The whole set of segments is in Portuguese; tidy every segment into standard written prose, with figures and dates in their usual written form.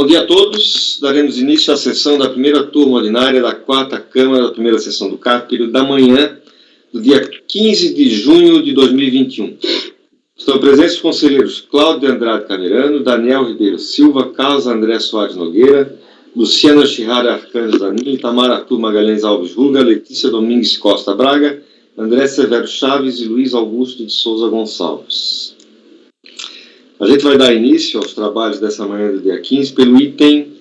Bom dia a todos. Daremos início à sessão da primeira turma ordinária da 4ª Câmara, da primeira sessão do CAP, período da manhã, do dia 15 de junho de 2021. Estão presentes os conselheiros Cláudio Andrade Camerano, Daniel Ribeiro Silva, Carlos André Soares Nogueira, Luciana Chihara Arcanjo Danilo, Tamara Arthur Magalhães Alves Ruga, Letícia Domingues Costa Braga, André Severo Chaves e Luiz Augusto de Souza Gonçalves. A gente vai dar início aos trabalhos dessa manhã do dia 15 pelo item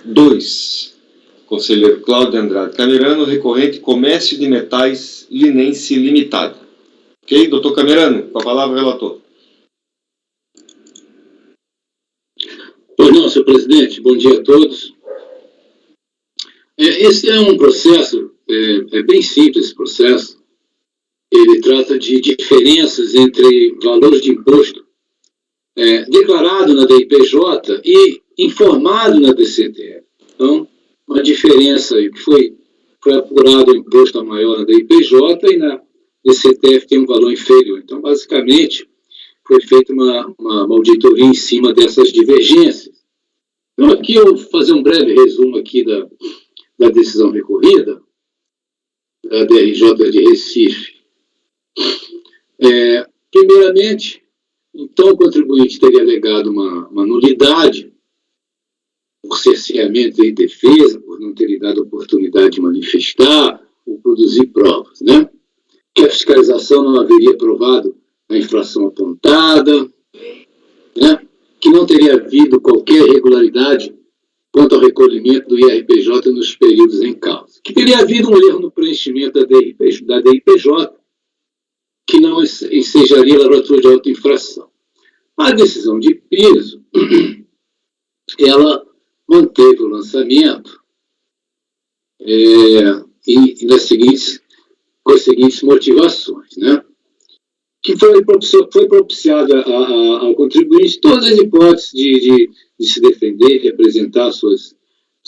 2. Conselheiro Cláudio Andrade Camerano, recorrente Comércio de Metais Linense Limitada. Ok, doutor Camerano, com a palavra, relator. Pois não, senhor presidente, bom dia a todos. Esse é um processo, é bem simples esse processo. Ele trata de diferenças entre valores de imposto declarado na DIPJ e informado na DCTF. Então, uma diferença aí, que foi apurado o imposto maior na DIPJ e na DCTF tem um valor inferior. Então, basicamente, foi feita uma auditoria em cima dessas divergências. Então, aqui eu vou fazer um breve resumo aqui da decisão recorrida da DRJ de Recife. Primeiramente, então o contribuinte teria alegado uma nulidade por cerceamento em defesa, por não ter dado oportunidade de manifestar ou produzir provas, né? Que a fiscalização não haveria provado a infração apontada, né? Que não teria havido qualquer irregularidade quanto ao recolhimento do IRPJ nos períodos em causa, que teria havido um erro no preenchimento da DIPJ, que não ensejaria lavatura de autoinfração. A decisão de piso, ela manteve o lançamento e com as seguintes motivações, né? Que foi propiciada ao contribuinte todas as hipóteses de se defender, de apresentar seus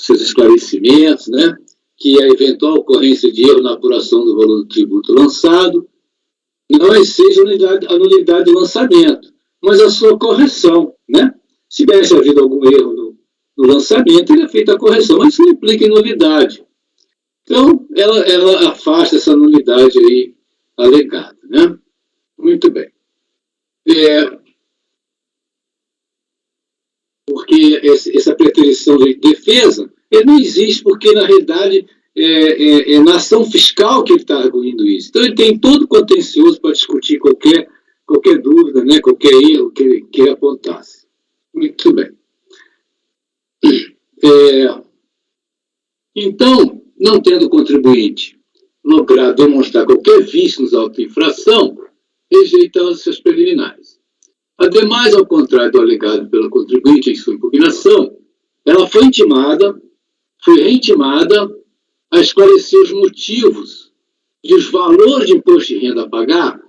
esclarecimentos, né? Que a eventual ocorrência de erro na apuração do valor do tributo lançado não exige a nulidade do lançamento, mas a sua correção, né? Se tivesse havido algum erro no lançamento, ele é feita a correção, mas isso não implica em nulidade. Então, ela afasta essa nulidade aí alegada, né? Muito bem. Porque essa preterição de defesa, ele não existe porque, na realidade, na ação fiscal que ele está arguindo isso. Então, ele tem todo o contencioso para discutir qualquer dúvida, né, qualquer erro que ele queira apontasse. Muito bem. Então, não tendo o contribuinte logrado demonstrar qualquer vício nos autos de infração, rejeita as suas preliminares. Ademais, ao contrário do alegado pelo contribuinte em sua impugnação, ela foi reintimada a esclarecer os motivos e os valores de imposto de renda a pagar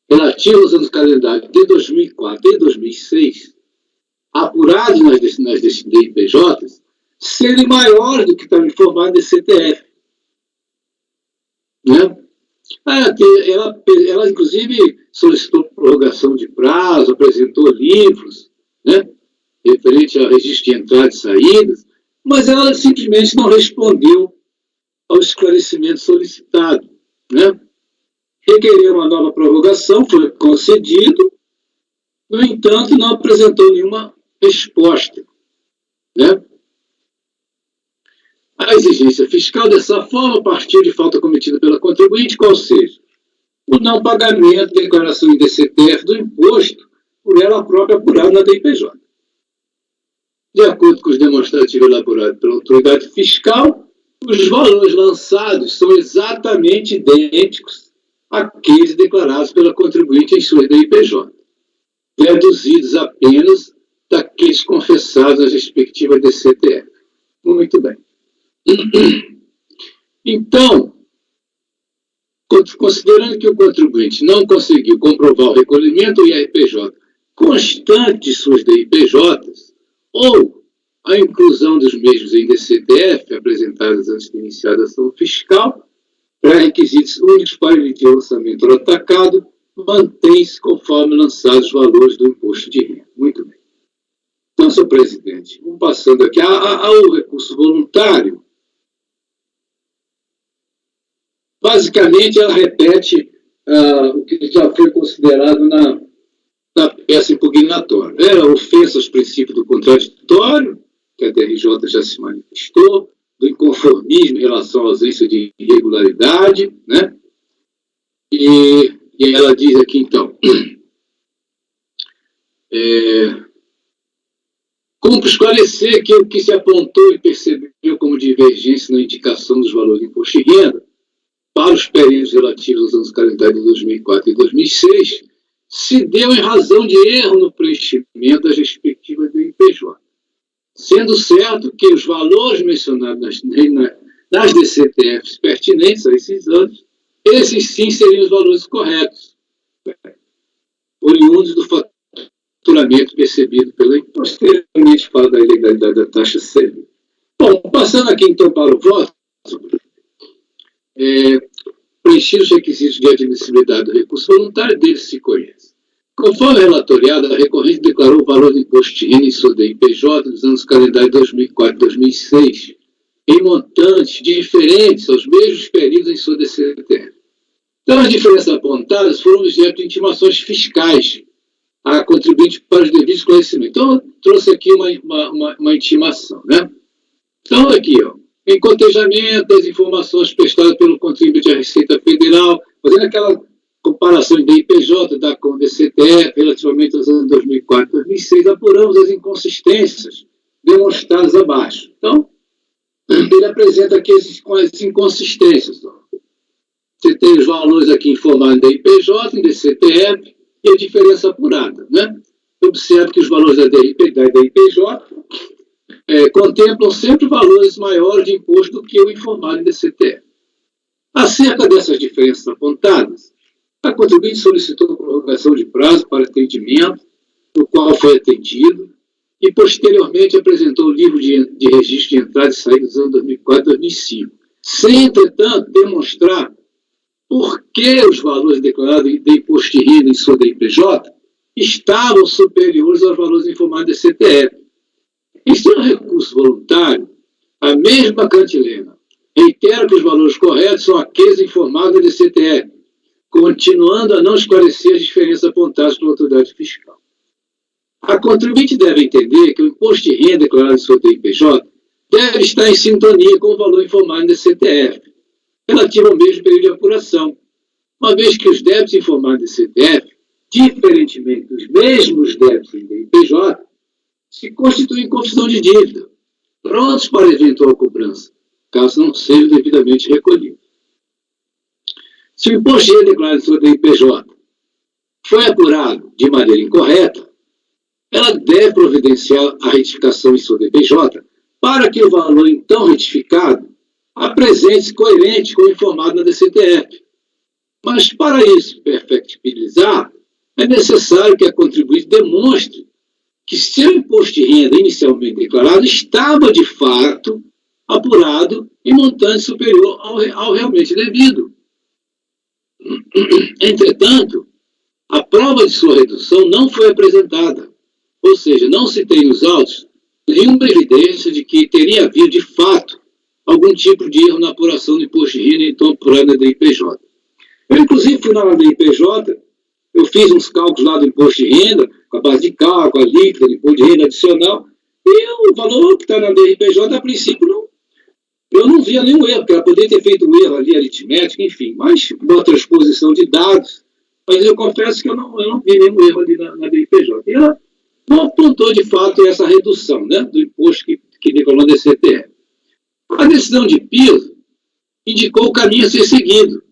relativos aos anos calendários de 2004 e 2006, apurados nas DIPJs, serem maiores do que estava informado no CTF. Né? Ela, inclusive, solicitou prorrogação de prazo, apresentou livros, né, referente ao registro de entradas e saídas, mas ela simplesmente não respondeu ao esclarecimento solicitado. Né? Requereu uma nova prorrogação, foi concedido, no entanto, não apresentou nenhuma resposta. Né? A exigência fiscal, dessa forma, partiu de falta cometida pela contribuinte, qual seja, o não pagamento da declaração em DCTF do imposto por ela própria apurada na DIPJ. De acordo com os demonstrativos elaborados pela autoridade fiscal, os valores lançados são exatamente idênticos àqueles declarados pela contribuinte em suas DIPJ, reduzidos apenas daqueles confessados às respectivas DCTF. Muito bem. Então, considerando que o contribuinte não conseguiu comprovar o recolhimento do IRPJ constante de suas DIPJs, ou a inclusão dos mesmos em DCTF apresentados antes de iniciar a ação fiscal, pré-requisitos únicos para emitir o lançamento ao atacado, mantém-se conforme lançados os valores do imposto de renda. Muito bem. Então, senhor presidente, vamos passando aqui ao recurso voluntário. Basicamente, ela repete o que já foi considerado na peça impugnatória. A ofensa aos princípios do contraditório, que a DRJ já se manifestou, do inconformismo em relação à ausência de irregularidade, né? E ela diz aqui, então, cumpre esclarecer que o que se apontou e percebeu como divergência na indicação dos valores de imposto de renda para os períodos relativos aos anos calendários de 2004 e 2006 se deu em razão de erro no preenchimento das respectivas DIPJ, sendo certo que os valores mencionados nas DCTFs pertinentes a esses anos, esses sim seriam os valores corretos, oriundos do faturamento percebido pela posteriormente fala da ilegalidade da taxa CELI. Bom, passando aqui então para o voto, preencher os requisitos de admissibilidade do recurso voluntário, deles se conhece. Conforme relatoriado, a recorrente declarou o valor do imposto de renda em sua DIPJ dos anos calendários 2004 e 2006 em montantes diferentes aos mesmos períodos em sua DCTF. Então, as diferenças apontadas foram objeto de intimações fiscais a contribuinte para os devidos esclarecimentos. Então, eu trouxe aqui uma intimação, né? Então, aqui, ó, em cotejamento das informações prestadas pelo contribuinte à Receita Federal, fazendo aquela comparação de DIPJ com DCTF relativamente aos anos 2004 e 2006, apuramos as inconsistências demonstradas abaixo. Então, ele apresenta aqui as inconsistências. Ó. Você tem os valores aqui informados em DIPJ, em DCTF, e a diferença apurada, né? Observe que os valores da DIPJ contemplam sempre valores maiores de imposto do que o informado em DCTF. Acerca dessas diferenças apontadas, a contribuinte solicitou prorrogação de prazo para atendimento, o qual foi atendido, e posteriormente apresentou o livro de registro de entrada e saída dos anos 2004 e 2005, sem, entretanto, demonstrar por que os valores declarados de imposto de renda em sua DIPJ estavam superiores aos valores informados da CTF. Em seu recurso voluntário, a mesma cantilena reitera que os valores corretos são aqueles informados da DCTF, continuando a não esclarecer as diferenças apontadas pela autoridade fiscal. A contribuinte deve entender que o imposto de renda declarado em sua DIPJ deve estar em sintonia com o valor informado da CTF, relativo ao mesmo período de apuração, uma vez que os débitos informados da CTF, diferentemente dos mesmos débitos em DIPJ, se constituem confissão de dívida, prontos para eventual cobrança, caso não sejam devidamente recolhidos. Se o imposto de renda declarado em sua DIPJ foi apurado de maneira incorreta, ela deve providenciar a retificação em sua DIPJ para que o valor então retificado apresente-se coerente com o informado na DCTF. Mas para isso perfectibilizar, é necessário que a contribuinte demonstre que seu imposto de renda inicialmente declarado estava de fato apurado em montante superior ao realmente devido. Entretanto, a prova de sua redução não foi apresentada, ou seja, não se tem nos autos nenhuma evidência de que teria havido de fato algum tipo de erro na apuração do imposto de renda então apurado na DIPJ. Eu, inclusive, fui na DIPJ, eu fiz uns cálculos lá do imposto de renda, com a base de cálculo, a líquida, do imposto de renda adicional, e o valor que está na DIPJ, a princípio, eu não via nenhum erro, porque ela poderia ter feito um erro ali aritmético, enfim, mas uma transposição de dados, mas eu confesso que eu não vi nenhum erro ali na DIPJ. E ela não apontou, de fato, essa redução, né, do imposto que declarou na DCTF. A decisão de piso indicou o caminho a ser seguido.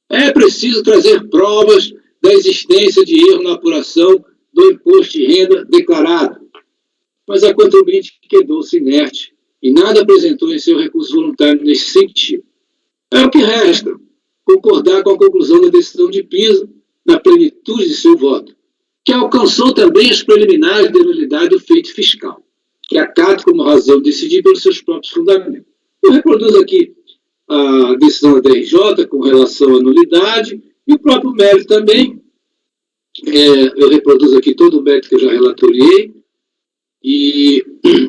É preciso trazer provas da existência de erro na apuração do imposto de renda declarado. Mas a contribuinte quedou-se inerte e nada apresentou em seu recurso voluntário nesse sentido. É o que resta, concordar com a conclusão da decisão de piso na plenitude de seu voto, que alcançou também as preliminares de nulidade do feito fiscal, que acata como razão de decidir pelos seus próprios fundamentos. Eu reproduzo aqui a decisão da DRJ com relação à nulidade e o próprio mérito também. Eu reproduzo aqui todo o mérito que eu já relatoriei E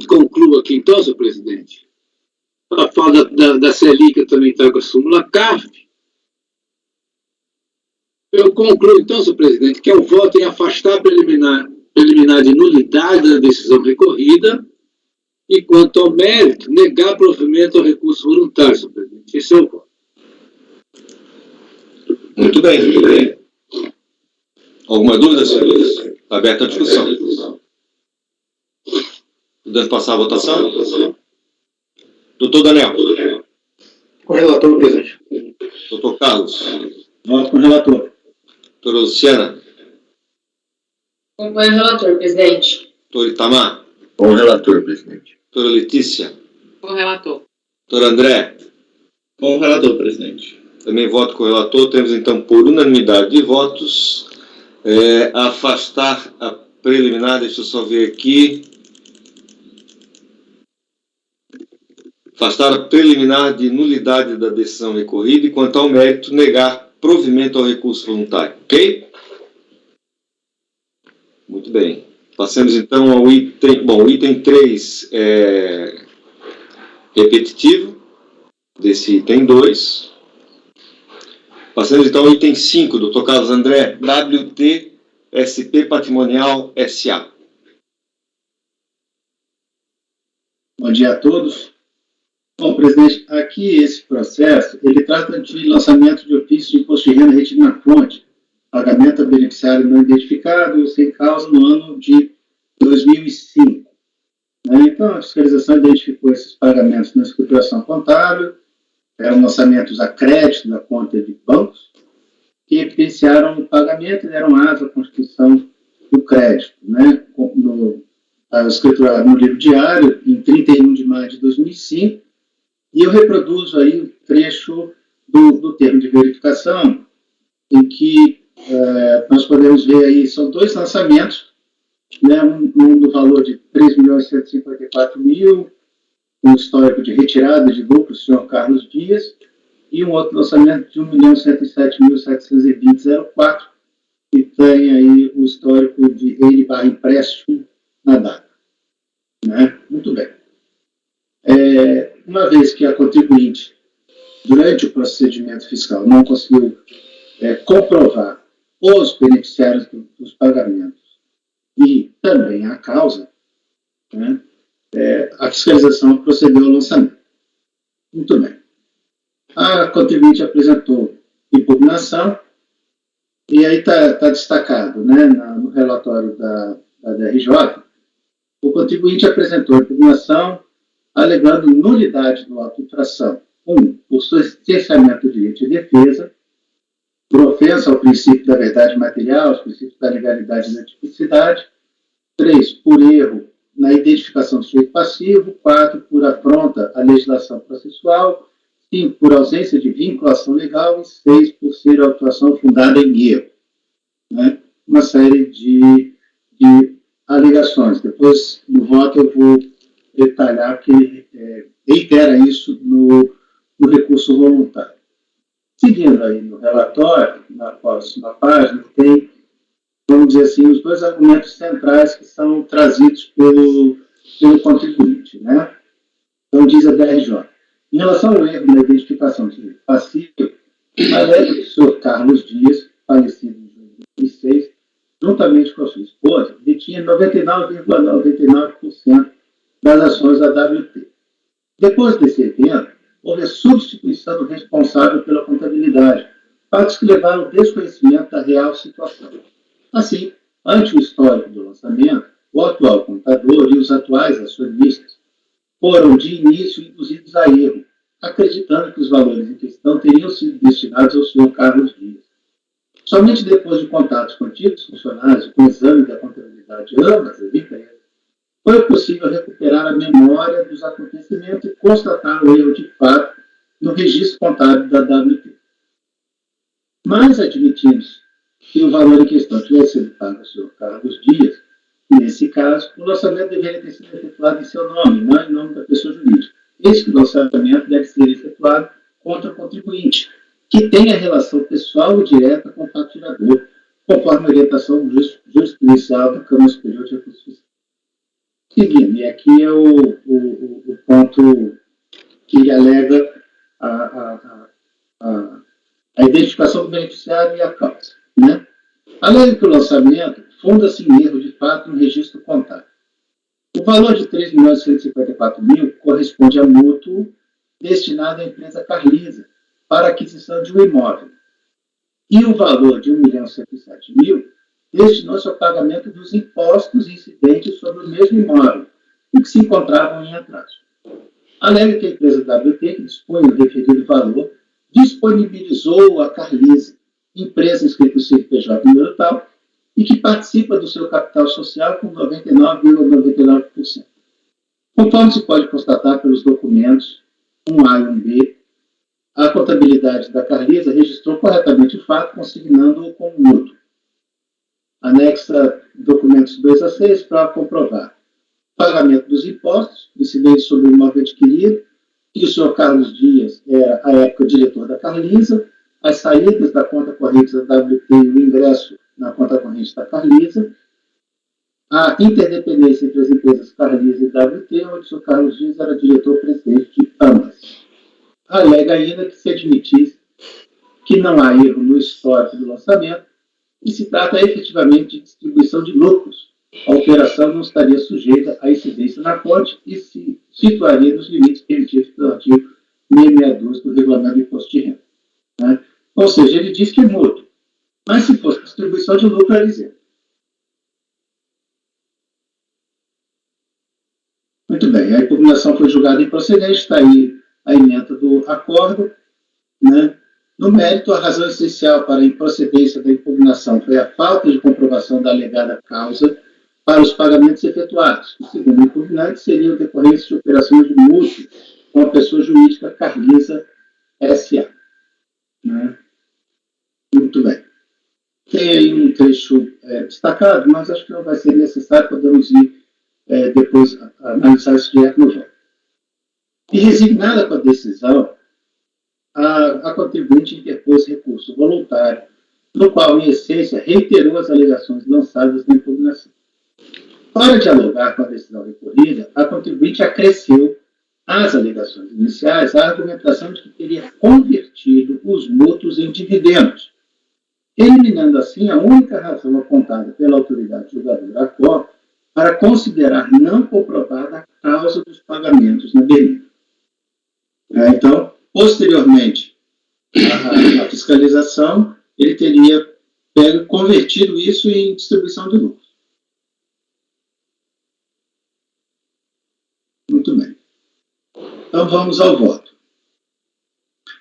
concluo aqui então, senhor presidente. A fala da Selic eu também está com a súmula CARF. Eu concluo então, senhor presidente, que é o voto em afastar preliminar de nulidade da decisão recorrida e, quanto ao mérito, negar provimento ao recurso voluntário, senhor presidente. Esse é o voto. Muito bem, muito bem. Alguma dúvida, senhores? Está aberta a discussão. Podemos passar a votação? Doutor Daniel. Com o relator, presidente. Doutor Carlos. Voto com o relator. Doutora Luciana. Com o relator, presidente. Doutor Itamar. Com o relator, presidente. Doutora Letícia. Com o relator. Doutor André. Com o relator, presidente. Também voto com o relator. Temos, então, por unanimidade de votos, afastar a preliminar. Deixa eu só ver aqui. Afastar a preliminar de nulidade da decisão recorrida e, quanto ao mérito, negar provimento ao recurso voluntário. Ok? Muito bem. Passemos, então, ao item... Bom, o item 3 é repetitivo desse item 2. Passemos, então, ao item 5, doutor Carlos André, WTSP Patrimonial S.A. Bom dia a todos. Bom, presidente, aqui esse processo, ele trata de lançamento de ofício de imposto de renda retido na fonte, pagamento a beneficiário não identificado, sem causa, no ano de 2005. Então, a fiscalização identificou esses pagamentos na escrituração contábil, eram lançamentos a crédito da conta de bancos, que evidenciaram o pagamento e deram asa à constituição do crédito, escriturado no livro diário, em 31 de maio de 2005, e eu reproduzo aí o trecho do termo de verificação, em que nós podemos ver aí, são dois lançamentos, um do valor de 3.154.000, um histórico de retirada de lucro do senhor Carlos Dias, e um outro lançamento de 1.107.720,04, que tem aí o histórico de ele/empréstimo na data. Muito bem. Uma vez que a contribuinte, durante o procedimento fiscal, não conseguiu comprovar os beneficiários dos pagamentos e também a causa, a fiscalização procedeu ao lançamento. Muito bem. A contribuinte apresentou impugnação, e aí está destacado, no relatório da DRJ, o contribuinte apresentou impugnação alegando nulidade do auto de infração. 1. Por cerceamento do direito de defesa, por ofensa ao princípio da verdade material, aos princípios da legalidade e da tipicidade. 3. Por erro na identificação do sujeito passivo. 4. Por afronta à legislação processual. 5. Por ausência de vinculação legal. E 6. Por ser autuação fundada em erro. Uma série de alegações. Depois, no voto, eu vou detalhar que ele reitera isso no recurso voluntário. Seguindo aí no relatório, na próxima página, tem, vamos dizer assim, os dois argumentos centrais que são trazidos pelo contribuinte. Então, diz a DRJ. Em relação ao erro na identificação do passivo, alega que o senhor Carlos Dias, falecido em junho de 2006, juntamente com a sua esposa, detinha 99,99% das ações da WT. Depois desse evento, houve a substituição do responsável pela contabilidade, fatos que levaram ao desconhecimento da real situação. Assim, ante o histórico do lançamento, o atual contador e os atuais acionistas foram, de início, induzidos a erro, acreditando que os valores em questão teriam sido destinados ao senhor Carlos Dias. Somente depois de contatos com antigos funcionários e com o exame da contabilidade de ambas as empresas, foi possível recuperar a memória dos acontecimentos e constatar o erro de fato no registro contábil da WT. Mas admitimos que o valor em questão tivesse sido pago ao senhor Carlos Dias, nesse caso, o lançamento deveria ter sido efetuado em seu nome, não em nome da pessoa jurídica. Este lançamento deve ser efetuado contra o contribuinte, que tem a relação pessoal e direta com o faturador, conforme a orientação jurisprudencial da Câmara Superior de Recursos Fiscais. Seguindo, e aqui é o ponto que ele alega a identificação do beneficiário e a causa. Né? Alega que o lançamento funda-se em erro de fato no registro contábil. O valor de 3.154.000 corresponde a mútuo destinado à empresa Carlisa para aquisição de um imóvel. E o valor de 1.107.000 destinou-se ao pagamento dos impostos incidentes sobre o mesmo imóvel, e que se encontravam em atraso. Alega que a empresa WT, que dispunha do referido valor, disponibilizou a Carlisa, empresa inscrita no CNPJ número tal, e que participa do seu capital social com 99,99%. Conforme se pode constatar pelos documentos 1A e 1B, a contabilidade da Carlisa registrou corretamente o fato, consignando-o como mútuo. Anexa documentos 2 a 6 para comprovar pagamento dos impostos, incidentes sobre o imóvel adquirido, que o senhor Carlos Dias era, à época, diretor da Carlisa, as saídas da conta corrente da WT e o ingresso na conta corrente da Carlisa, a interdependência entre as empresas Carlisa e WT, onde o senhor Carlos Dias era diretor-presidente de ambas. Alega ainda que se admitisse que não há erro no histórico do lançamento e se trata efetivamente de distribuição de lucros. A operação não estaria sujeita à incidência na fonte e se situaria nos limites permitidos pelo artigo 662 do Regulamento do Imposto de Renda. Né? Ou seja, ele diz que é mútuo, mas se fosse distribuição de lucro, era isento. Muito bem, a impugnação foi julgada improcedente, está aí a ementa do acordo. Né? No mérito, a razão essencial para a improcedência da impugnação foi a falta de comprovação da alegada causa para os pagamentos efetuados. O segundo impugnante seria o decorrência de operações de mútuo com a pessoa jurídica Carlisa S.A. Né? Muito bem. Tem aí um trecho destacado, mas acho que não vai ser necessário, podemos ir depois analisar isso direto no voto. E resignada com a decisão, a contribuinte interpôs recurso voluntário, no qual, em essência, reiterou as alegações lançadas na impugnação. Para dialogar com a decisão recorrida, a contribuinte acresceu às alegações iniciais a argumentação de que teria convertido os mútuos em dividendos, eliminando assim a única razão apontada pela autoridade julgadora ACOR para considerar não comprovada a causa dos pagamentos na berlinda. Então, posteriormente à fiscalização, ele teria convertido isso em distribuição de lucros. Muito bem. Então, vamos ao voto.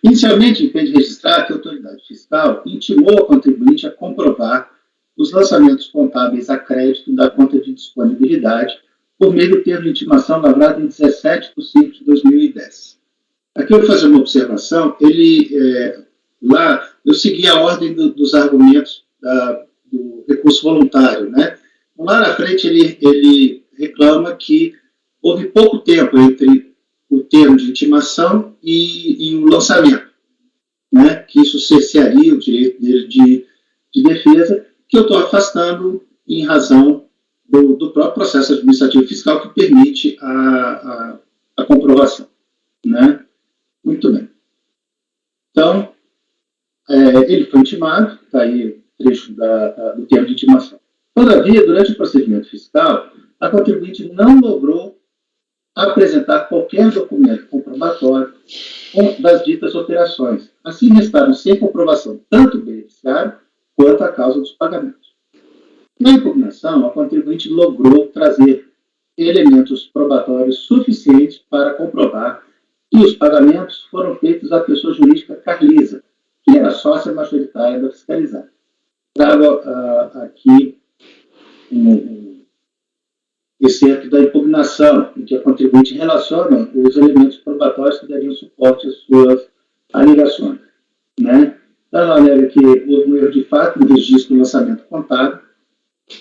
Inicialmente, impede registrar que a autoridade fiscal intimou a contribuinte a comprovar os lançamentos contábeis a crédito da conta de disponibilidade por meio do termo de intimação lavrado em 17 de 5 de 2010. Aqui eu vou fazer uma observação. Lá, eu segui a ordem dos argumentos do recurso voluntário. Né? Lá na frente, ele reclama que houve pouco tempo entre o termo de intimação e o lançamento, né? Que isso cercearia o direito dele de defesa, que eu estou afastando em razão do próprio processo administrativo fiscal que permite a comprovação. Né? Muito bem. Então, ele foi intimado, está aí o trecho do termo de intimação. Todavia, durante o procedimento fiscal, a contribuinte não logrou apresentar qualquer documento comprobatório das ditas operações. Assim, restaram sem comprovação tanto o beneficiário quanto a causa dos pagamentos. Na impugnação, a contribuinte logrou trazer elementos probatórios suficientes para comprovar que os pagamentos foram feitos à pessoa jurídica Carlisa, que era sócia majoritária da fiscalizada. Trago aqui esse ato da impugnação, em que a contribuinte relaciona os elementos probatórios que dariam suporte às suas alegações. Né? Ela alega que houve um erro de fato no registro do lançamento contábil,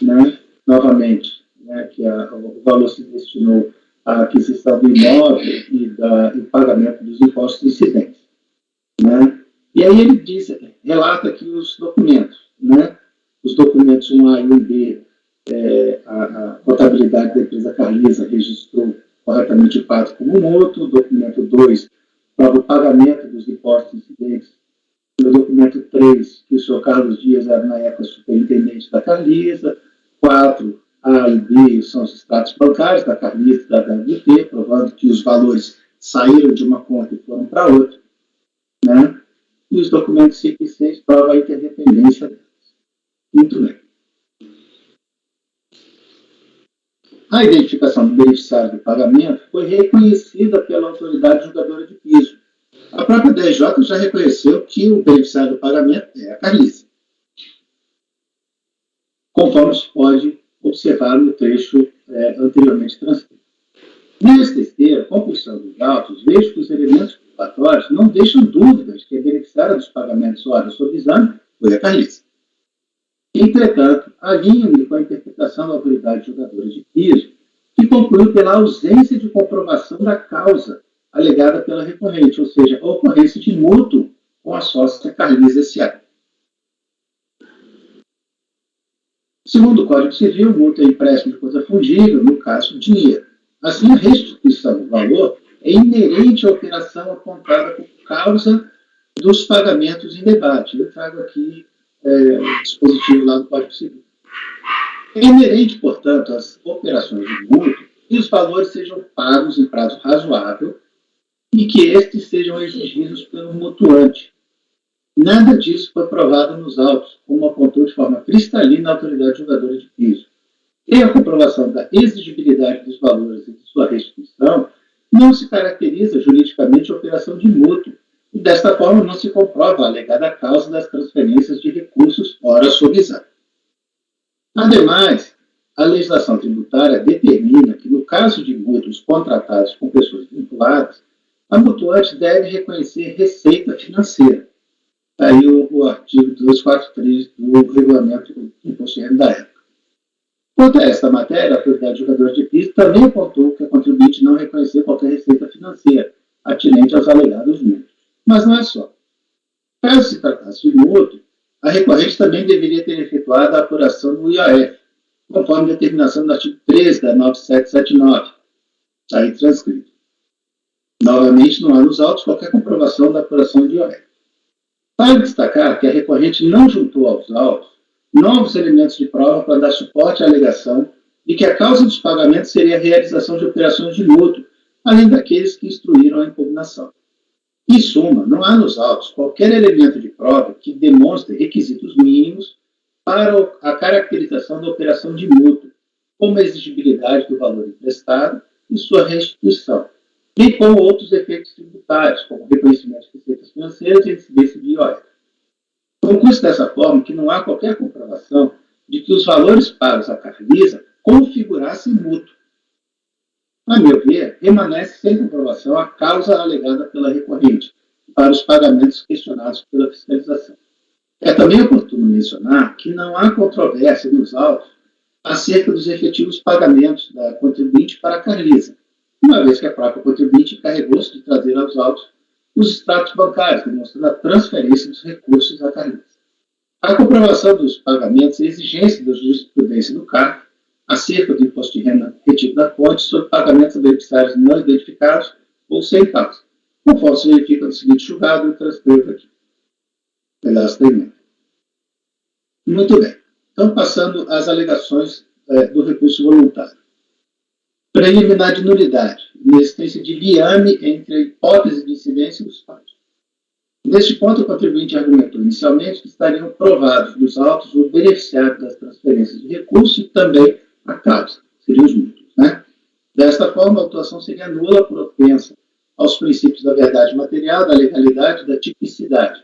né? Novamente, né, que o valor se destinou à aquisição do imóvel e pagamento dos impostos incidentes. Né? E aí ele relata aqui os documentos, né? Os documentos 1A e 1B, a contabilidade da empresa Carlisa registrou corretamente o fato como mútuo. Documento 2 prova o pagamento dos impostos incidentes. No documento 3, que o senhor Carlos Dias era, na época, superintendente da Carlisa. 4, A e B são os extratos bancários da Carlisa e da WT, provando que os valores saíram de uma conta e foram para outra, né? E os documentos 5 e 6 provam a interdependência delas. Muito bem. A identificação do beneficiário do pagamento foi reconhecida pela autoridade julgadora de piso. A própria DJ já reconheceu que o beneficiário do pagamento é a Carlisa, conforme se pode observar no trecho anteriormente transcrito. Nesta esteira, compulsão dos autos, vejo que os elementos probatórios não deixam dúvidas que a beneficiária dos pagamentos hora sob exame foi a Carlisa. Entretanto, alinho-me com a interpretação da autoridade julgadora de piso, que conclui pela ausência de comprovação da causa alegada pela recorrente, ou seja, a ocorrência de mútuo com a sócia Carlisa S.A. Segundo o Código Civil, mútuo é empréstimo de coisa fungível, no caso, dinheiro. Assim, a restituição do valor é inerente à operação apontada por causa dos pagamentos em debate. Eu trago aqui o dispositivo lá do Código Civil. É inerente, portanto, às operações de mútuo que os valores sejam pagos em prazo razoável e que estes sejam exigidos pelo mutuante. Nada disso foi provado nos autos, como apontou de forma cristalina a autoridade julgadora de piso. E a comprovação da exigibilidade dos valores e de sua restituição não se caracteriza juridicamente a operação de mútuo, e desta forma não se comprova a alegada causa das transferências de recursos ora sob exame. Ademais, a legislação tributária determina que, no caso de mútuos contratados com pessoas vinculadas, a mutuante deve reconhecer receita financeira. Está aí o artigo 243 do regulamento do imposto de renda da época. Quanto a esta matéria, a autoridade julgadora de piso também apontou que a contribuinte não reconhecer qualquer receita financeira atinente aos alegados mútuos. Mas não é só. Caso se tratasse de mútuo, a recorrente também deveria ter efetuado a apuração do IOF, conforme determinação do artigo 13 da 9779, está aí transcrito. Novamente, não há nos autos qualquer comprovação da apuração de IOF. Vale destacar que a recorrente não juntou aos autos novos elementos de prova para dar suporte à alegação de que a causa dos pagamentos seria a realização de operações de mútuo, além daqueles que instruíram a impugnação. Em suma, não há nos autos qualquer elemento de prova que demonstre requisitos mínimos para a caracterização da operação de mútuo, como a exigibilidade do valor emprestado e sua restituição, bem como outros efeitos tributários, como reconhecimento de receitas financeiras e incidência de IOF. Conclui-se dessa forma que não há qualquer comprovação de que os valores pagos à Carlisa configurassem mútuo. A meu ver, permanece sem comprovação a causa alegada pela recorrente para os pagamentos questionados pela fiscalização. É também oportuno mencionar que não há controvérsia nos autos acerca dos efetivos pagamentos da contribuinte para a Carlisa, uma vez que a própria contribuinte encarregou-se de trazer aos autos os extratos bancários, demonstrando a transferência dos recursos à Carlisa. A comprovação dos pagamentos e a exigência da jurisprudência do CARF acerca do imposto de renda retido da fonte sobre pagamentos a beneficiários não identificados ou sem causa, conforme se verifica no seguinte julgado, eu transcrevo aqui. Pedaço da emenda. Muito bem. Então, passando às alegações do recurso voluntário. Preliminar de nulidade, inexistência de liame entre a hipótese de incidência e os fatos. Neste ponto, o contribuinte argumentou inicialmente que estariam provados nos autos o beneficiário das transferências de recursos e também a causa, seriam os mútuos, né? Desta forma, a autuação seria nula por ofensa aos princípios da verdade material, da legalidade e da tipicidade.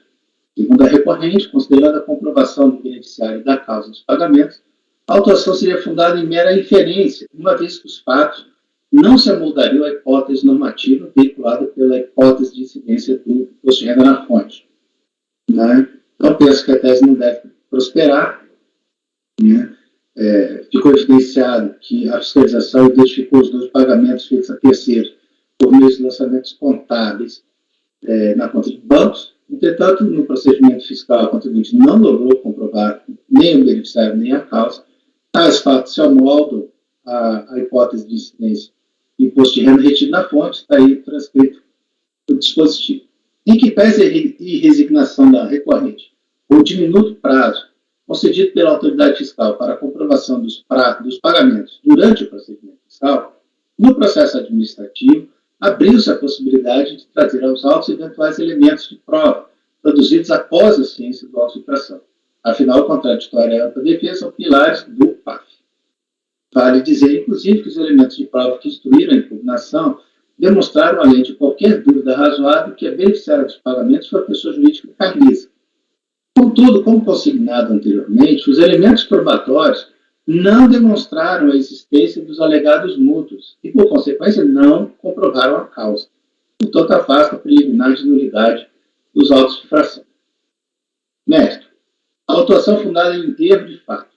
Segundo a recorrente, considerando a comprovação do beneficiário e da causa dos pagamentos, a autuação seria fundada em mera inferência, uma vez que os fatos não se amoldariam à hipótese normativa veiculada pela hipótese de incidência do imposto de renda na fonte, né? Então, penso que a tese não deve prosperar, né? Ficou evidenciado que a fiscalização identificou os dois pagamentos feitos a terceiros por meio de lançamentos contábeis na conta de bancos. Entretanto, no procedimento fiscal, a contribuinte não logrou comprovar nem o beneficiário nem a causa, Tais fatos se amoldam à hipótese de incidência do imposto de renda retido na fonte, está aí transcrito o dispositivo. Em que pese a resignação da recorrente, ou diminuto prazo concedido pela autoridade fiscal para a comprovação dos pagamentos durante o procedimento fiscal, no processo administrativo, abriu-se a possibilidade de trazer aos autos eventuais elementos de prova, produzidos após a ciência do auto de infração. Afinal, o contraditório e a ampla defesa são pilares do PAF. Vale dizer, inclusive, que os elementos de prova que instruíram a impugnação demonstraram, além de qualquer dúvida razoável, que a beneficiária dos pagamentos foi a pessoa jurídica Carlisa. Contudo, como consignado anteriormente, os elementos probatórios não demonstraram a existência dos alegados mútuos e, por consequência, não comprovaram a causa. Portanto, afasta a preliminar de nulidade dos autos de infração. Mérito. A autuação fundada em erro de fato.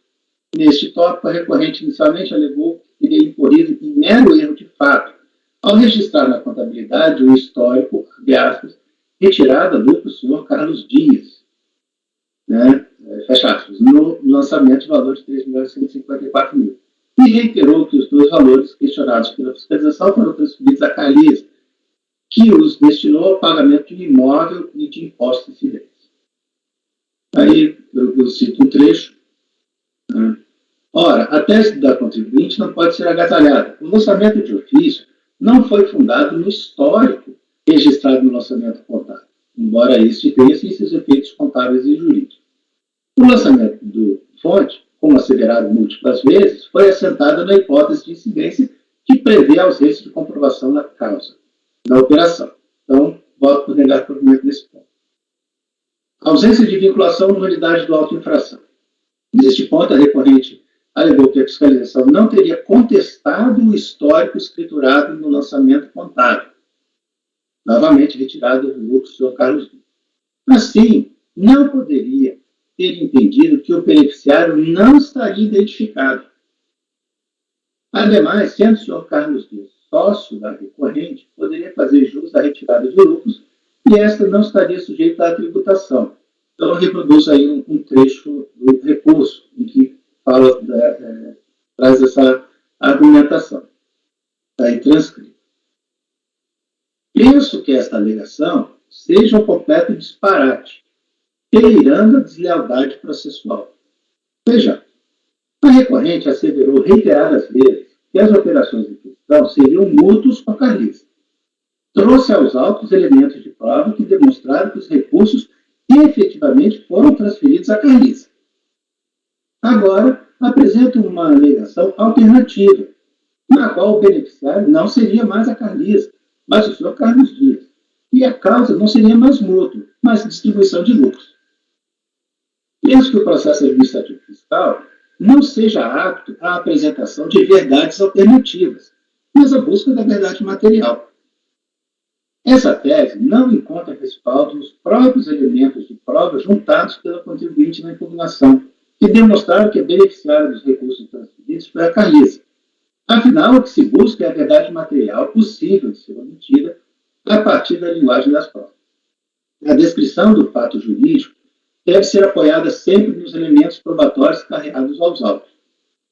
Neste tópico, a recorrente inicialmente alegou que teria incorrido em mero erro de fato, ao registrar na contabilidade o histórico, de aspas, retirada do senhor Carlos Dias, né, fecha aspas, no lançamento de valor de 3.154.000, e reiterou que os dois valores questionados pela fiscalização foram transferidos a Carlisa, que os destinou ao pagamento de imóvel e de impostos incidentes. Aí eu cito um trecho. Né? Ora, a tese da contribuinte não pode ser agasalhada. O lançamento de ofício não foi fundado no histórico registrado no lançamento contábil, embora isso tenha seus efeitos contábeis e jurídicos. O lançamento do fonte, como asseverado múltiplas vezes, foi assentado na hipótese de incidência que prevê a ausência de comprovação na causa da operação. Então, voto por negar provimento nesse ponto. Ausência de vinculação ou nulidade do auto infração. Neste ponto, a recorrente alegou que a fiscalização não teria contestado o histórico escriturado no lançamento contábil, novamente retirado do lucro do senhor Carlos Dias. Assim, não poderia ter entendido que o beneficiário não estaria identificado. Ademais, sendo o senhor Carlos Dias sócio da recorrente, poderia fazer jus à retirada de lucros e esta não estaria sujeita à tributação. Então, eu reproduzo aí um trecho do recurso em que fala, traz essa argumentação. Está aí transcrito. Penso que esta alegação seja um completo disparate, beirando a deslealdade processual. Veja, a recorrente asseverou reiteradas vezes que as operações em questão seriam mútuos com a Carlisa. Trouxe aos autos elementos de prova que demonstraram que os recursos efetivamente foram transferidos à Carlisa. Agora, apresenta uma alegação alternativa, na qual o beneficiário não seria mais a Carlisa, mas o senhor Carlos Dias. E a causa não seria mais mútuo, mas distribuição de lucros. Penso que o processo administrativo fiscal não seja apto à apresentação de verdades alternativas, mas à busca da verdade material. Essa tese não encontra respaldo nos próprios elementos de prova juntados pela contribuinte na impugnação, que demonstraram que a beneficiária dos recursos transferidos foi a Carlisa. Afinal, o que se busca é a verdade material possível de ser obtida a partir da linguagem das provas. A descrição do fato jurídico deve ser apoiada sempre nos elementos probatórios carregados aos autos.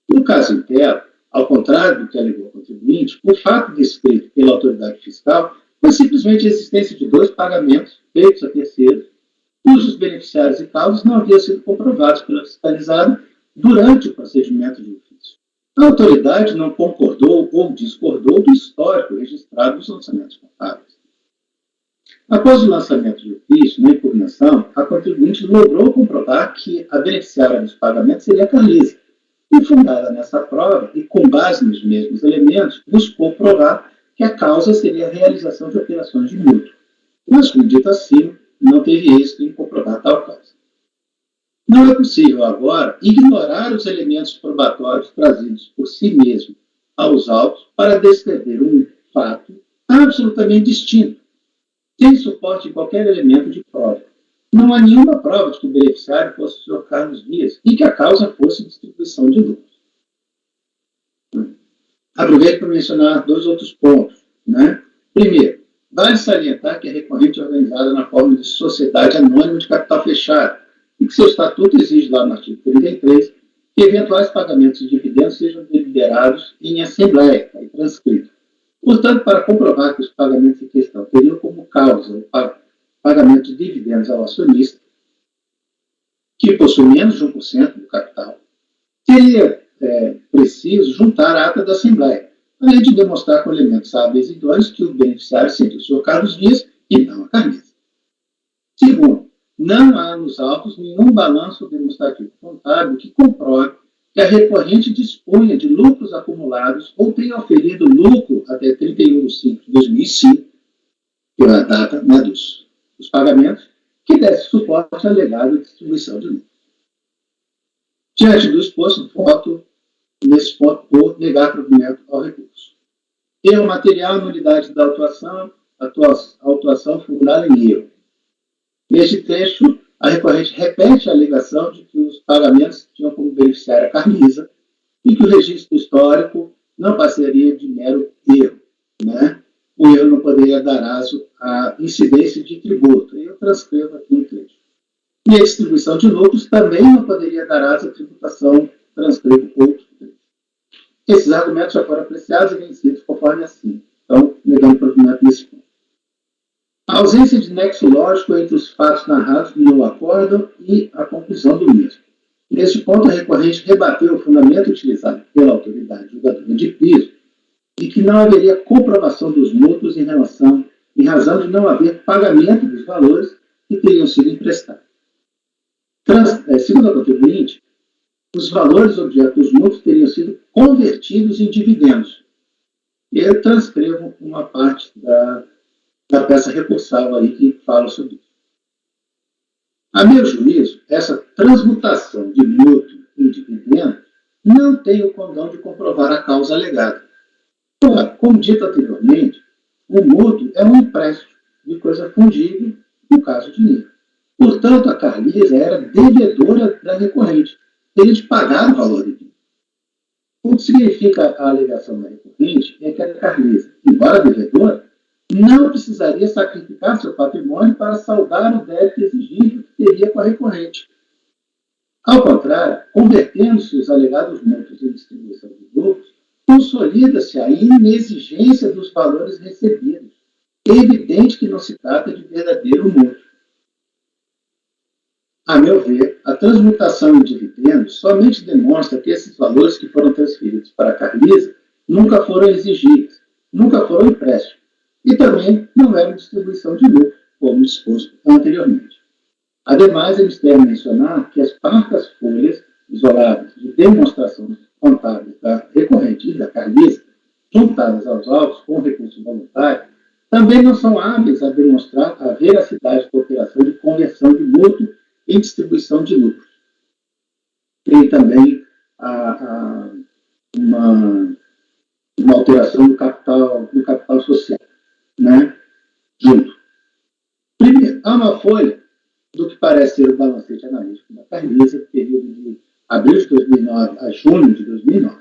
No caso interno, ao contrário do que alegou o contribuinte, o fato descrito pela autoridade fiscal foi simplesmente a existência de dois pagamentos feitos a terceiros, cujos beneficiários e causas não haviam sido comprovados pela fiscalizada durante o procedimento de ofício. A autoridade não concordou ou discordou do histórico registrado nos lançamentos contábeis. Após o lançamento de ofício, na impugnação, a contribuinte logrou comprovar que a beneficiária dos pagamentos seria a Carlisa, e fundada nessa prova, e com base nos mesmos elementos, buscou provar que a causa seria a realização de operações de mútuo. Mas, como dito acima, não teve êxito em comprovar tal causa. Não é possível agora ignorar os elementos probatórios trazidos por si mesmo aos autos para descrever um fato absolutamente distinto, sem suporte de qualquer elemento de prova. Não há nenhuma prova de que o beneficiário fosse o senhor Carlos Dias e que a causa fosse distribuição de lucros. Aproveito para mencionar dois outros pontos. Né? Primeiro, vale salientar que a recorrente é organizada na forma de sociedade anônima de capital fechado e que seu estatuto exige lá no artigo 33 que que eventuais pagamentos de dividendos sejam deliberados em assembleia e transcritos. Portanto, para comprovar que os pagamentos em questão teriam como causa o pagamento de dividendos ao acionista, que possui menos de 1% do capital, seria preciso juntar a ata da Assembleia, além de demonstrar com elementos hábeis e idôneos que o beneficiário seria o Sr. Carlos Dias e não a Carmesa. Segundo, não há nos autos nenhum balanço demonstrativo contábil que comprove que a recorrente dispunha de lucros acumulados ou tenha oferido lucro até 31 de 5 de 2005, que é a data dos pagamentos, que desse suporte ao legado de distribuição de lucro. Diante do exposto, voto nesse ponto por negar provimento ao recurso. Erro material, nulidade da autuação formulada em erro. Neste trecho, a recorrente repete a alegação de que os pagamentos tinham como beneficiária a Carmisa e que o registro histórico não passaria de mero erro. Né? O erro não poderia dar aso à incidência de tributo. Eu transcrevo aqui um trecho. E a distribuição de lucros também não poderia dar aso à tributação. Transcrevo outro trecho. Esses argumentos já foram apreciados e vencidos conforme assim. Então, negando provimento nesse ponto. A ausência de nexo lógico entre os fatos narrados no acórdão e a conclusão do mesmo. Neste ponto, a recorrente rebateu o fundamento utilizado pela autoridade julgadora de piso e que não haveria comprovação dos mútuos em razão de não haver pagamento dos valores que teriam sido emprestados. Segundo a contribuinte, os valores objeto dos mútuos teriam sido convertidos em dividendos. Eu transcrevo uma parte da peça recursal aí que fala sobre isso. A meu juízo, essa transmutação de mútuo em dividendo não tem o condão de comprovar a causa alegada. Ora, como dito anteriormente, o mútuo é um empréstimo de coisa fungível, no caso dinheiro. Portanto, a Carlisa era devedora da recorrente, teria de pagar o valor devido. O que significa a alegação da recorrente é que a Carlisa, embora devedora, não precisaria sacrificar seu patrimônio para saldar o débito exigível que teria com a recorrente. Ao contrário, convertendo-se os alegados mútuos em distribuição de lucros, consolida-se a inexigência dos valores recebidos. É evidente que não se trata de verdadeiro mútuo. A meu ver, a transmutação em dividendos somente demonstra que esses valores que foram transferidos para a Carlisa nunca foram exigidos, nunca foram empréstimos. E também não era distribuição de lucro, como exposto anteriormente. Ademais, eles devem mencionar que as parcas folhas isoladas de demonstrações contábeis da recorrente e da Carlisa, juntadas aos autos com recurso voluntário, também não são hábeis a demonstrar a veracidade da operação de conversão de mútuo em distribuição de lucros. Tem também uma alteração do capital social. Né? Junto. Primeiro, há uma folha do que parece ser o balancete analítico da Carlisa, período de abril de 2009 a junho de 2009.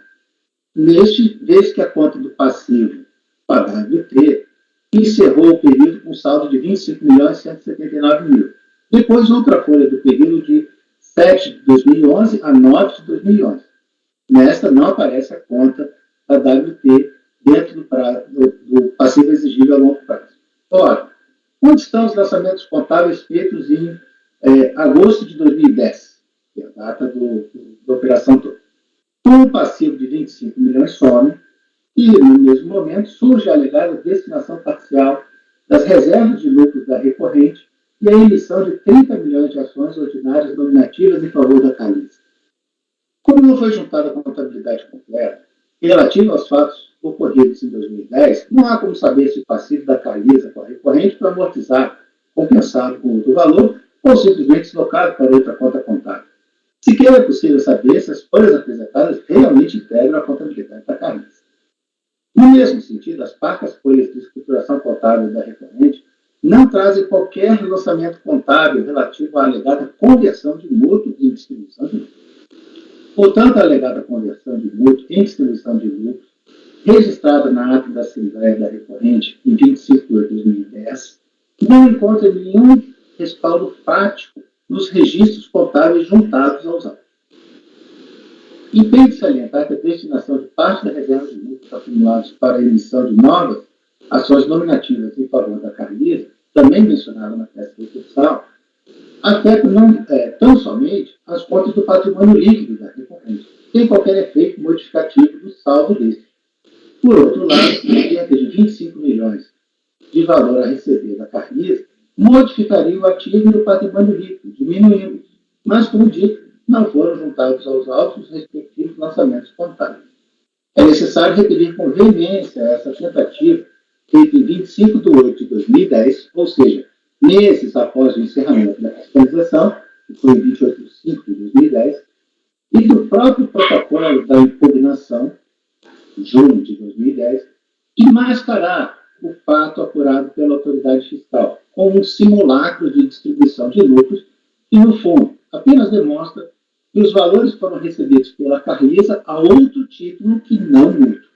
Neste, vê-se que a conta do passivo para a WT encerrou o período com saldo de 25.179.000. Depois, outra folha do período de 7 de 2011 a 9 de 2011. Nesta, não aparece a conta da WT dentro do passivo exigível a longo prazo. Ora, onde estão os lançamentos contábeis feitos em agosto de 2010, que é a data da operação toda? Com o passivo de 25 milhões some, e no mesmo momento surge a alegada destinação parcial das reservas de lucros da recorrente e a emissão de 30 milhões de ações ordinárias nominativas em favor da Carlisa. Como não foi juntada a contabilidade completa, relativa aos fatos ocorridos em 2010, não há como saber se o passivo da Carlisa com a recorrente foi amortizado, compensado com outro valor ou simplesmente deslocado para outra conta contábil. Sequer é possível saber se as folhas apresentadas realmente integram a contabilidade da Carlisa. No mesmo sentido, as parcas folhas de escrituração contábil da recorrente não trazem qualquer lançamento contábil relativo à alegada conversão de mútuo em distribuição de lucro. Portanto, a alegada conversão de mútuo em distribuição de lucro, registrada na ata da Assembleia da Recorrente em 25 de 2010, não encontra nenhum respaldo fático nos registros contábeis juntados aos autos. Empenho de salientar que a destinação de parte da reserva de lucros acumulados para a emissão de novas ações nominativas em favor da Carnisa, também mencionada na peça recursal, afeta tão somente as contas do patrimônio líquido da recorrente, sem qualquer efeito modificativo do saldo deste. Por outro lado, cerca de 25 milhões de valor a receber da Carnisa modificaria o ativo do patrimônio líquido, diminuindo, mas, como dito, não foram juntados aos autos os respectivos lançamentos contábeis. É necessário repetir com veemência essa tentativa feita em 25 de 8 de 2010, ou seja, meses após o encerramento da fiscalização, que foi em 28 de 5 de 2010, e do próprio protocolo da impugnação, junho de 2010, de mascarar o fato apurado pela autoridade fiscal, com um simulacro de distribuição de lucros que, no fundo, apenas demonstra que os valores foram recebidos pela Carnisa a outro título que não mútuo.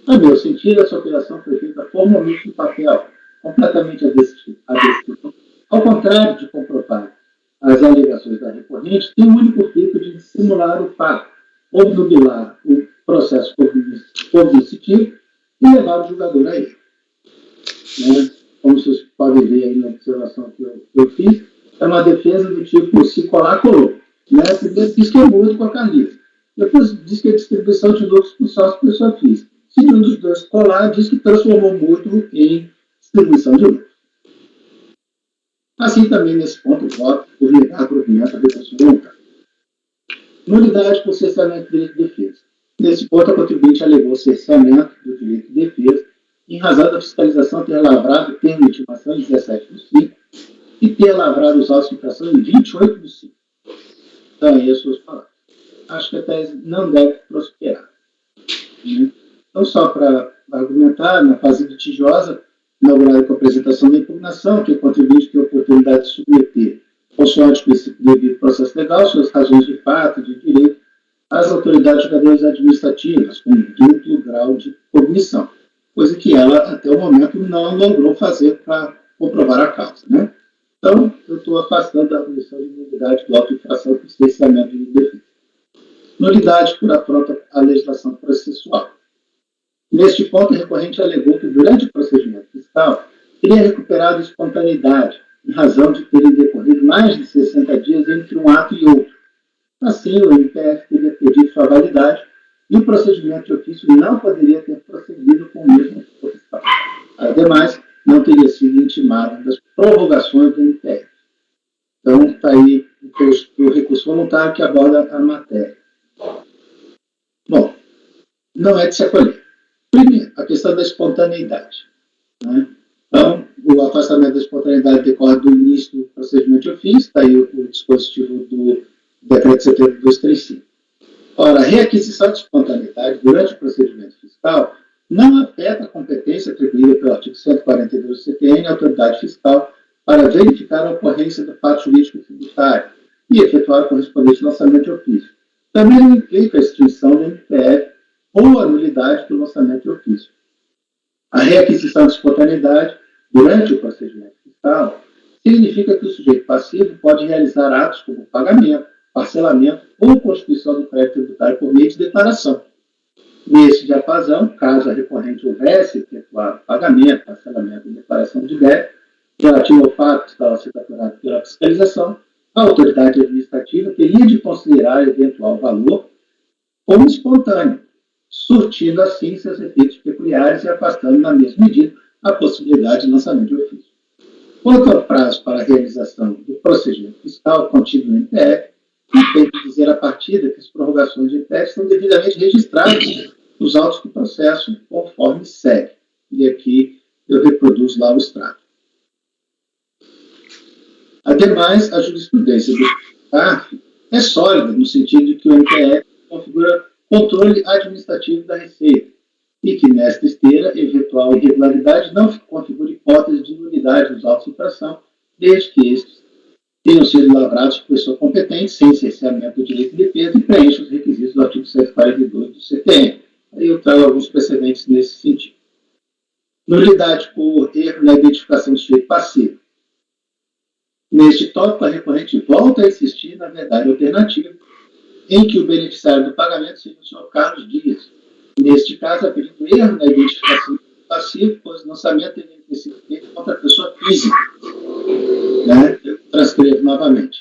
A meu sentido, essa operação foi feita formalmente no papel, completamente a descrição. Ao contrário de comprovar as alegações da recorrente, tem o único fito de dissimular o fato, obnubilar o processo cognitivo e levar o julgador a ele. Como vocês podem ver aí na observação que eu fiz, é uma defesa do tipo se colar, colou. Primeiro diz que é mútuo com a Carnisa. Depois diz que é distribuição de lucros com sócio pessoa física. Se um dos dois colar, diz que transformou o mútuo em distribuição de lucros. Assim também, nesse ponto, voto por negar provimento à defesa voluntária. Nulidade por cerceamento do direito de defesa. Nesse ponto, a contribuinte alegou cerceamento do direito de defesa em razão da fiscalização ter lavrado o termo de intimação em 17 de 5 e ter lavrado os autos de infração em 28 de 5. Então, aí as suas palavras. Acho que a tese não deve prosperar. Então, só para argumentar, na fase litigiosa, inaugurada com a apresentação da impugnação, que o contribuinte tem a oportunidade de submeter, consoante o princípio do devido processo legal, suas razões de fato, de direito, às autoridades julgadoras administrativas, com duplo grau de cognição, coisa que ela, até o momento, não logrou fazer para comprovar a causa. Então, eu estou afastando a admissão de nulidade do auto-infração por cerceamento de defesa. Nulidade por afronta à legislação processual. Neste ponto, a recorrente alegou que, durante o procedimento fiscal, teria recuperado espontaneidade, em razão de terem decorrido mais de 60 dias entre um ato e outro. Assim, o MPF teria perdido sua validade e o procedimento de ofício não poderia ter procedido com o mesmo fiscal. Ademais, não teria sido intimado das prorrogações do MPF. Então, está aí o recurso voluntário que aborda a matéria. Bom, não é de se acolher. Primeiro, a questão da espontaneidade. Então, o afastamento da espontaneidade decorre do início do procedimento de ofício, está aí o dispositivo do Decreto 7235. Ora, a requisição de espontaneidade durante o procedimento fiscal não afeta a competência atribuída pelo artigo 142 do CTN à autoridade fiscal para verificar a ocorrência do fato jurídico tributário e efetuar o correspondente lançamento de ofício. Também não implica a extinção do MPF ou a nulidade do lançamento de ofício. A requisição de espontaneidade durante o procedimento fiscal significa que o sujeito passivo pode realizar atos como pagamento, parcelamento ou constituição do crédito tributário por meio de declaração. Nesse diapasão, caso a recorrente houvesse efetuado pagamento, parcelamento e declaração de débito, relativo ao fato que estava sendo apurado pela fiscalização, a autoridade administrativa teria de considerar eventual valor como espontâneo, surtindo assim seus efeitos peculiares e afastando, na mesma medida, a possibilidade de lançamento de ofício. Quanto ao prazo para a realização do procedimento fiscal contido no MPF, tem que dizer a partida que as prorrogações de MPF são devidamente registradas nos autos do processo, conforme segue. E aqui eu reproduzo lá o extrato. Ademais, a jurisprudência do CARF é sólida, no sentido de que o MPF configura controle administrativo da Receita, e que, nesta esteira, eventual irregularidade não configura hipótese de nulidade dos autos de infração, desde que estes tenham sido lavrados por pessoa competente, sem cerceamento do direito de defesa e preencham os requisitos do artigo 142 do CTN. Aí eu trago alguns precedentes nesse sentido. Nulidade por erro na identificação do sujeito passivo. Neste tópico, a recorrente volta a insistir na verdade alternativa, em que o beneficiário do pagamento seja o senhor Carlos Dias. Neste caso, haverido erro na identificação do passivo, pois o lançamento deveria ter sido feito contra a pessoa física. Né? Eu transcrevo novamente.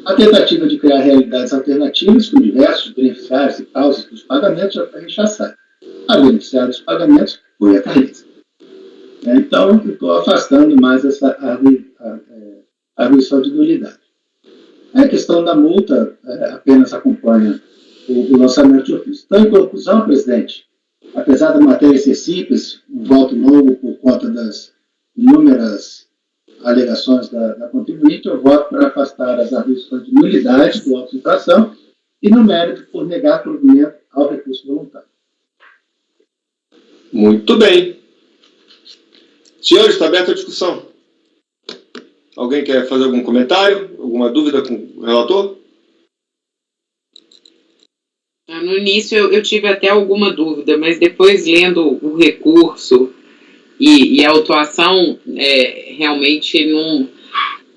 A tentativa de criar realidades alternativas com diversos beneficiários e causas dos pagamentos já foi rechaçada. A beneficiária dos pagamentos foi a Carlisa. Então, estou afastando mais essa arguição de nulidade. A questão da multa apenas acompanha o lançamento de ofício. Então, em conclusão, presidente, apesar da matéria ser simples, um voto longo por conta das inúmeras alegações da contribuinte, eu voto para afastar as arguições de nulidade do auto de infração e no mérito por negar provimento ao recurso voluntário. Muito bem. Senhores, está aberta a discussão. Alguém quer fazer algum comentário? Alguma dúvida com o relator? No início eu tive até alguma dúvida, mas depois lendo o recurso e a autuação, realmente não...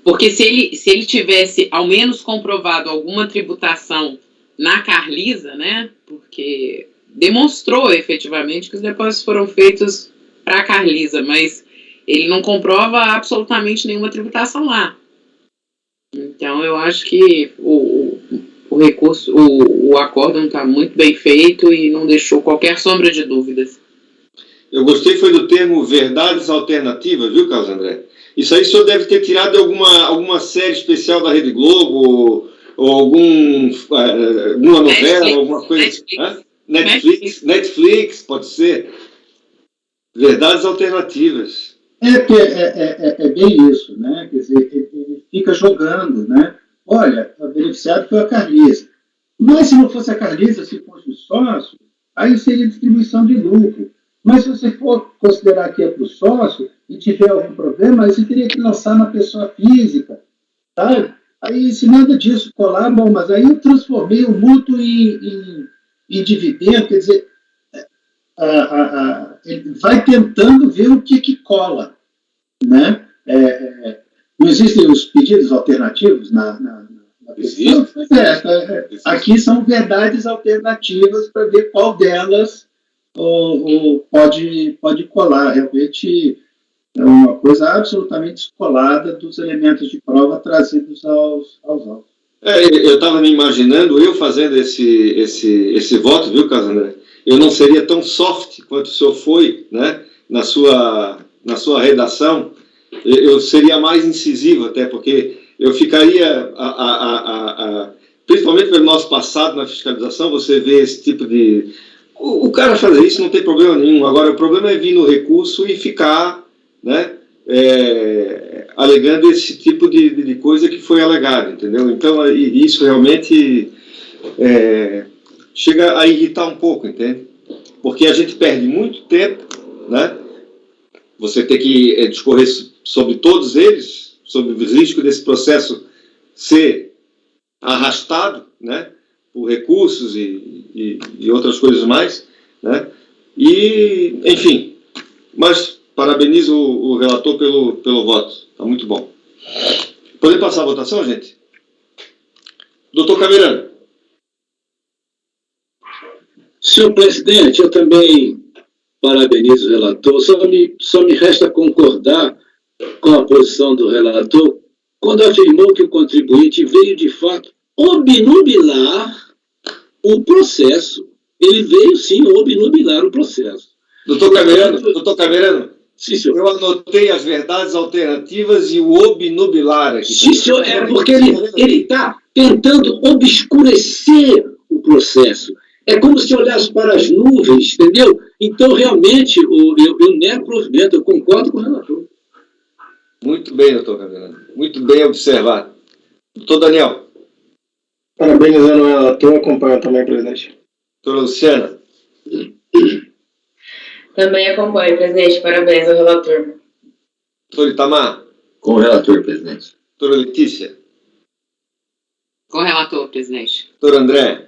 Porque se ele tivesse ao menos comprovado alguma tributação na Carlisa, né? Porque demonstrou efetivamente que os depósitos foram feitos para a Carlisa, mas ele não comprova absolutamente nenhuma tributação lá. Então eu acho que o recurso, o acórdão está muito bem feito e não deixou qualquer sombra de dúvidas. Eu gostei foi do termo verdades alternativas, viu, Carlos André? Isso aí o senhor deve ter tirado de alguma série especial da Rede Globo ou alguma novela, alguma coisa assim. Netflix, pode ser. Verdades alternativas. É bem isso, né? Quer dizer, ele fica jogando, né? Olha, o beneficiário foi a Carlisa. Mas se não fosse a Carlisa, se fosse o sócio, aí seria distribuição de lucro. Mas se você for considerar que é para o sócio e tiver algum problema, aí você teria que lançar na pessoa física. Tá? Aí, se nada disso colar, bom, mas aí eu transformei o mútuo em dividendo, quer dizer, ele vai tentando ver o que cola. Né? Não existem os pedidos alternativos na questão? Aqui são verdades alternativas para ver qual delas pode colar. Realmente é uma coisa absolutamente descolada dos elementos de prova trazidos aos autos. Eu estava me imaginando, eu fazendo esse voto, viu, Carlos André? Eu não seria tão soft quanto o senhor foi, né, na sua redação. Eu seria mais incisivo até, porque eu ficaria, principalmente pelo nosso passado na fiscalização, você vê esse tipo de... O cara fazer isso não tem problema nenhum. Agora, o problema é vir no recurso e ficar, né, alegando esse tipo de coisa que foi alegado, entendeu? Então, isso realmente chega a irritar um pouco, entende? Porque a gente perde muito tempo, né? Você tem que discorrer sobre todos eles, sobre o risco desse processo ser arrastado, né, por recursos e outras coisas mais, né? E, enfim, mas parabenizo o relator pelo voto, está muito bom. Podemos passar a votação, gente? Doutor Camerano. Senhor presidente, eu também parabenizo o relator. Só me resta concordar com a posição do relator quando afirmou que o contribuinte veio, de fato, obnubilar o processo. Ele veio, sim, obnubilar o processo. Doutor Camerano, sim, senhor. Eu anotei as verdades alternativas e o obnubilar aqui. Sim, senhor, porque ele está tentando obscurecer o processo. É como se olhasse para as nuvens, entendeu? Então, realmente, eu nego o provimento, eu concordo com o relator. Muito bem, doutor Camerano. Muito bem observado. Doutor Daniel. Parabenizando o relator, acompanho também, presidente. Doutora Luciana. Também acompanho, presidente. Parabéns ao relator. Doutor Itamar. Com o relator, presidente. Doutora Letícia. Com o relator, presidente. Doutor André.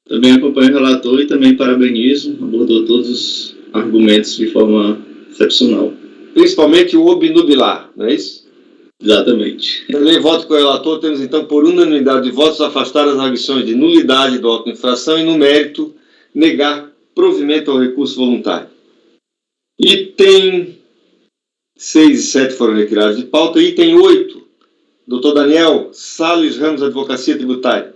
Também acompanho o relator e também parabenizo, abordou todos os argumentos de forma excepcional. Principalmente o obnubilar, não é isso? Exatamente. Também voto com o relator. Temos, então, por unanimidade de votos, afastar as arguições de nulidade do auto de infração e, no mérito, negar provimento ao recurso voluntário. Item 6 e 7 foram retirados de pauta. Item 8, Dr. Daniel Salles Ramos, Advocacia Tributária.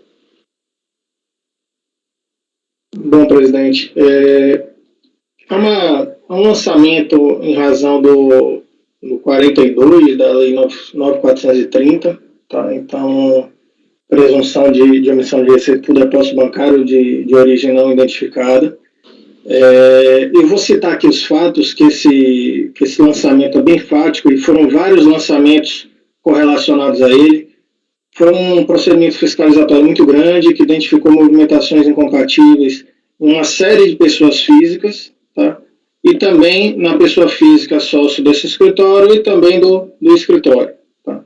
Bom, presidente, há um lançamento em razão do 42 da Lei 9.430, tá? Então, presunção de omissão de receita por depósito bancário de origem não identificada. Eu vou citar aqui os fatos que esse lançamento é bem fático, e foram vários lançamentos correlacionados a ele. Foi um procedimento fiscalizatório muito grande, que identificou movimentações incompatíveis em uma série de pessoas físicas, tá? E também na pessoa física sócio desse escritório e também do escritório. Tá?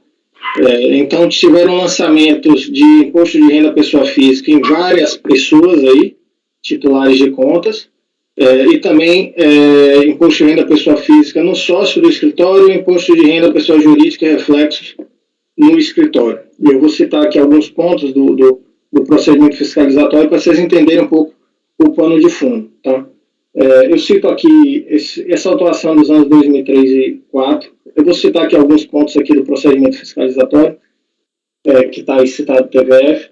Então, tiveram lançamentos de imposto de renda pessoa física em várias pessoas aí, titulares de contas, e também imposto de renda pessoa física no sócio do escritório e imposto de renda pessoa jurídica e reflexos no escritório. E eu vou citar aqui alguns pontos do procedimento fiscalizatório para vocês entenderem um pouco o pano de fundo. Tá? Eu cito aqui essa autuação dos anos 2003 e 2004. Eu vou citar aqui alguns pontos aqui do procedimento fiscalizatório, que está aí citado no TVF.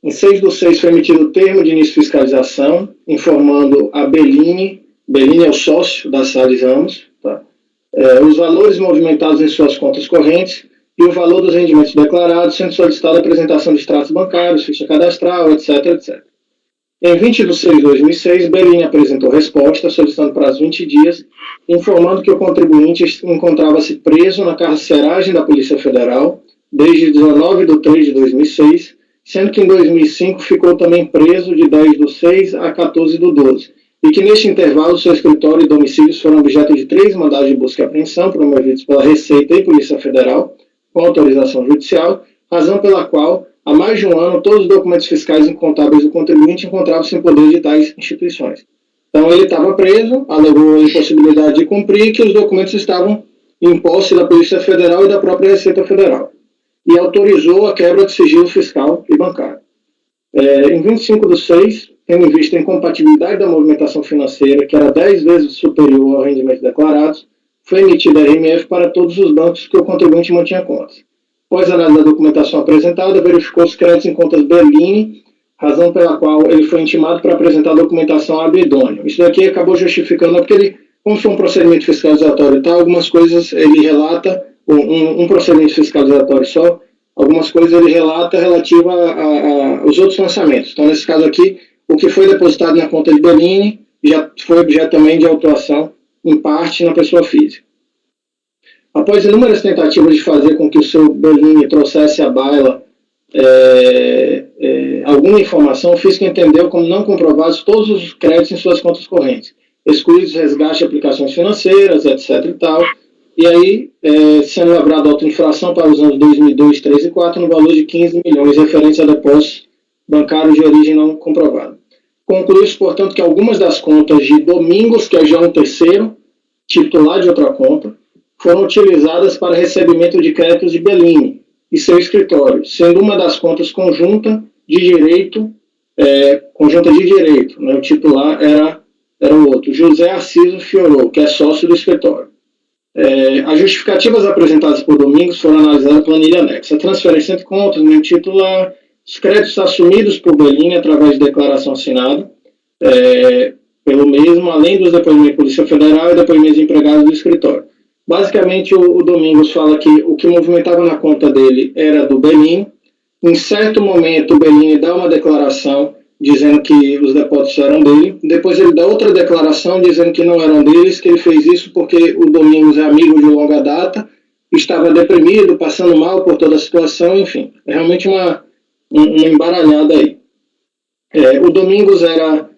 Em 6/6 foi emitido o termo de início de fiscalização, informando a Bellini é o sócio da Salles Ramos, tá? Os valores movimentados em suas contas correntes e o valor dos rendimentos declarados, sendo solicitada a apresentação de extratos bancários, ficha cadastral, etc, etc. Em 20/6 de 2006, Bellini apresentou resposta, solicitando prazo de 20 dias, informando que o contribuinte encontrava-se preso na carceragem da Polícia Federal desde 19/3 de 2006, sendo que em 2005 ficou também preso de 10/6 a 14/12, e que neste intervalo seu escritório e domicílios foram objeto de 3 mandados de busca e apreensão promovidos pela Receita e Polícia Federal, com autorização judicial, razão pela qual, há mais de um ano, todos os documentos fiscais e contábeis do contribuinte encontravam-se em poder de tais instituições. Então, ele estava preso, alegou a impossibilidade de cumprir, que os documentos estavam em posse da Polícia Federal e da própria Receita Federal, e autorizou a quebra de sigilo fiscal e bancário. Em 25/6, tendo em vista a incompatibilidade da movimentação financeira, que era 10 vezes superior ao rendimento declarado, foi emitida a RMF para todos os bancos que o contribuinte mantinha contas. Após a análise da documentação apresentada, verificou os créditos em contas Bellini, razão pela qual ele foi intimado para apresentar a documentação a Bedônio. Isso daqui acabou justificando, porque ele, como foi um procedimento fiscalizatório e tal, algumas coisas ele relata, um procedimento fiscalizatório só, algumas coisas ele relata relativa aos outros lançamentos. Então, nesse caso aqui, o que foi depositado na conta de Bellini já foi objeto também de autuação, em parte, na pessoa física. Após inúmeras tentativas de fazer com que o seu Bellini trouxesse à baila alguma informação, o fisco entendeu como não comprovados todos os créditos em suas contas correntes, excluídos resgate de aplicações financeiras, etc. e tal, e aí sendo lavrado auto-infração para os anos 2002, 2003 e 2004 no valor de 15 milhões referentes a depósitos bancários de origem não comprovada. Conclui-se, portanto, que algumas das contas de Domingos, que é já um terceiro titular de outra conta, foram utilizadas para recebimento de créditos de Bellini e seu escritório, sendo uma das contas conjunta de direito, né? O titular era o outro, José Arciso Fiorou, que é sócio do escritório. As justificativas apresentadas por Domingos foram analisadas na planilha anexa. A transferência entre contas, no titular, os créditos assumidos por Bellini através de declaração assinada pelo mesmo, além dos depoimentos de Polícia Federal e depoimentos de empregados do escritório. Basicamente, o Domingos fala que o que movimentava na conta dele era do Bellini. Em certo momento, o Bellini dá uma declaração dizendo que os depósitos eram dele. Depois ele dá outra declaração dizendo que não eram deles, que ele fez isso porque o Domingos é amigo de longa data, estava deprimido, passando mal por toda a situação, enfim. É realmente uma embaralhada aí. O Domingos era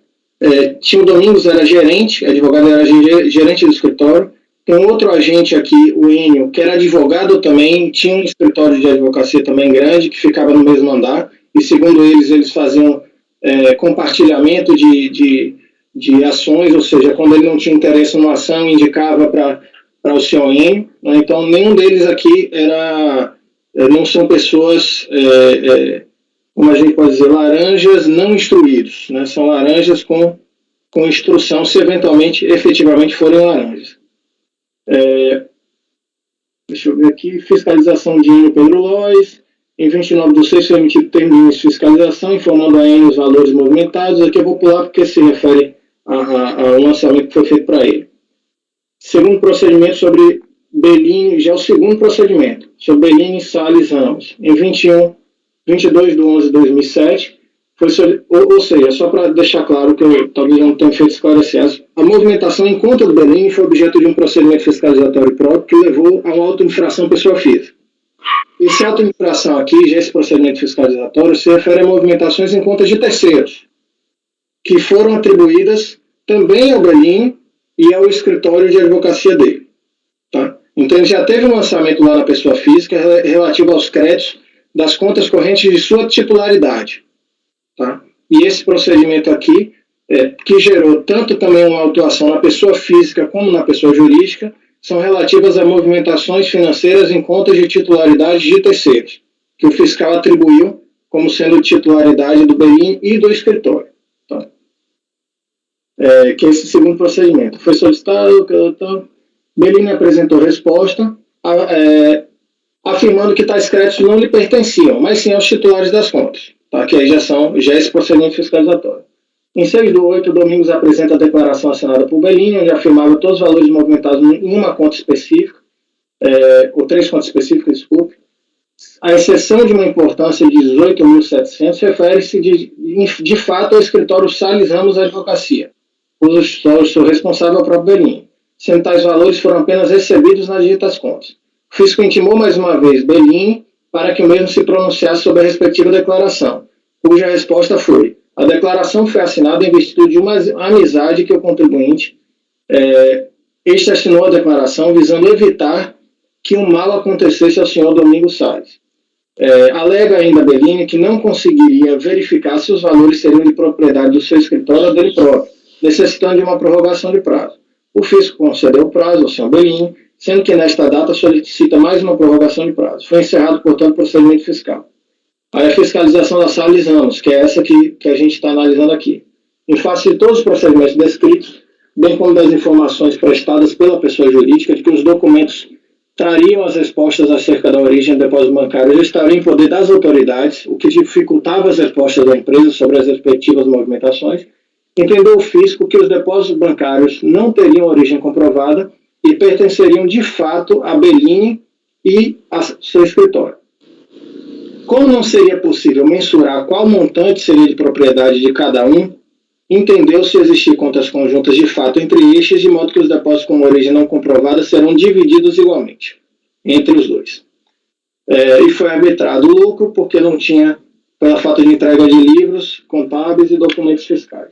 gerente, advogado era gerente do escritório. Tem um outro agente aqui, o Enio, que era advogado também, tinha um escritório de advocacia também grande, que ficava no mesmo andar, e segundo eles faziam compartilhamento de ações, ou seja, quando ele não tinha interesse numa ação, indicava para para o senhor Enio, né? Então nenhum deles aqui não são pessoas, como a gente pode dizer, laranjas não instruídos, né? São laranjas com instrução, se eventualmente, efetivamente forem laranjas. Deixa eu ver aqui, fiscalização de Enio Pedro Lois. Em 29/6 foi emitido termo de fiscalização, informando a Enio os valores movimentados. Aqui eu vou pular porque se refere a um lançamento que foi feito para ele. Segundo procedimento sobre Bellini, já é o segundo procedimento, sobre Bellini Salles Ramos. Em 22/11/2007, ou seja, só para deixar claro que eu talvez não tenha feito esclarecer, a movimentação em conta do Bellini foi objeto de um procedimento fiscalizatório próprio que levou a uma auto-infração pessoa física. Esse auto-infração aqui, já esse procedimento fiscalizatório, se refere a movimentações em contas de terceiros, que foram atribuídas também ao Bellini e ao escritório de advocacia dele. Tá? Então ele já teve um lançamento lá na pessoa física relativo aos créditos das contas correntes de sua titularidade. Tá? E esse procedimento aqui, que gerou tanto também uma autuação na pessoa física como na pessoa jurídica, são relativas a movimentações financeiras em contas de titularidade de terceiros, que o fiscal atribuiu como sendo titularidade do Bellini e do escritório. Tá? Que é esse segundo procedimento. Foi solicitado, Bellini apresentou resposta, afirmando que tais créditos não lhe pertenciam, mas sim aos titulares das contas, tá? Que aí já é esse procedimento fiscalizatório. Em 6/8, Domingos apresenta a declaração assinada por Bellini, onde afirmava todos os valores movimentados em uma conta específica, ou 3 contas específicas, desculpe. A exceção de uma importância de 18.700 refere-se de fato ao escritório Salles Ramos Advocacia, cujo seu responsável é o próprio Bellini, sendo tais valores foram apenas recebidos nas ditas contas. O fisco intimou mais uma vez Bellini para que o mesmo se pronunciasse sobre a respectiva declaração, cuja resposta foi: a declaração foi assinada em virtude de uma amizade que o contribuinte este assinou a declaração visando evitar que um mal acontecesse ao senhor Domingos Salles. Alega ainda Bellini que não conseguiria verificar se os valores seriam de propriedade do seu escritório ou dele próprio, necessitando de uma prorrogação de prazo. O fisco concedeu o prazo ao senhor Bellini, sendo que nesta data solicita mais uma prorrogação de prazo. Foi encerrado, portanto, o procedimento fiscal. Aí a fiscalização da Salles Ramos, que é essa que a gente está analisando aqui. Em face de todos os procedimentos descritos, bem como das informações prestadas pela pessoa jurídica de que os documentos trariam as respostas acerca da origem do depósito bancário, eles estariam em poder das autoridades, o que dificultava as respostas da empresa sobre as respectivas movimentações, entendeu o fisco que os depósitos bancários não teriam origem comprovada e pertenceriam de fato a Bellini e a seu escritório. Como não seria possível mensurar qual montante seria de propriedade de cada um, entendeu-se existir contas conjuntas de fato entre estes, de modo que os depósitos com origem não comprovada serão divididos igualmente entre os dois. E foi arbitrado o lucro porque não tinha, pela falta de entrega de livros contábeis e documentos fiscais.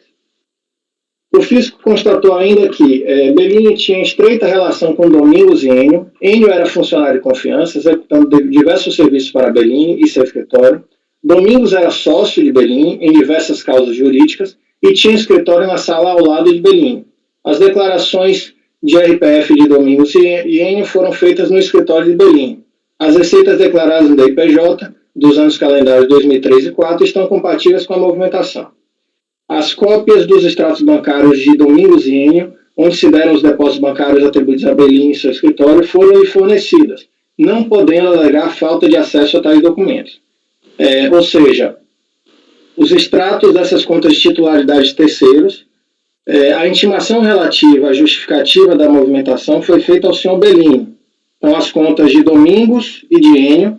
O fisco constatou ainda que Bellini tinha estreita relação com Domingos e Enio. Enio era funcionário de confiança, executando diversos serviços para Bellini e seu escritório. Domingos era sócio de Bellini em diversas causas jurídicas e tinha escritório na sala ao lado de Bellini. As declarações de RPF de Domingos e Enio foram feitas no escritório de Bellini. As receitas declaradas no DIPJ dos anos calendários 2003 e 2004 estão compatíveis com a movimentação. As cópias dos extratos bancários de Domingos e Enio, onde se deram os depósitos bancários atribuídos a Bellini e seu escritório, foram-lhe fornecidas, não podendo alegar falta de acesso a tais documentos. Ou seja, os extratos dessas contas de titularidade de terceiros, a intimação relativa à justificativa da movimentação foi feita ao senhor Bellini. Então, as contas de Domingos e de Enio,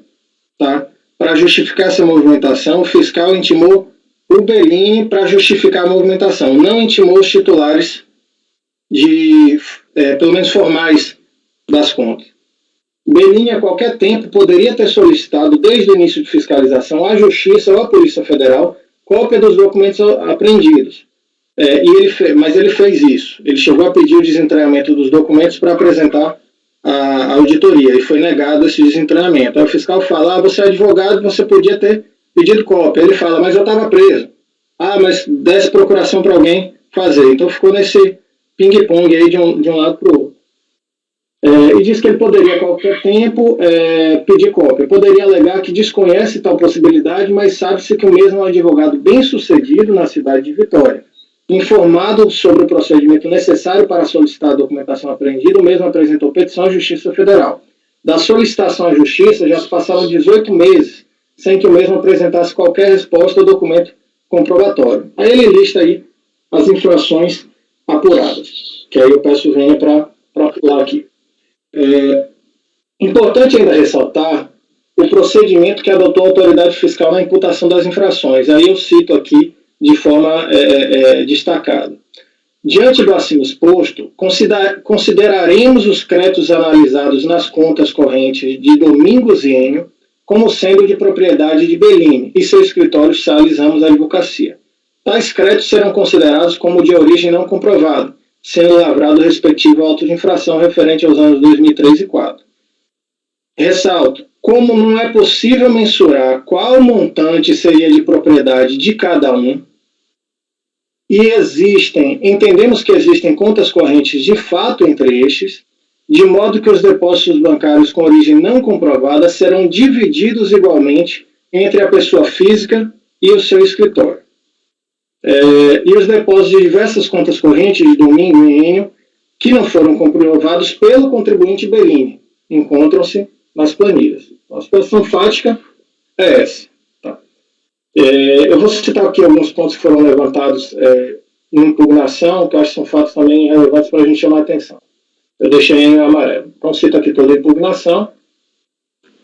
tá? Para justificar essa movimentação, o fiscal intimou o Bellini para justificar a movimentação. Não intimou os titulares pelo menos formais, das contas. Bellini, a qualquer tempo, poderia ter solicitado, desde o início de fiscalização, à Justiça ou à Polícia Federal, cópia dos documentos apreendidos. Mas ele fez isso. Ele chegou a pedir o desentranhamento dos documentos para apresentar a auditoria, e foi negado esse desentranhamento. Aí o fiscal fala: você é advogado, você podia ter pedido cópia. Ele fala: mas eu estava preso. Mas desse procuração para alguém fazer. Então ficou nesse ping-pong aí de um lado para o outro. E diz que ele poderia, a qualquer tempo, pedir cópia. Poderia alegar que desconhece tal possibilidade, mas sabe-se que o mesmo é um advogado bem-sucedido na cidade de Vitória. Informado sobre o procedimento necessário para solicitar a documentação apreendida, o mesmo apresentou petição à Justiça Federal. Da solicitação à Justiça já se passaram 18 meses, sem que o mesmo apresentasse qualquer resposta ao documento comprobatório. Aí ele lista aí as infrações apuradas, que aí eu peço venha para pular aqui. Importante ainda ressaltar o procedimento que adotou a autoridade fiscal na imputação das infrações. Aí eu cito aqui de forma destacada. Diante do acima exposto, consideraremos os créditos analisados nas contas correntes de Domingos e Enio como sendo de propriedade de Bellini e seu escritório Salles Ramos Advocacia. Tais créditos serão considerados como de origem não comprovada, sendo lavrado o respectivo auto de infração referente aos anos 2003 e 2004. Ressalto, como não é possível mensurar qual montante seria de propriedade de cada um, e entendemos que existem contas correntes de fato entre estes, de modo que os depósitos bancários com origem não comprovada serão divididos igualmente entre a pessoa física e o seu escritório. E os depósitos de diversas contas correntes de Domingo e Enio, que não foram comprovados pelo contribuinte Bellini, encontram-se nas planilhas. A situação fática é essa. Tá? Eu vou citar aqui alguns pontos que foram levantados em impugnação, que eu acho que são fatos também relevantes para a gente chamar a atenção. Eu deixei em amarelo. Então, cito aqui toda a impugnação.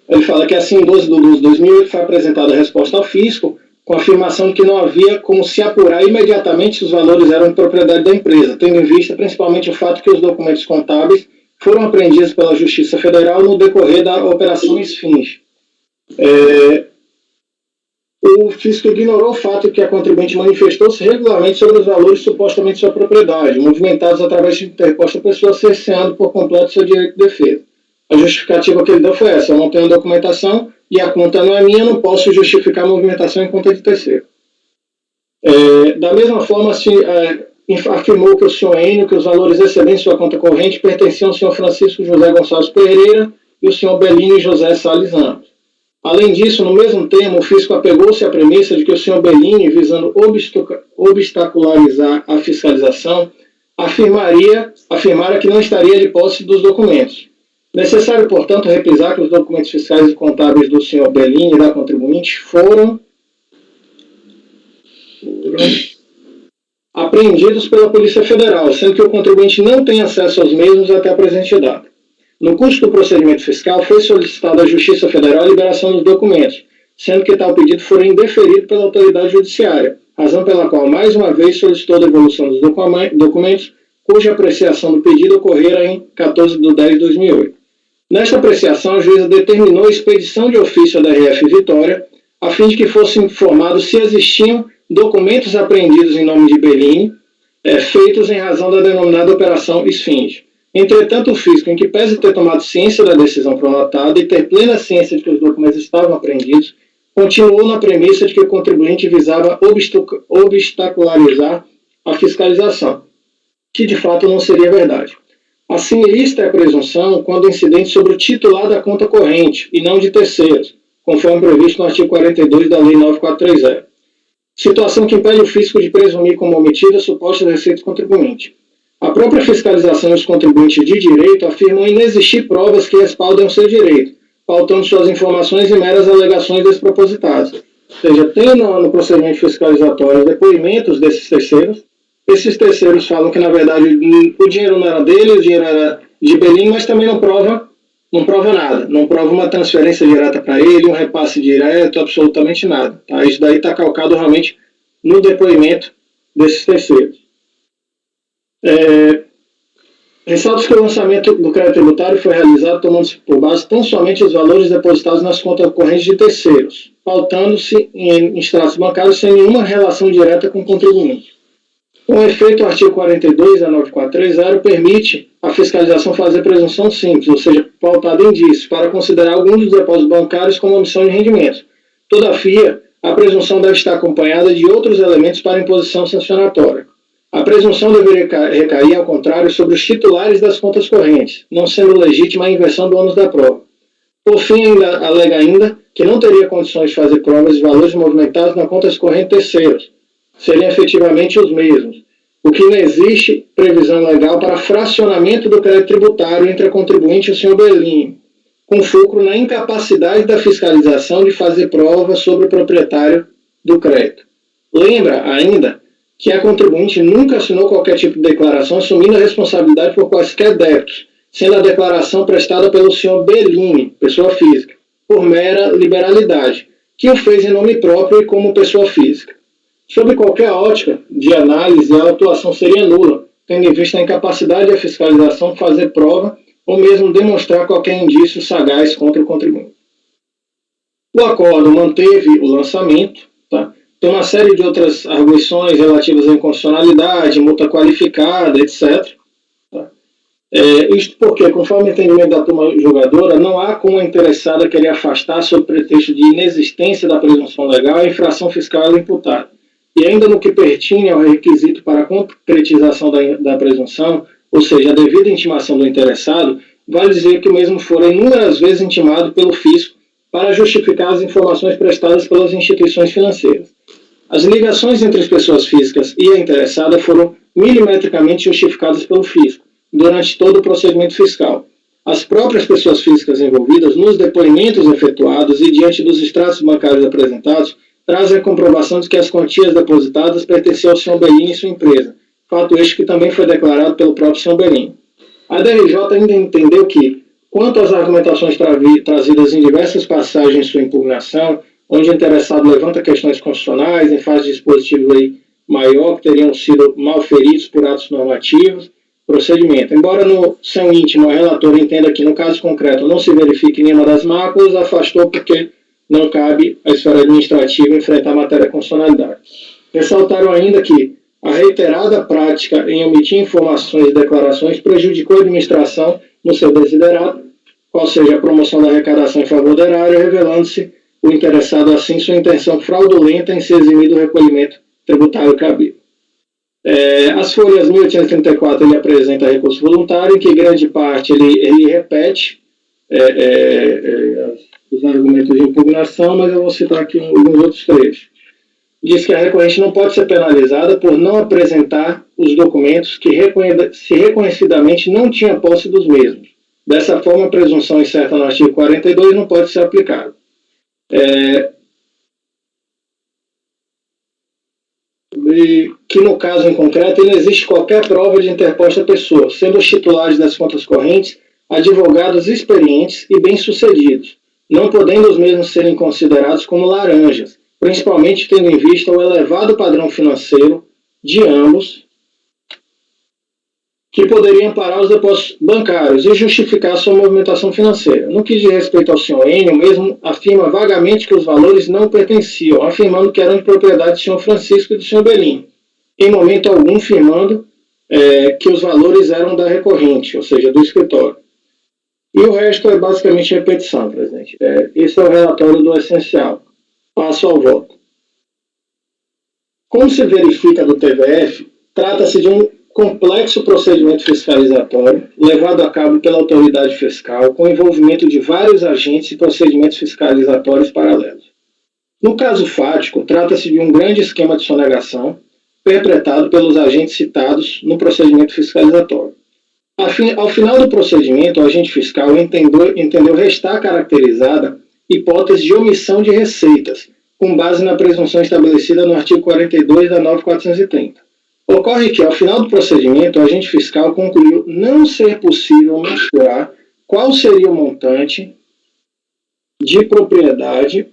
Ele fala que assim, em 12 de 12 de 2008, foi apresentada a resposta ao fisco, com a afirmação de que não havia como se apurar imediatamente se os valores eram de propriedade da empresa, tendo em vista principalmente o fato que os documentos contábeis foram apreendidos pela Justiça Federal no decorrer da Operação Esfinge. O fisco ignorou o fato que a contribuinte manifestou-se regularmente sobre os valores supostamente de sua propriedade, movimentados através de interposta pessoa, cerceando por completo seu direito de defesa. A justificativa que ele deu foi essa: eu não tenho documentação e a conta não é minha, não posso justificar a movimentação em conta de terceiro. Da mesma forma, afirmou que o senhor Enio, que os valores excedentes de sua conta corrente pertenciam ao senhor Francisco José Gonçalves Pereira e o senhor Bellini José Salles Ramos. Além disso, no mesmo termo, o fisco apegou-se à premissa de que o senhor Bellini, visando obstacularizar a fiscalização, afirmara que não estaria de posse dos documentos. Necessário, portanto, reprisar que os documentos fiscais e contábeis do senhor Bellini e da contribuinte foram apreendidos pela Polícia Federal, sendo que o contribuinte não tem acesso aos mesmos até a presente data. No curso do procedimento fiscal, foi solicitada à Justiça Federal a liberação dos documentos, sendo que tal pedido foi indeferido pela autoridade judiciária, razão pela qual, mais uma vez, solicitou a devolução dos documentos, cuja apreciação do pedido ocorrera em 14 de 10 de 2008. Nesta apreciação, a juíza determinou a expedição de ofício da RF Vitória, a fim de que fosse informado se existiam documentos apreendidos em nome de Bellini, feitos em razão da denominada Operação Esfinge. Entretanto, o fisco, em que pese ter tomado ciência da decisão pronotada e ter plena ciência de que os documentos estavam apreendidos, continuou na premissa de que o contribuinte visava obstacularizar a fiscalização, que de fato não seria verdade. Assim, lista a presunção quando incidente sobre o titular da conta corrente e não de terceiros, conforme previsto no artigo 42 da Lei 9430. Situação que impede o fisco de presumir como omitida supostas receitas do contribuinte. A própria fiscalização e os contribuintes de direito afirmam inexistir provas que respaldem o seu direito, pautando suas informações em meras alegações despropositadas. Ou seja, tem no procedimento fiscalizatório depoimentos desses terceiros. Esses terceiros falam que, na verdade, o dinheiro não era dele, o dinheiro era de Bellini, mas também não prova nada. Não prova uma transferência direta para ele, um repasse direto, absolutamente nada. Tá? Isso daí está calcado realmente no depoimento desses terceiros. Ressalto que o lançamento do crédito tributário foi realizado tomando-se por base tão somente os valores depositados nas contas correntes de terceiros, pautando-se em extratos bancários sem nenhuma relação direta com o contribuinte. Com efeito, o artigo 42 da 9430 permite a fiscalização fazer presunção simples, ou seja, pautada em indícios, para considerar alguns dos depósitos bancários como omissão de rendimentos. Todavia, a presunção deve estar acompanhada de outros elementos para imposição sancionatória. A presunção deveria recair, ao contrário, sobre os titulares das contas correntes, não sendo legítima a inversão do ônus da prova. Por fim, alega ainda que não teria condições de fazer provas de valores movimentados na contas correntes terceiros. Seriam efetivamente os mesmos, o que não existe previsão legal para fracionamento do crédito tributário entre a contribuinte e o Sr. Bellini, com fulcro na incapacidade da fiscalização de fazer provas sobre o proprietário do crédito. Lembra ainda que a contribuinte nunca assinou qualquer tipo de declaração assumindo a responsabilidade por quaisquer débitos, sendo a declaração prestada pelo Sr. Bellini, pessoa física, por mera liberalidade, que o fez em nome próprio e como pessoa física. Sob qualquer ótica de análise, a autuação seria nula, tendo em vista a incapacidade da fiscalização de fazer prova ou mesmo demonstrar qualquer indício sagaz contra o contribuinte. O acordo manteve o lançamento, tá? Tem uma série de outras arguições relativas à inconstitucionalidade, multa qualificada, etc. Tá? Isto porque, conforme o entendimento da turma julgadora, não há como a interessada querer afastar sob pretexto de inexistência da presunção legal a infração fiscal imputada. E ainda no que pertine ao requisito para a concretização da presunção, ou seja, a devida intimação do interessado, vale dizer que o mesmo fora inúmeras vezes intimado pelo fisco para justificar as informações prestadas pelas instituições financeiras. As ligações entre as pessoas físicas e a interessada foram milimetricamente justificadas pelo fisco durante todo o procedimento fiscal. As próprias pessoas físicas envolvidas, nos depoimentos efetuados e diante dos extratos bancários apresentados, trazem a comprovação de que as quantias depositadas pertenciam ao Sr. Bellini e sua empresa, fato este que também foi declarado pelo próprio Sr. Bellini. A DRJ ainda entendeu que, quanto às argumentações trazidas em diversas passagens de sua impugnação, onde o interessado levanta questões constitucionais em fase de dispositivo lei maior que teriam sido mal feridos por atos normativos, procedimento. Embora no seu íntimo o relator entenda que no caso concreto não se verifique nenhuma das máculas, afastou porque não cabe à esfera administrativa enfrentar a matéria de constitucionalidade. Ressaltaram ainda que a reiterada prática em omitir informações e declarações prejudicou a administração no seu desiderato, qual seja a promoção da arrecadação em favor do erário, revelando-se o interessado assim sua intenção fraudulenta em se eximir do recolhimento tributário cabível. As folhas 1834 ele apresenta recurso voluntário, em que grande parte ele repete os argumentos de impugnação, mas eu vou citar aqui alguns outros trechos. Diz que a recorrente não pode ser penalizada por não apresentar os documentos que se reconhecidamente não tinha posse dos mesmos. Dessa forma, a presunção incerta no artigo 42 não pode ser aplicada. Que no caso em concreto não existe qualquer prova de interposta pessoa, sendo os titulares das contas correntes advogados experientes e bem-sucedidos, não podendo os mesmos serem considerados como laranjas, principalmente tendo em vista o elevado padrão financeiro de ambos, que poderiam amparar os depósitos bancários e justificar sua movimentação financeira. No que diz respeito ao Sr. Enio, mesmo afirma vagamente que os valores não pertenciam, afirmando que eram de propriedade do Sr. Francisco e do Sr. Bellini, em momento algum afirmando que os valores eram da recorrente, ou seja, do escritório. E o resto é basicamente repetição, presidente. Esse é o relatório do essencial. Passo ao voto. Como se verifica do TVF, trata-se de um complexo procedimento fiscalizatório levado a cabo pela autoridade fiscal com envolvimento de vários agentes e procedimentos fiscalizatórios paralelos. No caso fático, trata-se de um grande esquema de sonegação perpetrado pelos agentes citados no procedimento fiscalizatório. Ao final do procedimento, o agente fiscal entendeu restar caracterizada hipótese de omissão de receitas, com base na presunção estabelecida no artigo 42 da 9430. Ocorre que, ao final do procedimento, o agente fiscal concluiu não ser possível mensurar qual seria o montante de propriedade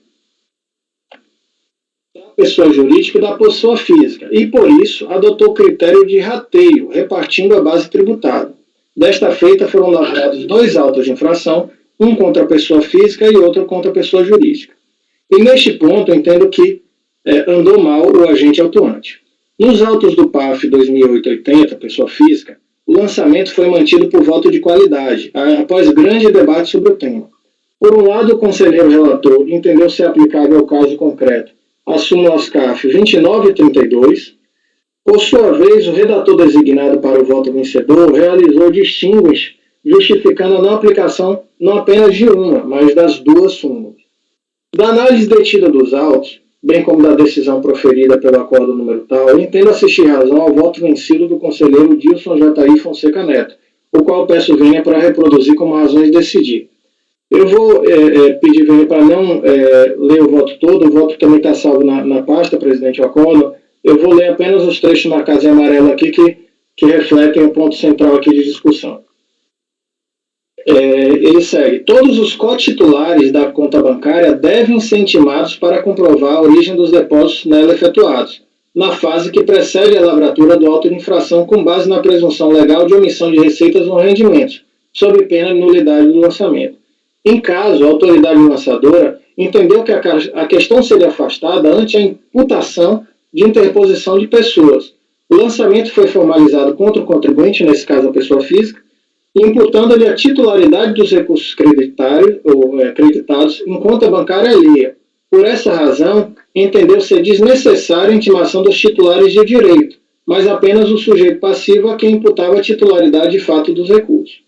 da pessoa jurídica e da pessoa física, e, por isso, adotou o critério de rateio, repartindo a base tributada. Desta feita, foram lavrados 2 autos de infração, um contra a pessoa física e outro contra a pessoa jurídica. E, neste ponto, eu entendo que andou mal o agente autuante. Nos autos do PAF 2880, pessoa física, o lançamento foi mantido por voto de qualidade, após grande debate sobre o tema. Por um lado, o conselheiro relator entendeu ser aplicável ao caso concreto a súmula ASCAF 29 e 32, Por sua vez, o redator designado para o voto vencedor realizou distinguish, justificando a não aplicação não apenas de uma, mas das duas súmulas. Da análise detida dos autos, bem como da decisão proferida pelo acordo número tal, entendo assistir razão ao voto vencido do conselheiro Dilson J.I. Fonseca Neto, o qual peço vênia para reproduzir como razões de decidir. Eu vou pedir vênia para não ler o voto todo, o voto também está salvo na pasta, presidente Ocono. Eu vou ler apenas os trechos na casinha amarela aqui que refletem o ponto central aqui de discussão. Ele segue. Todos os cotitulares da conta bancária devem ser intimados para comprovar a origem dos depósitos nela efetuados, na fase que precede a lavratura do auto de infração com base na presunção legal de omissão de receitas ou rendimentos, sob pena de nulidade do lançamento. Em caso, a autoridade lançadora entendeu que a questão seria afastada ante a imputação de interposição de pessoas. O lançamento foi formalizado contra o contribuinte, nesse caso a pessoa física, imputando-lhe a titularidade dos recursos creditados em conta bancária alheia. Por essa razão, entendeu ser desnecessária a intimação dos titulares de direito, mas apenas o sujeito passivo a quem imputava a titularidade de fato dos recursos.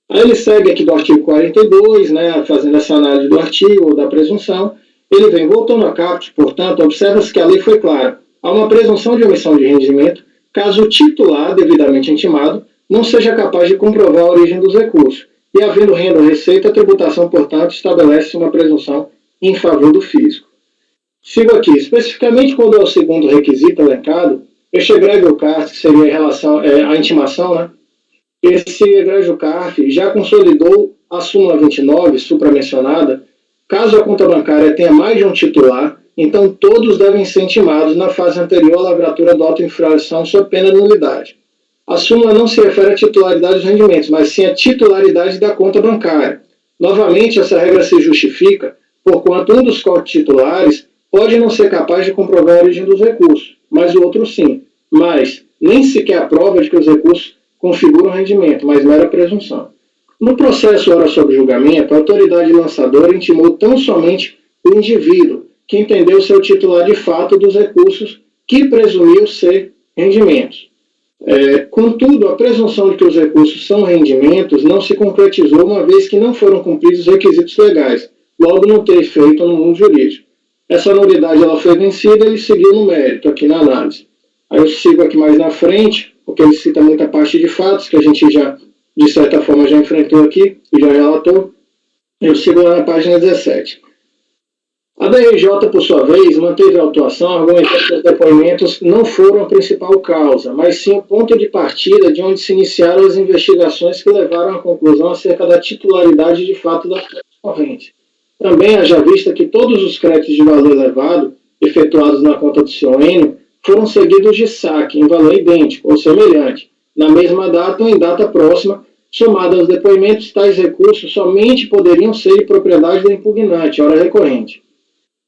Aí ele segue aqui do artigo 42, fazendo essa análise do artigo ou da presunção. Ele vem, voltando a caput, portanto, observa-se que a lei foi clara. Há uma presunção de omissão de rendimento, caso o titular, devidamente intimado, não seja capaz de comprovar a origem dos recursos. E, havendo renda ou receita, a tributação, portanto, estabelece uma presunção em favor do físico. Sigo aqui. Especificamente quando é o segundo requisito elencado, este egrégio CARF, que seria em relação à intimação, esse egrégio CARF já consolidou a súmula 29, supramencionada. Caso a conta bancária tenha mais de um titular, então todos devem ser intimados na fase anterior à lavratura do auto de infração sob pena de nulidade. A súmula não se refere à titularidade dos rendimentos, mas sim à titularidade da conta bancária. Novamente, essa regra se justifica porquanto um dos titulares pode não ser capaz de comprovar a origem dos recursos, mas o outro sim. Mas nem sequer a prova de que os recursos configuram rendimento, mas mera presunção. No processo ora sob julgamento, a autoridade lançadora intimou tão somente o indivíduo, que entendeu ser o titular de fato dos recursos que presumiu ser rendimentos. Contudo, a presunção de que os recursos são rendimentos não se concretizou, uma vez que não foram cumpridos os requisitos legais, logo não ter efeito no mundo jurídico. Essa nulidade ela foi vencida e ele seguiu no mérito, aqui na análise. Aí eu sigo aqui mais na frente, porque ele cita muita parte de fatos, que a gente já, de certa forma, já enfrentou aqui, e já relatou. Eu sigo lá na página 17. A DRJ, por sua vez, manteve a autuação, argumentando que os depoimentos não foram a principal causa, mas sim o ponto de partida de onde se iniciaram as investigações que levaram à conclusão acerca da titularidade de fato da corrente. Também haja vista que todos os créditos de valor elevado, efetuados na conta do senhor Enio, foram seguidos de saque em valor idêntico ou semelhante, na mesma data ou em data próxima. Somados aos depoimentos, tais recursos somente poderiam ser de propriedade do impugnante, ora recorrente.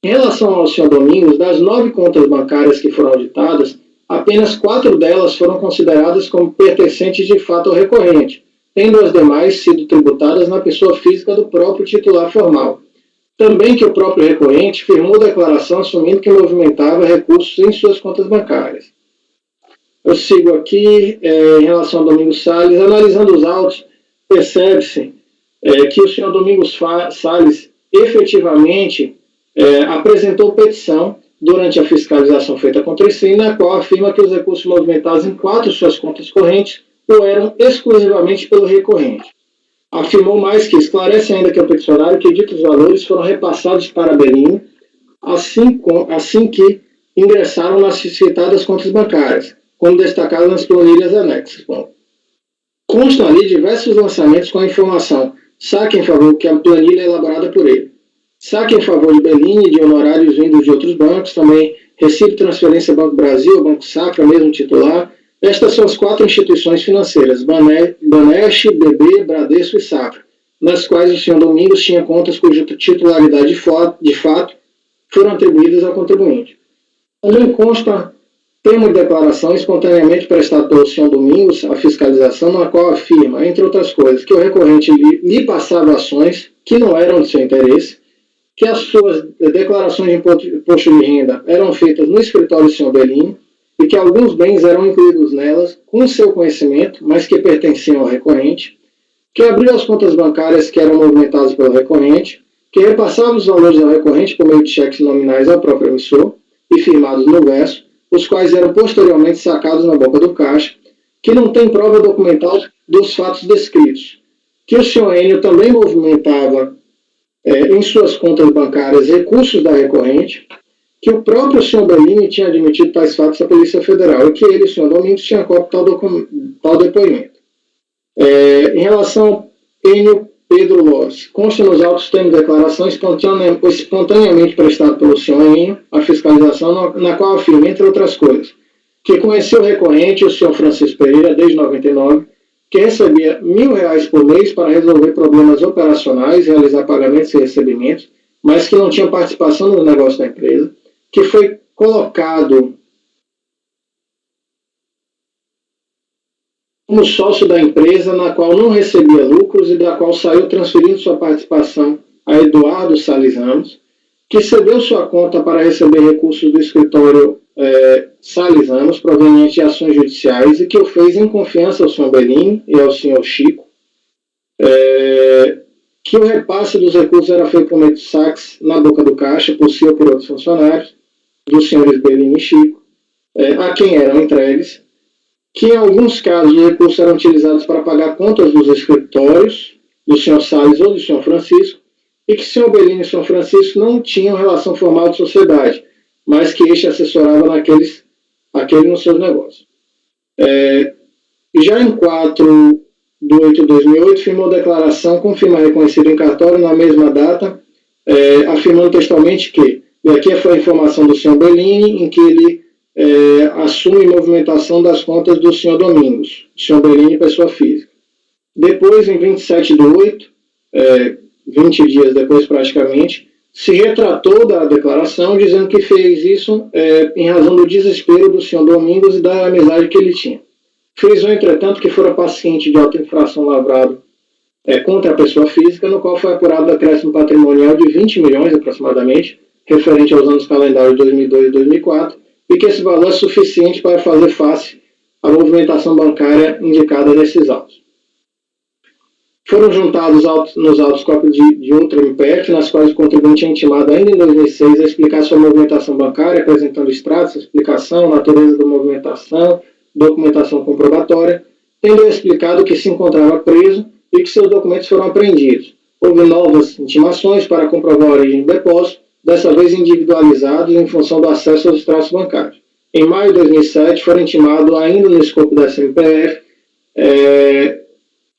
Em relação ao senhor Domingos, das 9 contas bancárias que foram auditadas, apenas 4 delas foram consideradas como pertencentes de fato ao recorrente, tendo as demais sido tributadas na pessoa física do próprio titular formal. Também que o próprio recorrente firmou declaração assumindo que movimentava recursos em suas contas bancárias. Eu sigo aqui, em relação ao Domingos Salles, analisando os autos, percebe-se que o senhor Domingos Salles efetivamente apresentou petição durante a fiscalização feita contra si, na qual afirma que os recursos movimentados em 4 suas contas correntes o eram exclusivamente pelo recorrente. Afirmou mais que esclarece ainda que o peticionário que ditos valores foram repassados para Bellinho assim que ingressaram nas citadas contas bancárias, como destacado nas planilhas anexas. Bom, constam ali diversos lançamentos com a informação saque em favor que a planilha é elaborada por ele. Saque em favor de Bellini, de honorários vindos de outros bancos, também recibo transferência Banco Brasil, Banco Safra, mesmo titular. Estas são as 4 instituições financeiras, Banesp, BB, Bradesco e Safra, nas quais o senhor Domingos tinha contas cuja titularidade de fato foram atribuídas ao contribuinte. Também consta termo de declaração espontaneamente prestado pelo senhor Domingos à fiscalização, na qual afirma, entre outras coisas, que o recorrente lhe passava ações que não eram de seu interesse, que as suas declarações de imposto de renda eram feitas no escritório do senhor Bellini, e que alguns bens eram incluídos nelas com seu conhecimento, mas que pertenciam ao recorrente, que abriu as contas bancárias que eram movimentadas pelo recorrente, que repassava os valores ao recorrente por meio de cheques nominais ao próprio emissor e firmados no verso, os quais eram posteriormente sacados na boca do caixa, que não tem prova documental dos fatos descritos, que o senhor Enio também movimentava em suas contas bancárias recursos da recorrente, que o próprio senhor Bellini tinha admitido tais fatos à Polícia Federal e que ele, o senhor Domingos, tinha cópia tal depoimento. Em relação a Enio Pedro Lores, consta nos autos termos de declaração espontaneamente prestado pelo senhor Enio à fiscalização, na qual afirma, entre outras coisas, que conheceu o recorrente, o senhor Francisco Pereira, desde 99, que recebia R$1.000 por mês para resolver problemas operacionais, realizar pagamentos e recebimentos, mas que não tinha participação no negócio da empresa, que foi colocado como sócio da empresa na qual não recebia lucros e da qual saiu transferindo sua participação a Eduardo Salles Ramos, que cedeu sua conta para receber recursos do escritório Salles Ramos, proveniente de ações judiciais, e que o fez em confiança ao senhor Bellini e ao senhor Chico, que o repasse dos recursos era feito por meio de saques na boca do caixa, por si ou por outros funcionários, dos senhores Bellini e Chico, a quem eram entregues, que em alguns casos os recursos eram utilizados para pagar contas dos escritórios do senhor Salles ou do senhor Francisco, e que o senhor Bellini e o senhor Francisco não tinham relação formal de sociedade, mas que este assessorava aquele nos seus negócios. Já em 4 de 8 de 2008, firmou declaração com firma reconhecida em cartório na mesma data, afirmando textualmente que, e aqui foi a informação do senhor Bellini, em que ele assume movimentação das contas do senhor Domingos, senhor Bellini, pessoa física. Depois, em 27 de 8, 20 dias depois praticamente, se retratou da declaração, dizendo que fez isso em razão do desespero do senhor Domingos e da amizade que ele tinha. Frisou, entretanto, que fora paciente de auto-infração lavrado contra a pessoa física, no qual foi apurado acréscimo patrimonial de 20 milhões aproximadamente, referente aos anos calendários de 2002 e 2004, e que esse valor é suficiente para fazer face à movimentação bancária indicada nesses autos. Foram juntados nos autos cópias de outra MPF, nas quais o contribuinte é intimado ainda em 2006 a explicar sua movimentação bancária, apresentando extratos, explicação, natureza da movimentação, documentação comprobatória, tendo explicado que se encontrava preso e que seus documentos foram apreendidos. Houve novas intimações para comprovar a origem do depósito, dessa vez individualizados em função do acesso aos extratos bancários. Em maio de 2007, foram intimados, ainda no escopo dessa MPF,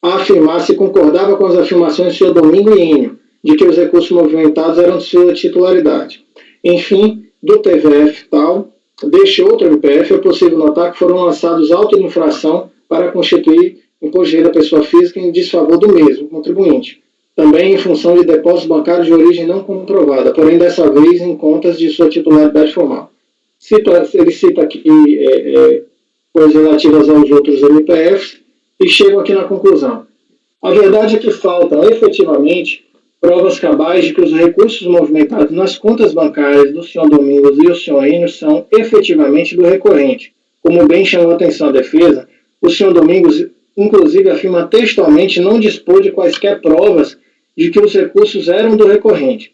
a afirmar se concordava com as afirmações do senhor Domingo e Enio, de que os recursos movimentados eram de sua titularidade. Enfim, do TVF tal, deste outro MPF, é possível notar que foram lançados autos de infração para constituir imposto de renda pessoa física em desfavor do mesmo contribuinte, também em função de depósitos bancários de origem não comprovada, porém dessa vez em contas de sua titularidade formal. Ele cita aqui coisas relativas aos outros MPFs, e chegam aqui na conclusão. A verdade é que faltam, efetivamente, provas cabais de que os recursos movimentados nas contas bancárias do senhor Domingos e do senhor Enio são efetivamente do recorrente. Como bem chamou a atenção a defesa, o senhor Domingos, inclusive, afirma textualmente não dispor de quaisquer provas de que os recursos eram do recorrente.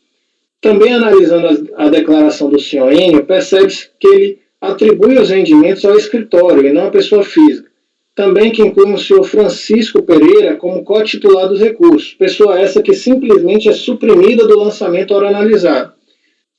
Também analisando a declaração do senhor Enio, percebe-se que ele atribui os rendimentos ao escritório e não à pessoa física. Também que inclui o senhor Francisco Pereira como co-titular dos recursos, pessoa essa que simplesmente é suprimida do lançamento ora analisado.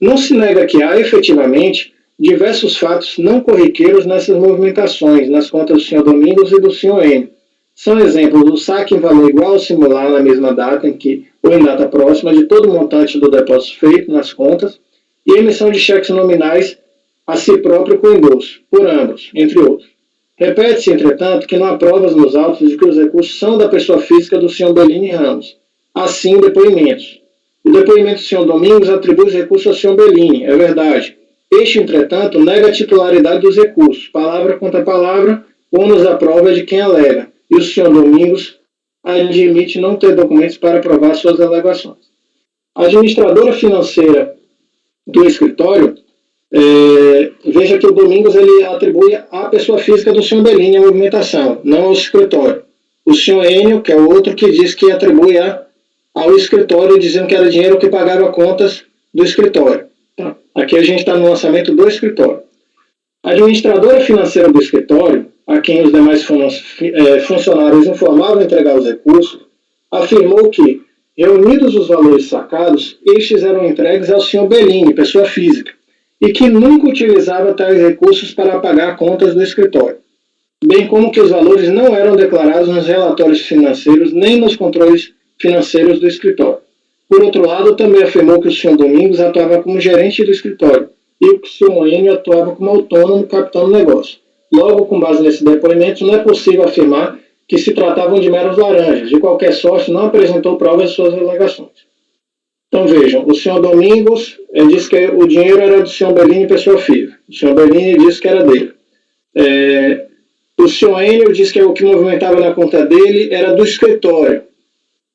Não se nega que há, efetivamente, diversos fatos não corriqueiros nessas movimentações, nas contas do senhor Domingos e do senhor Enio. São exemplos do saque em valor igual ou similar na mesma data ou em data próxima de todo o montante do depósito feito nas contas e emissão de cheques nominais a si próprio com endosso, por ambos, entre outros. Repete-se, entretanto, que não há provas nos autos de que os recursos são da pessoa física do senhor Bellini Ramos. Assim, depoimentos. O depoimento do senhor Domingos atribui os recursos ao senhor Bellini, é verdade. Este, entretanto, nega a titularidade dos recursos, palavra contra palavra, ônus da prova de quem alega, e o senhor Domingos admite não ter documentos para provar suas alegações. A administradora financeira do escritório Veja que o Domingos ele atribui à pessoa física do senhor Bellini a movimentação, não ao escritório. O senhor Enio, que é o outro, que diz que atribui ao escritório, dizendo que era dinheiro que pagava contas do escritório. Tá? Aqui a gente está no lançamento do escritório. A administradora financeira do escritório, a quem os demais funcionários informavam entregar os recursos, afirmou que, reunidos os valores sacados, estes eram entregues ao senhor Bellini, pessoa física, e que nunca utilizava tais recursos para pagar contas do escritório, bem como que os valores não eram declarados nos relatórios financeiros nem nos controles financeiros do escritório. Por outro lado, também afirmou que o senhor Domingos atuava como gerente do escritório e que o senhor Enio atuava como autônomo capitão do negócio. Logo, com base nesse depoimento, não é possível afirmar que se tratavam de meros laranjas. De qualquer sorte, não apresentou provas de suas alegações. Então vejam, o senhor Domingos disse que o dinheiro era do senhor Bellini, pessoa física. O senhor Bellini disse que era dele. O senhor Enio disse que o que movimentava na conta dele era do escritório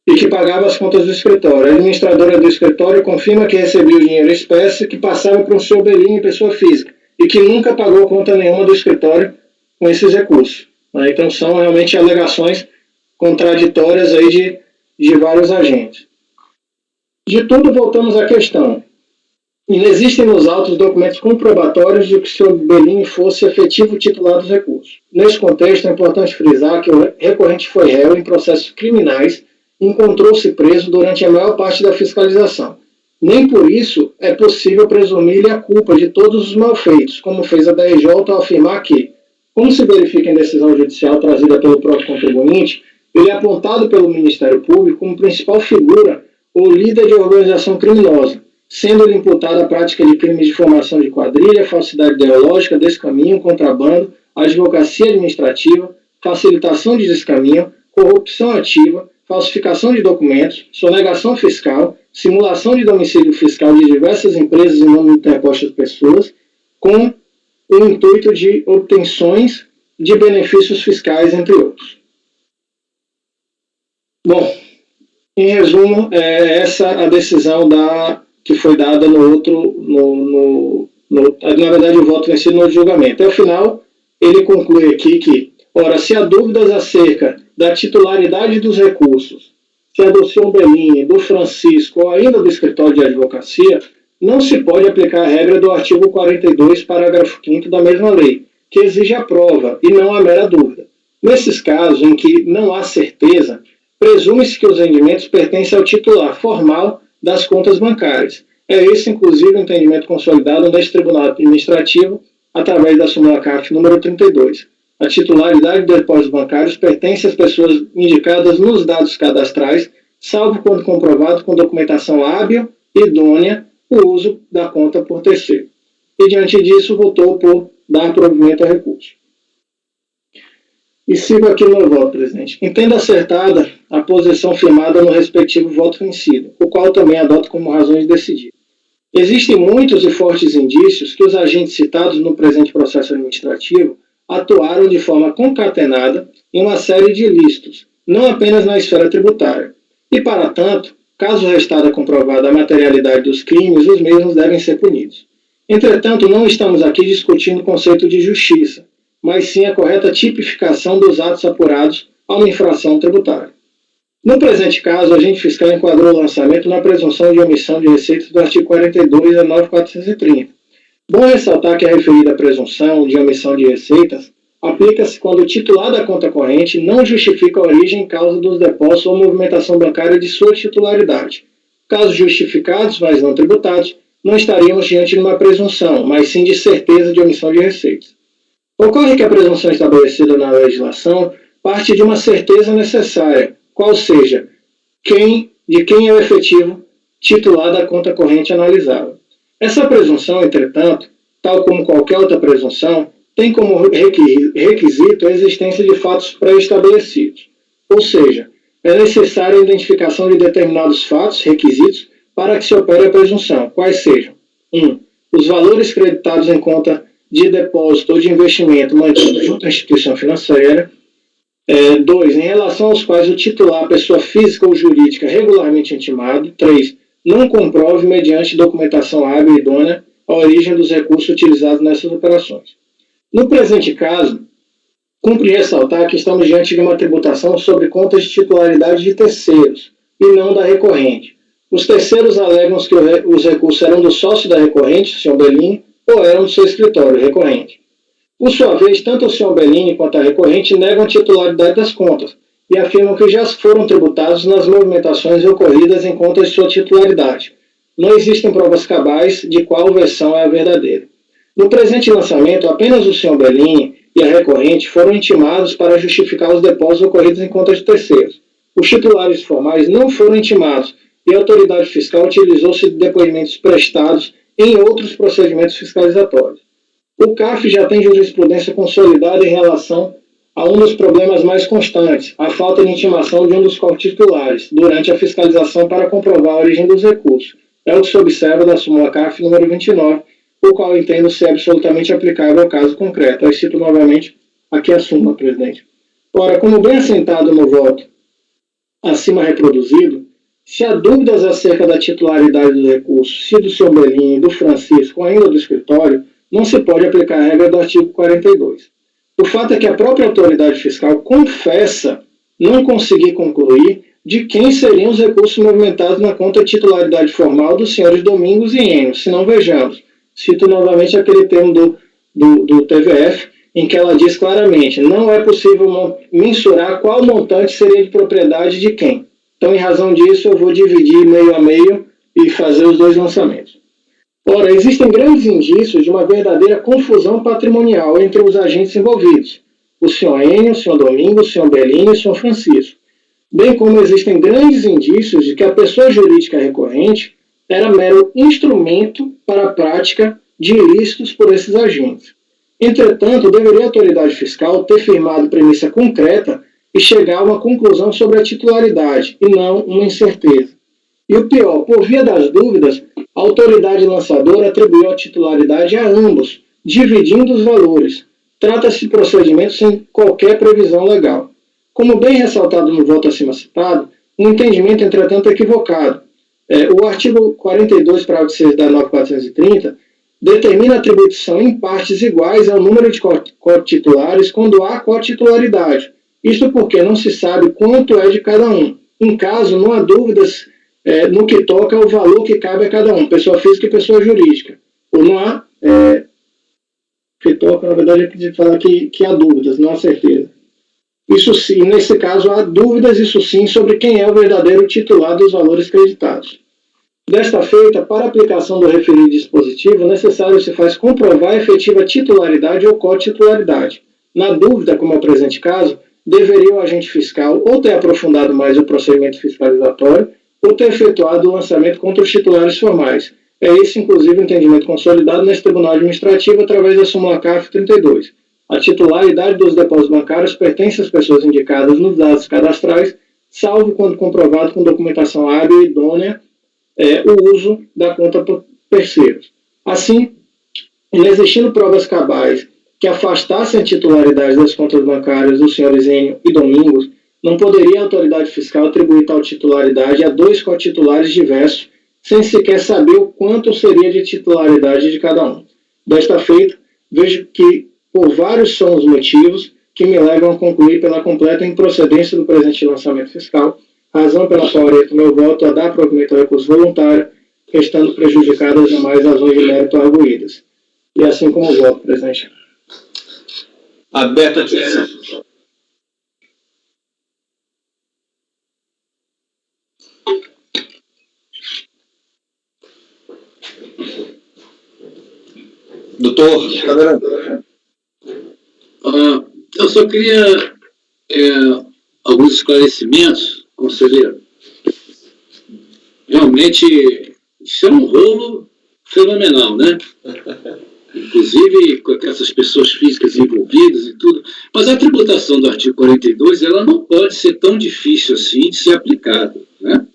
e que pagava as contas do escritório. A administradora do escritório confirma que recebia o dinheiro em espécie que passava para o senhor Bellini, pessoa física, e que nunca pagou conta nenhuma do escritório com esses recursos. Então são realmente alegações contraditórias aí de vários agentes. De tudo, voltamos à questão. Inexistem nos autos documentos comprobatórios de que o senhor Bellini fosse efetivo titular dos recursos. Nesse contexto, é importante frisar que o recorrente foi réu em processos criminais e encontrou-se preso durante a maior parte da fiscalização. Nem por isso é possível presumir-lhe a culpa de todos os malfeitos, como fez a DRJ ao afirmar que, como se verifica em decisão judicial trazida pelo próprio contribuinte, ele é apontado pelo Ministério Público como principal figura ou líder de organização criminosa, sendo-lhe imputada a prática de crimes de formação de quadrilha, falsidade ideológica, descaminho, contrabando, advocacia administrativa, facilitação de descaminho, corrupção ativa, falsificação de documentos, sonegação fiscal, simulação de domicílio fiscal de diversas empresas em nome de interpostas pessoas, com o intuito de obtenções de benefícios fiscais, entre outros. Bom, em resumo, essa a decisão que foi dada na verdade, o voto vencido no julgamento. Ao final, ele conclui aqui que, ora, se há dúvidas acerca da titularidade dos recursos, se é do senhor Bellini, do Francisco ou ainda do escritório de advocacia, não se pode aplicar a regra do artigo 42, parágrafo 5º da mesma lei, que exige a prova e não a mera dúvida. Nesses casos em que não há certeza, presume-se que os rendimentos pertencem ao titular formal das contas bancárias. É esse, inclusive, o entendimento consolidado neste Tribunal Administrativo através da súmula CAF número 32. A titularidade de depósitos bancários pertence às pessoas indicadas nos dados cadastrais, salvo quando comprovado com documentação hábil e idônea o uso da conta por terceiro. E, diante disso, votou por dar provimento ao recurso. E sigo aqui no voto, presidente. Entendo acertada a posição firmada no respectivo voto vencido, o qual também adoto como razão de decidir. Existem muitos e fortes indícios que os agentes citados no presente processo administrativo atuaram de forma concatenada em uma série de ilícitos, não apenas na esfera tributária. E, para tanto, caso restada comprovada a materialidade dos crimes, os mesmos devem ser punidos. Entretanto, não estamos aqui discutindo o conceito de justiça, mas sim a correta tipificação dos atos apurados a uma infração tributária. No presente caso, o agente fiscal enquadrou o lançamento na presunção de omissão de receitas do artigo 42 da 9430. Bom ressaltar que a referida presunção de omissão de receitas aplica-se quando o titular da conta corrente não justifica a origem e causa dos depósitos ou movimentação bancária de sua titularidade. Casos justificados, mas não tributados, não estaríamos diante de uma presunção, mas sim de certeza de omissão de receitas. Ocorre que a presunção estabelecida na legislação parte de uma certeza necessária, qual seja, de quem é o efetivo titular da conta corrente analisada. Essa presunção, entretanto, tal como qualquer outra presunção, tem como requisito a existência de fatos pré-estabelecidos. Ou seja, é necessária a identificação de determinados fatos, requisitos, para que se opere a presunção, quais sejam: 1. Os valores creditados em conta de depósito ou de investimento mantido junto à instituição financeira. 2. Em relação aos quais o titular, pessoa física ou jurídica regularmente intimado. 3. Não comprove, mediante documentação hábil e idônea, a origem dos recursos utilizados nessas operações. No presente caso, cumpre ressaltar que estamos diante de uma tributação sobre contas de titularidade de terceiros, e não da recorrente. Os terceiros alegam que os recursos eram do sócio da recorrente, o senhor Bellini, ou eram do seu escritório, recorrente. Por sua vez, tanto o senhor Bellini quanto a recorrente negam a titularidade das contas e afirmam que já foram tributados nas movimentações ocorridas em contas de sua titularidade. Não existem provas cabais de qual versão é a verdadeira. No presente lançamento, apenas o senhor Bellini e a recorrente foram intimados para justificar os depósitos ocorridos em contas de terceiros. Os titulares formais não foram intimados e a autoridade fiscal utilizou-se de depoimentos prestados em outros procedimentos fiscalizatórios. O CAF já tem jurisprudência consolidada em relação a um dos problemas mais constantes, a falta de intimação de um dos cotitulares durante a fiscalização para comprovar a origem dos recursos. É o que se observa da súmula CAF número 29, o qual eu entendo ser absolutamente aplicável ao caso concreto. Eu cito novamente aqui a súmula, presidente. Ora, como bem assentado no voto acima reproduzido, se há dúvidas acerca da titularidade do recurso, se do senhor Bellini, do Francisco ou ainda do escritório, não se pode aplicar a regra do artigo 42. O fato é que a própria autoridade fiscal confessa não conseguir concluir de quem seriam os recursos movimentados na conta de titularidade formal dos senhores Domingos e Enio. Se não, vejamos. Cito novamente aquele termo do TVF, em que ela diz claramente: não é possível mensurar qual montante seria de propriedade de quem. Então, em razão disso, eu vou dividir meio a meio e fazer os dois lançamentos. Ora, existem grandes indícios de uma verdadeira confusão patrimonial entre os agentes envolvidos, o senhor Enio, o senhor Domingos, o senhor Bellini e o senhor Francisco, bem como existem grandes indícios de que a pessoa jurídica recorrente era mero instrumento para a prática de ilícitos por esses agentes. Entretanto, deveria a autoridade fiscal ter firmado premissa concreta e chegar a uma conclusão sobre a titularidade, e não uma incerteza. E o pior, por via das dúvidas, a autoridade lançadora atribuiu a titularidade a ambos, dividindo os valores. Trata-se de procedimento sem qualquer previsão legal. Como bem ressaltado no voto acima citado, o entendimento, entretanto, é equivocado. O artigo 42, parágrafo 6 da 9430, determina a atribuição em partes iguais ao número de cotitulares quando há cotitularidade. Isto porque não se sabe quanto é de cada um. Em caso, não há dúvidas no que toca ao valor que cabe a cada um, pessoa física e pessoa jurídica. Ou não há, que toca, na verdade, é que falar que há dúvidas, não há certeza. Isso sim, nesse caso, há dúvidas, isso sim, sobre quem é o verdadeiro titular dos valores creditados. Desta feita, para a aplicação do referido dispositivo, necessário se faz comprovar a efetiva titularidade ou cotitularidade. Na dúvida, como é o presente caso, deveria o agente fiscal ou ter aprofundado mais o procedimento fiscalizatório ou ter efetuado o lançamento contra os titulares formais. É esse, inclusive, o entendimento consolidado nesse Tribunal Administrativo através da súmula CAF 32. A titularidade dos depósitos bancários pertence às pessoas indicadas nos dados cadastrais, salvo quando comprovado com documentação hábil e idônea o uso da conta por terceiros. Assim, inexistindo provas cabais que afastassem a titularidade das contas bancárias dos senhores Enio e Domingos, não poderia a autoridade fiscal atribuir tal titularidade a dois cotitulares diversos, sem sequer saber o quanto seria de titularidade de cada um. Desta feita, vejo que por vários são os motivos que me levam a concluir pela completa improcedência do presente lançamento fiscal, razão pela qual oriento meu voto a dar provimento ao recurso voluntário, restando prejudicadas as demais razões de mérito arguídas. E assim como o voto, presidente. Aberta a discussão. Doutor Cadeirante. Eu só queria alguns esclarecimentos, conselheiro. Realmente, isso é um rolo fenomenal, né? Inclusive com essas pessoas físicas envolvidas e tudo. Mas a tributação do artigo 42, ela não pode ser tão difícil assim de ser aplicada, né?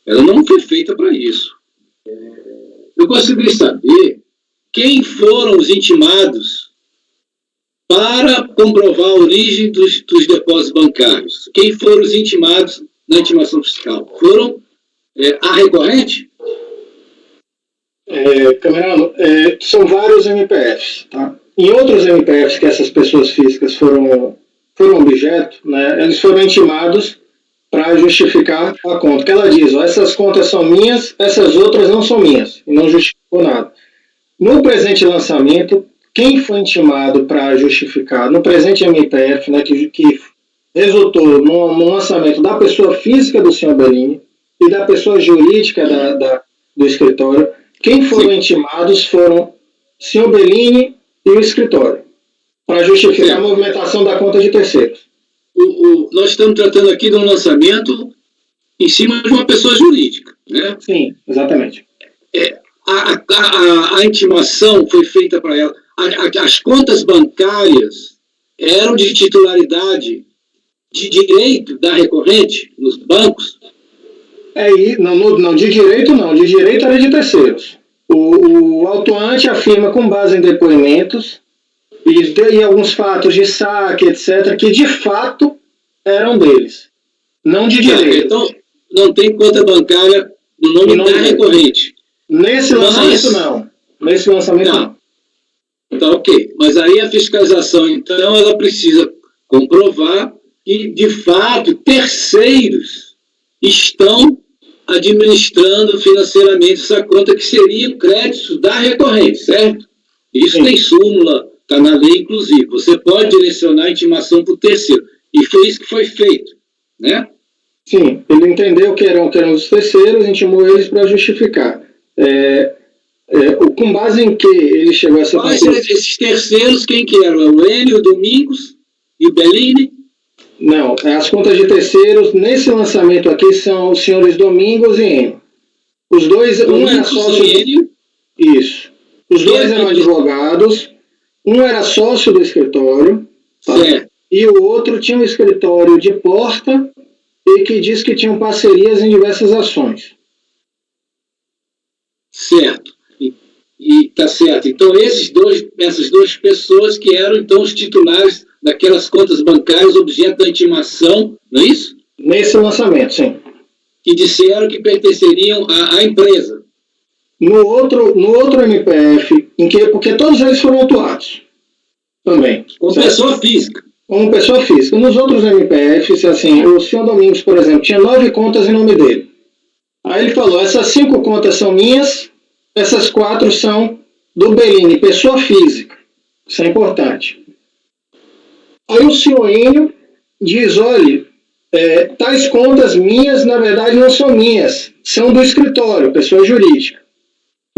Ela não foi feita para isso. Eu gostaria de saber quem foram os intimados para comprovar a origem dos depósitos bancários. Quem foram os intimados na intimação fiscal? Foram a recorrente? Camerano, são vários MPFs, tá? Em outros MPFs que essas pessoas físicas foram objeto, né, eles foram intimados para justificar a conta. Que ela diz, ó, essas contas são minhas, essas outras não são minhas, e não justificou nada. No presente lançamento, quem foi intimado para justificar, no presente MPF, né, que resultou no lançamento da pessoa física do senhor Bellini e da pessoa jurídica do escritório, quem foram intimados foram o senhor Bellini e o escritório, para justificar a movimentação da conta de terceiros. Nós estamos tratando aqui de um lançamento em cima de uma pessoa jurídica, né? Sim, exatamente. A intimação foi feita para ela. As contas bancárias eram de titularidade de direito da recorrente nos bancos? Não, de direito não. De direito era de terceiros. O autuante afirma com base em depoimentos e alguns fatos de saque, etc., que de fato eram deles, não de direito. Então, não tem conta bancária no nome da recorrente. Nesse lançamento, não. Nesse lançamento, não. Tá, ok. Mas aí a fiscalização, então, ela precisa comprovar que, de fato, terceiros estão administrando financeiramente essa conta, que seria o crédito da recorrente, certo? Isso tem súmula, está na lei, inclusive. Você pode direcionar a intimação para o terceiro. E foi isso que foi feito, né? Sim, ele entendeu que eram os terceiros, intimou eles para justificar. Com base em que ele chegou a essa conclusão? Esses terceiros, quem que eram? O Enio, o Domingos e o Bellini? Não, as contas de terceiros, nesse lançamento aqui, são os senhores Domingos e Enio. Os dois, um era sócio... Isso. Os dois eram advogados, um era sócio do escritório, tá? Certo. E o outro tinha um escritório de porta e que diz que tinham parcerias em diversas ações. Certo. E tá certo. Então, essas duas pessoas que eram, então, os titulares daquelas contas bancárias objeto da intimação, não é isso? Nesse lançamento, sim. Que disseram que pertenceriam à empresa. No outro MPF, porque todos eles foram autuados também. Como pessoa física. Como pessoa física. Nos outros MPFs, assim, o senhor Domingos, por exemplo, tinha 9 contas em nome dele. Aí ele falou, essas 5 contas são minhas, essas 4 são do Bellini, pessoa física. Isso é importante. Aí o senhor Enio diz, olha, tais contas minhas, na verdade, não são minhas, são do escritório, pessoa jurídica.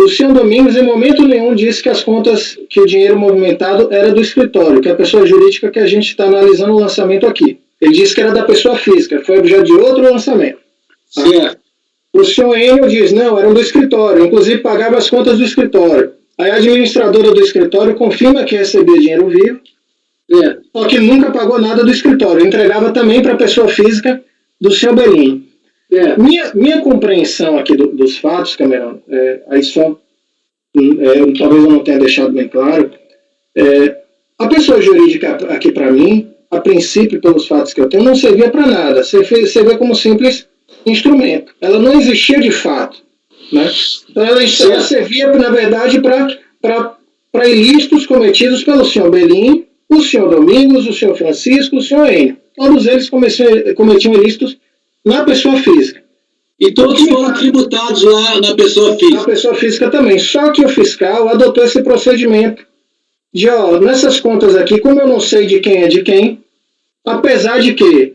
O senhor Domingos, em momento nenhum, disse que as contas, que o dinheiro movimentado era do escritório, que é a pessoa jurídica que a gente está analisando o lançamento aqui. Ele disse que era da pessoa física, foi objeto de outro lançamento. Tá? Certo. O senhor Enio diz, não, eram do escritório, inclusive pagava as contas do escritório. Aí a administradora do escritório confirma que recebia dinheiro vivo, só que nunca pagou nada do escritório, entregava também para a pessoa física do senhor Bellini. Minha compreensão aqui dos fatos, Camerão, aí só, talvez eu não tenha deixado bem claro, a pessoa jurídica aqui para mim, a princípio, pelos fatos que eu tenho, não servia para nada, servia como simples instrumento. Ela não existia de fato, né? Então ela servia, na verdade, para ilícitos cometidos pelo senhor Bellini, o senhor Domingos, o senhor Francisco, o senhor Enio. Todos eles cometiam ilícitos na pessoa física. E todos foram tributados lá na pessoa física. Na pessoa física também. Só que o fiscal adotou esse procedimento de, nessas contas aqui, como eu não sei de quem é de quem, apesar de que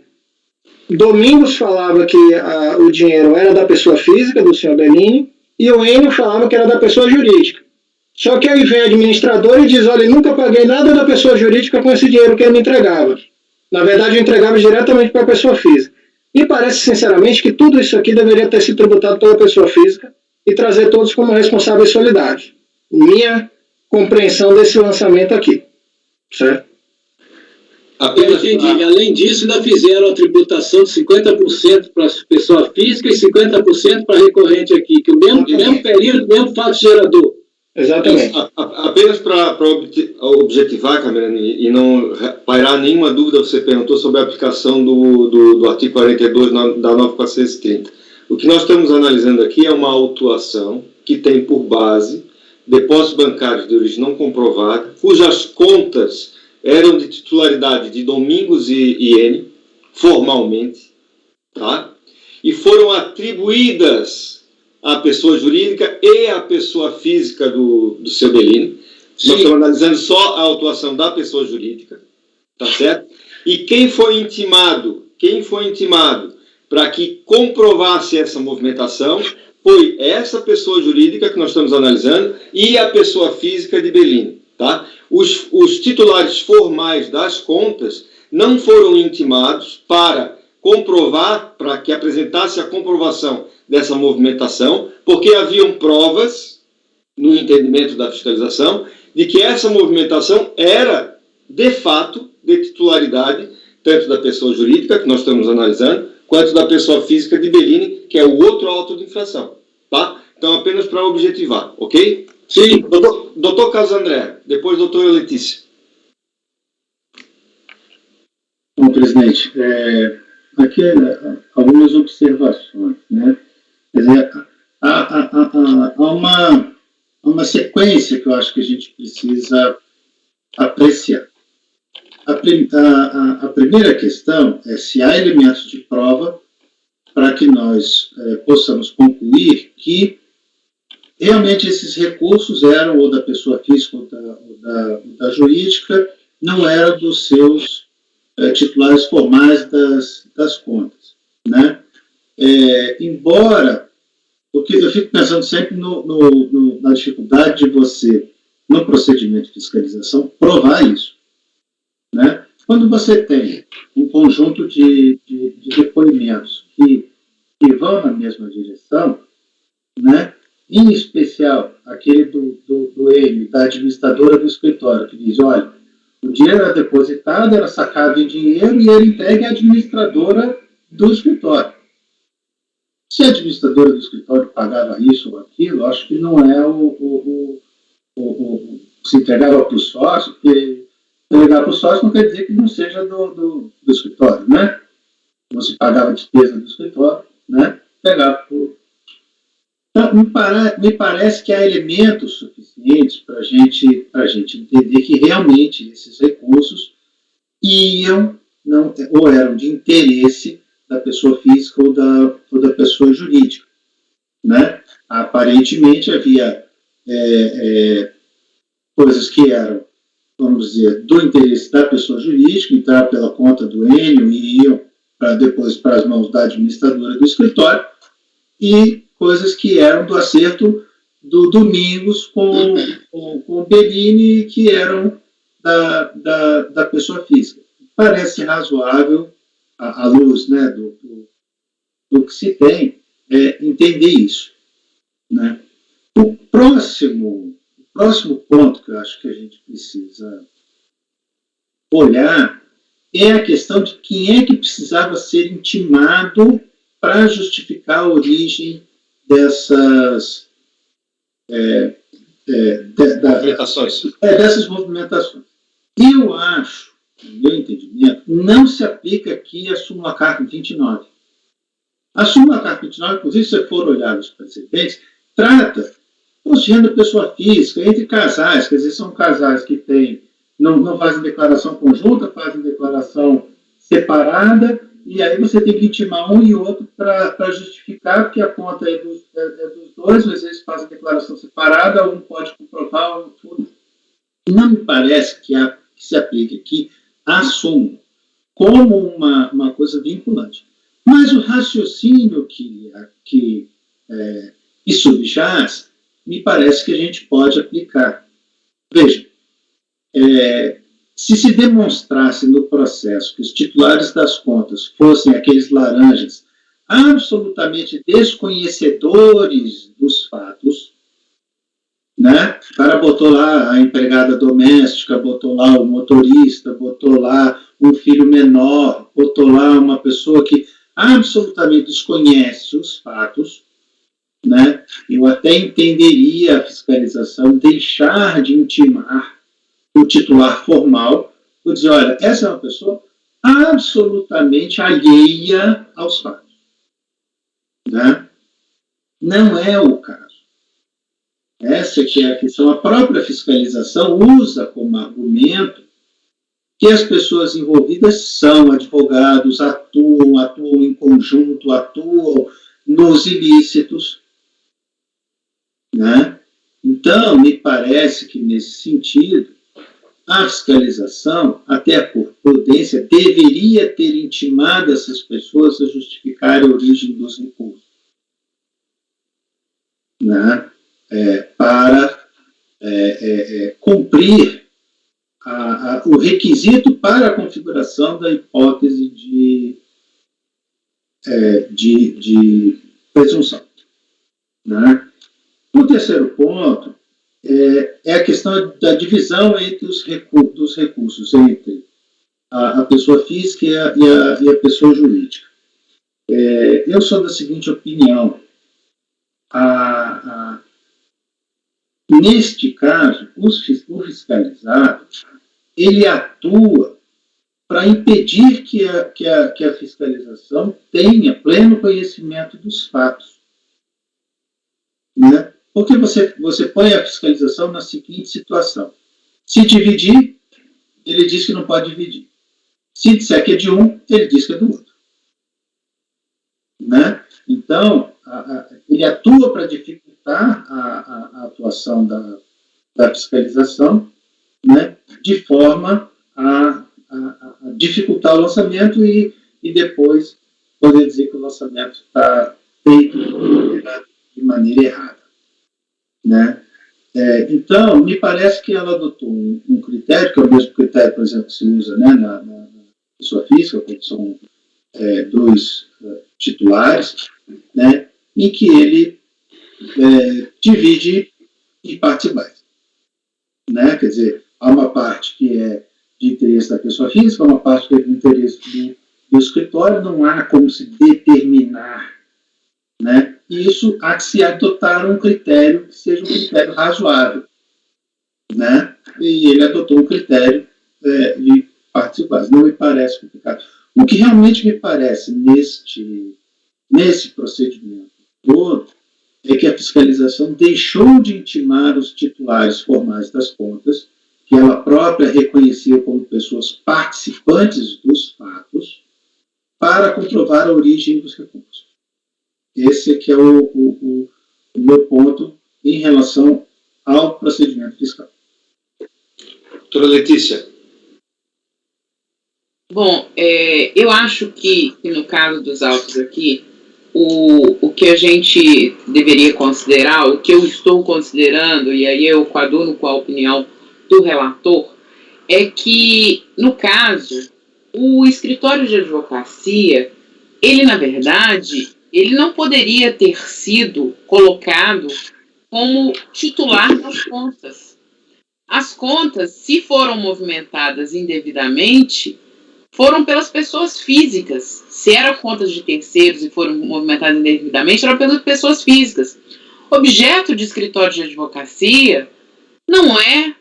Domingos falava que o dinheiro era da pessoa física, do senhor Bellini, e o Enio falava que era da pessoa jurídica. Só que aí vem o administrador e diz, olha, eu nunca paguei nada da pessoa jurídica com esse dinheiro que ele me entregava. Na verdade, eu entregava diretamente para a pessoa física. E parece, sinceramente, que tudo isso aqui deveria ter sido tributado pela pessoa física e trazer todos como responsáveis solidários. Minha compreensão desse lançamento aqui. Certo? Eu entendi. Além disso, ainda fizeram a tributação de 50% para a pessoa física e 50% para a recorrente aqui, que o mesmo período, mesmo fato gerador. Exatamente. Apenas para objetivar, Camerano, e não pairar nenhuma dúvida, você perguntou sobre a aplicação do artigo 42 da 9.430. O que nós estamos analisando aqui é uma autuação que tem por base depósitos bancários de origem não comprovada, cujas contas eram de titularidade de Domingos e N, formalmente, tá? E foram atribuídas à pessoa jurídica e à pessoa física do seu Bellini. Nós estamos analisando só a autuação da pessoa jurídica, tá certo? E quem foi intimado para que comprovasse essa movimentação foi essa pessoa jurídica que nós estamos analisando e a pessoa física de Bellini, tá? Os titulares formais das contas não foram intimados para comprovar, para que apresentasse a comprovação dessa movimentação, porque haviam provas, no entendimento da fiscalização, de que essa movimentação era, de fato, de titularidade, tanto da pessoa jurídica, que nós estamos analisando, quanto da pessoa física de Bellini, que é o outro auto de infração, tá? Então, apenas para objetivar, ok? Sim. Doutor Carlos André, depois doutora Letícia. Bom, presidente, aqui algumas observações, né? Quer dizer, há uma sequência que eu acho que a gente precisa apreciar. A primeira questão é se há elementos de prova para que nós possamos concluir que realmente esses recursos eram ou da pessoa física ou da jurídica, não eram dos seus titulares formais das contas, né? Embora, porque eu fico pensando sempre na dificuldade de você, no procedimento de fiscalização, provar isso, né? Quando você tem um conjunto de depoimentos que vão na mesma direção, né? Em especial aquele do N, da administradora do escritório, que diz, olha, o dinheiro era depositado, era sacado em dinheiro e era entregue à administradora do escritório. Se a administradora do escritório pagava isso ou aquilo, acho que não é se entregava para o sócio, porque entregar para o sócio não quer dizer que não seja do escritório, né? Não se pagava a despesa do escritório, né? Pegava para o... Então, me parece que há elementos suficientes para a gente entender que realmente esses recursos ou eram de interesse da pessoa física ou da pessoa jurídica, né? Aparentemente havia coisas que eram, vamos dizer, do interesse da pessoa jurídica, entraram pela conta do Enio e iam depois para as mãos da administradora do escritório, e coisas que eram do acerto do Domingos com o Bellini, que eram da pessoa física. Parece razoável, à luz, né, do que se tem, entender isso, né? O próximo ponto que eu acho que a gente precisa olhar é a questão de quem é que precisava ser intimado para justificar a origem dessas movimentações. Eu acho, no meu entendimento, não se aplica aqui a súmula carta 29. A súmula carta 29, inclusive, se você for olhar os precedentes, trata os de renda pessoa física entre casais, quer dizer, são casais que não fazem declaração conjunta, fazem declaração separada, e aí você tem que intimar um e outro para justificar que a conta é dos dois, às vezes fazem declaração separada, um pode comprovar, tudo. Não me parece que se aplique aqui a súmula como uma coisa vinculante. Mas o raciocínio que subjaz, me parece que a gente pode aplicar. Veja, se demonstrasse no processo que os titulares das contas fossem aqueles laranjas absolutamente desconhecedores dos fatos, né? O cara botou lá a empregada doméstica, botou lá o motorista, botou lá um filho menor, botou lá uma pessoa que absolutamente desconhece os fatos, né? Eu até entenderia a fiscalização deixar de intimar o titular formal, por dizer, olha, essa é uma pessoa absolutamente alheia aos fatos, né? Não é o caso. Essa que é a questão. A própria fiscalização usa como argumento que as pessoas envolvidas são advogados, atuam em conjunto, atuam nos ilícitos, né? Então, me parece que, nesse sentido, a fiscalização, até por prudência, deveria ter intimado essas pessoas a justificar a origem dos recursos, né? Para cumprir o requisito para a configuração da hipótese de presunção, né? O terceiro ponto é a questão da divisão entre dos recursos entre a pessoa física e a pessoa jurídica. Eu sou da seguinte opinião. Neste caso, o fiscalizado, ele atua para impedir que a fiscalização tenha pleno conhecimento dos fatos, né? Porque você põe a fiscalização na seguinte situação: se dividir, ele diz que não pode dividir. Se disser que é de um, ele diz que é do outro, né? Então, ele atua para dificultar a atuação da fiscalização, né, de forma a dificultar o lançamento e depois poder dizer que o lançamento está feito de maneira errada, né? Então, me parece que ela adotou um critério, que é o mesmo critério, por exemplo, que se usa, né, na pessoa física, quando são dois titulares, né, em que ele divide em partes iguais, né? Quer dizer, há uma parte que é de interesse da pessoa física, há uma parte que é de interesse do escritório, não há como se determinar, né? E isso há que se adotar um critério que seja um critério razoável, né? E ele adotou um critério de partes iguais. Não me parece complicado. O que realmente me parece nesse procedimento todo é que a fiscalização deixou de intimar os titulares formais das contas, que ela própria reconhecia como pessoas participantes dos fatos, para comprovar a origem dos recursos. Esse é que é o meu ponto em relação ao procedimento fiscal. Doutora Letícia. Bom, eu acho que no caso dos autos aqui, o que a gente deveria considerar, o que eu estou considerando, e aí eu coaduno com a opinião do relator, é que, no caso, o escritório de advocacia, ele, na verdade, ele não poderia ter sido colocado como titular das contas. As contas, se foram movimentadas indevidamente, foram pelas pessoas físicas. Se eram contas de terceiros e foram movimentadas indevidamente, eram pelas pessoas físicas. Objeto de escritório de advocacia não é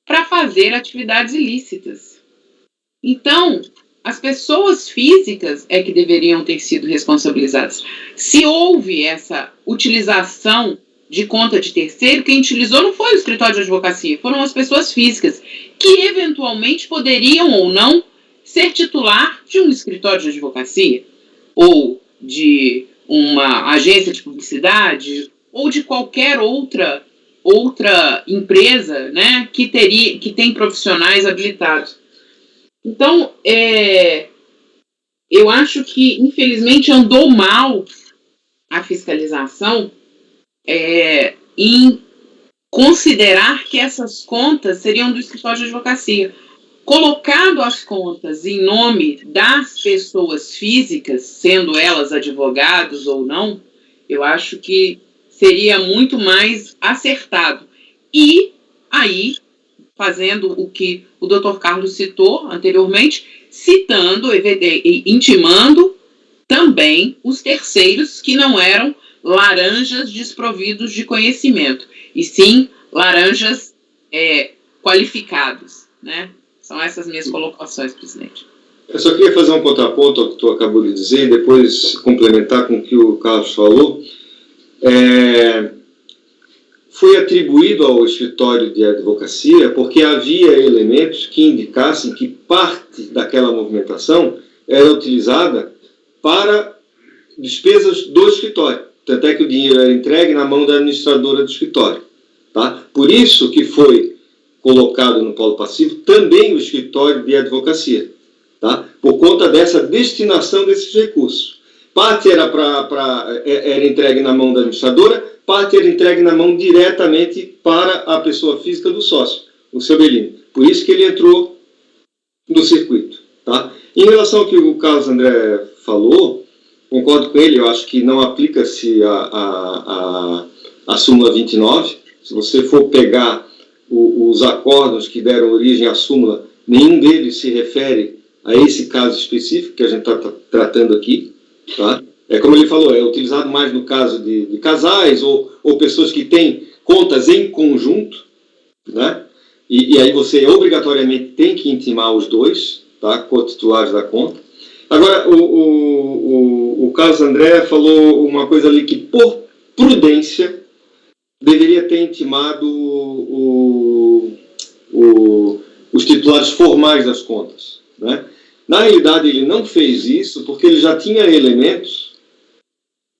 para fazer atividades ilícitas. Então, as pessoas físicas é que deveriam ter sido responsabilizadas. Se houve essa utilização de conta de terceiro, quem utilizou não foi o escritório de advocacia, foram as pessoas físicas, que eventualmente poderiam ou não ser titular de um escritório de advocacia, ou de uma agência de publicidade, ou de qualquer outra empresa, né, que tem profissionais habilitados. Então, eu acho que, infelizmente, andou mal a fiscalização em considerar que essas contas seriam do escritório de advocacia. Colocado as contas em nome das pessoas físicas, sendo elas advogados ou não, eu acho que seria muito mais acertado. E aí, fazendo o que o Dr. Carlos citou anteriormente, citando e intimando também os terceiros que não eram laranjas desprovidos de conhecimento, e sim laranjas qualificados, né? São essas minhas colocações, presidente. Eu só queria fazer um contraponto ao que tu acabou de dizer, e depois complementar com o que o Carlos falou. foi atribuído ao escritório de advocacia porque havia elementos que indicassem que parte daquela movimentação era utilizada para despesas do escritório. Tanto é que o dinheiro era entregue na mão da administradora do escritório. Tá? Por isso que foi colocado no polo passivo também o escritório de advocacia. Tá? Por conta dessa destinação desses recursos. Parte era entregue na mão da administradora, parte era entregue na mão diretamente para a pessoa física do sócio, o seu Bellini. Por isso que ele entrou no circuito. Tá? Em relação ao que o Carlos André falou, concordo com ele, eu acho que não aplica-se a súmula 29. Se você for pegar os acórdãos que deram origem à súmula, nenhum deles se refere a esse caso específico que a gente está tratando aqui. Tá? É como ele falou, é utilizado mais no caso de casais ou pessoas que têm contas em conjunto, né? E aí você obrigatoriamente tem que intimar os dois, tá? Co-titulares da conta. Agora, o Carlos André falou uma coisa ali que, por prudência, deveria ter intimado os titulares formais das contas, né? Na realidade, ele não fez isso porque ele já tinha elementos,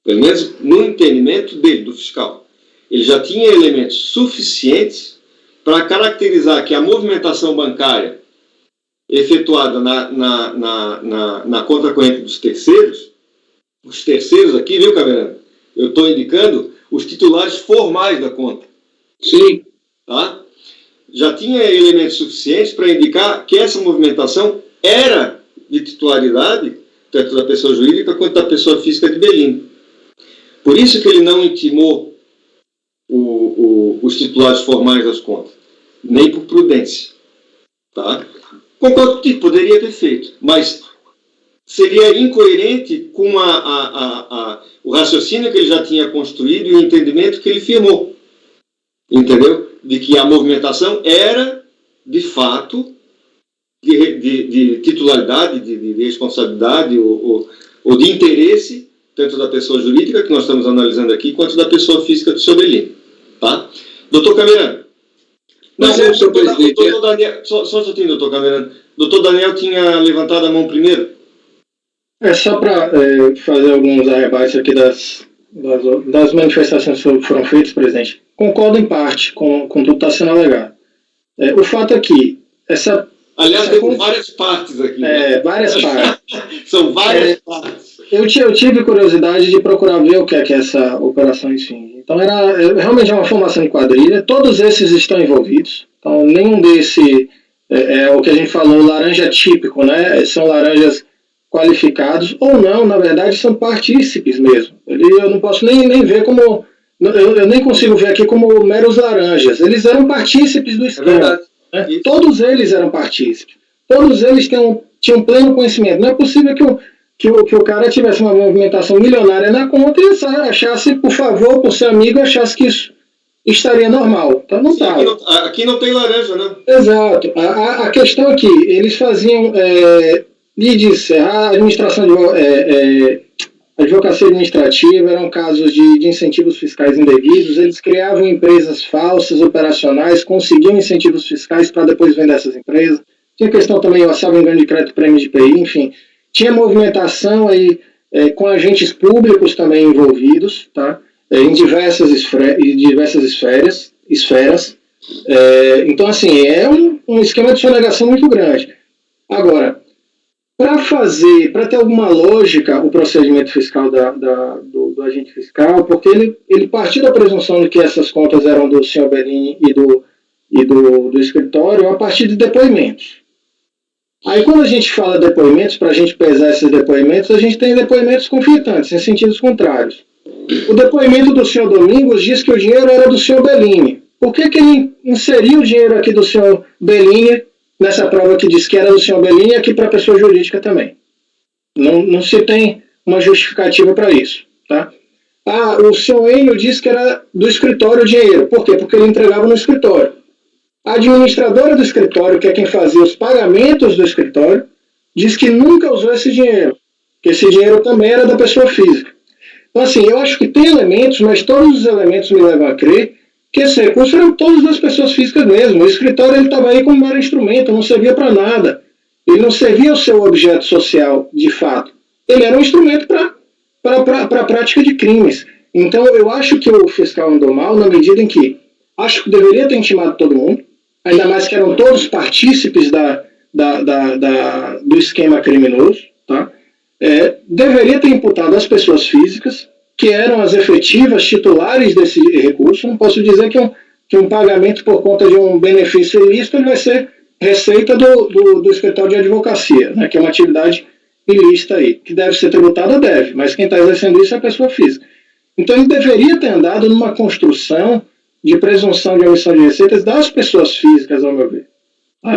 pelo menos no entendimento dele, do fiscal, ele já tinha elementos suficientes para caracterizar que a movimentação bancária efetuada na conta corrente dos terceiros, os terceiros aqui, viu, Caverano? Eu estou indicando os titulares formais da conta. Sim. Tá? Já tinha elementos suficientes para indicar que essa movimentação era de titularidade, tanto da pessoa jurídica quanto da pessoa física de Bellini. Por isso que ele não intimou os titulares formais das contas, nem por prudência. Tá? Concordo que poderia ter feito, mas seria incoerente com o raciocínio que ele já tinha construído e o entendimento que ele firmou. Entendeu? De que a movimentação era, de fato, de titularidade, de responsabilidade ou de interesse, tanto da pessoa jurídica, que nós estamos analisando aqui, quanto da pessoa física do seu Bellini. Tá? Doutor Camerano. Não, senhor presidente. Doutor Daniel, só um minutinho, doutor Camerano. Doutor Daniel tinha levantado a mão primeiro. É só para fazer alguns arrebates aqui das manifestações que foram feitas, presidente. Concordo em parte com tudo que está sendo alegado. O fato é que aliás, tem várias partes aqui. Várias partes. São várias partes. Eu tive curiosidade de procurar ver o que é essa operação, enfim. Então, realmente uma formação de quadrilha. Todos esses estão envolvidos. Então, nenhum desse é o que a gente falou, laranja típico, né? São laranjas qualificados, ou não, na verdade, são partícipes mesmo. Eu não posso nem ver como... Eu nem consigo ver aqui como meros laranjas. Eles eram partícipes do esquema. Né? Todos eles eram partícipes. Todos eles tinham pleno conhecimento. Não é possível que o cara tivesse uma movimentação milionária na conta e achasse, por favor, por ser amigo, achasse que isso estaria normal. Então não está. Aqui não tem laranja, não. Exato. A questão aqui, eles faziam... me disse, a administração de advocacia administrativa eram casos de incentivos fiscais indevidos, eles criavam empresas falsas, operacionais, conseguiam incentivos fiscais para depois vender essas empresas. Tinha questão também, salvo engano, de crédito prêmio de IPI, enfim. Tinha movimentação aí com agentes públicos também envolvidos, tá? Em diversas esferas. Então, assim, é um esquema de sonegação muito grande. Agora, para ter alguma lógica o procedimento fiscal do agente fiscal, porque ele partiu da presunção de que essas contas eram do senhor Bellini e do escritório a partir de depoimentos. Aí quando a gente fala depoimentos, para a gente pesar esses depoimentos, a gente tem depoimentos conflitantes, em sentidos contrários. O depoimento do senhor Domingos diz que o dinheiro era do senhor Bellini. Por que ele inseriu o dinheiro aqui do senhor Bellini nessa prova que diz que era do senhor Bellini, aqui para a pessoa jurídica também? Não se tem uma justificativa para isso. Tá? O senhor Enio disse que era do escritório o dinheiro. Por quê? Porque ele entregava no escritório. A administradora do escritório, que é quem fazia os pagamentos do escritório, diz que nunca usou esse dinheiro, que esse dinheiro também era da pessoa física. Então, assim, eu acho que tem elementos, mas todos os elementos me levam a crer que esses recursos eram todos das pessoas físicas mesmo. O escritório estava aí como mero instrumento, não servia para nada. Ele não servia o seu objeto social, de fato. Ele era um instrumento para a prática de crimes. Então, eu acho que o fiscal andou mal na medida em que acho que deveria ter intimado todo mundo, ainda mais que eram todos partícipes do esquema criminoso, tá? Deveria ter imputado as pessoas físicas, que eram as efetivas titulares desse recurso. Não posso dizer que um pagamento por conta de um benefício ilícito ele vai ser receita do escritório de advocacia, né, que é uma atividade ilícita aí, que deve ser tributada, deve, mas quem está exercendo isso é a pessoa física. Então ele deveria ter andado numa construção de presunção de omissão de receitas das pessoas físicas, ao meu ver.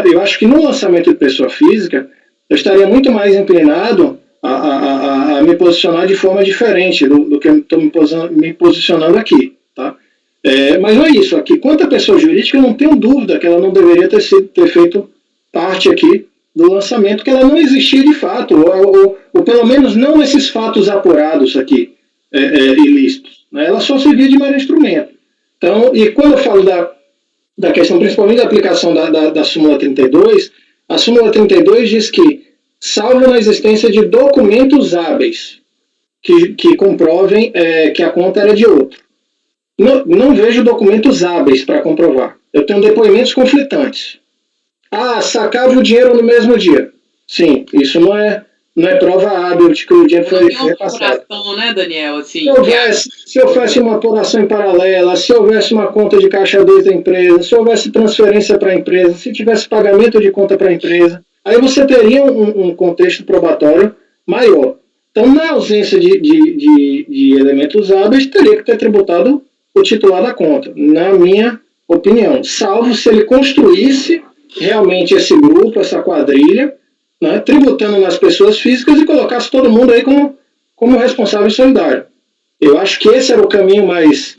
Eu acho que no lançamento de pessoa física, eu estaria muito mais inclinado a me posicionar de forma diferente do que eu estou me posicionando aqui. Tá? Mas não é isso. Aqui, quanto à pessoa jurídica, eu não tenho dúvida que ela não deveria ter feito parte aqui do lançamento, que ela não existia de fato, ou pelo menos não nesses fatos apurados aqui, ilícitos. Né? Ela só servia de mero instrumento. Então, e quando eu falo da questão, principalmente da aplicação da súmula 32, a súmula 32 diz que, salvo na existência de documentos hábeis que comprovem que a conta era de outro. Não vejo documentos hábeis para comprovar. Eu tenho depoimentos conflitantes. Sacava o dinheiro no mesmo dia. Sim, isso não é prova hábil de que o dinheiro foi repassado. Apuração, né, Daniel? Assim, se houvesse uma apuração em paralela, se houvesse uma conta de caixa 2 da empresa, se houvesse transferência para a empresa, se tivesse pagamento de conta para a empresa, aí você teria um contexto probatório maior. Então, na ausência de elementos hábeis, teria que ter tributado o titular da conta, na minha opinião. Salvo se ele construísse realmente esse grupo, essa quadrilha, né, tributando nas pessoas físicas e colocasse todo mundo aí como responsável solidário. Eu acho que esse era o caminho mais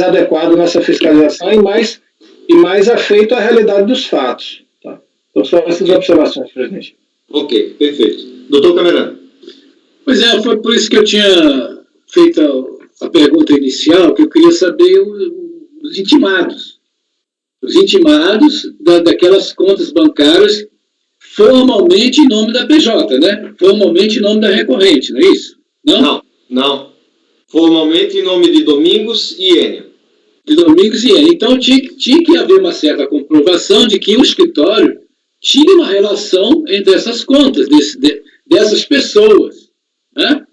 adequado nessa fiscalização e mais afeito à realidade dos fatos. Tá? Então, só essas observações, presidente. Ok, perfeito. Doutor Camerano. Pois foi por isso que eu tinha feito a pergunta inicial, que eu queria saber os intimados. Os intimados daquelas contas bancárias formalmente em nome da PJ, né? Formalmente em nome da recorrente, não é isso? Não. Formalmente em nome de Domingos e Enio. De Domingos e Enio. Então tinha que haver uma certa comprovação de que o escritório tinha uma relação entre essas contas, dessas pessoas. Né?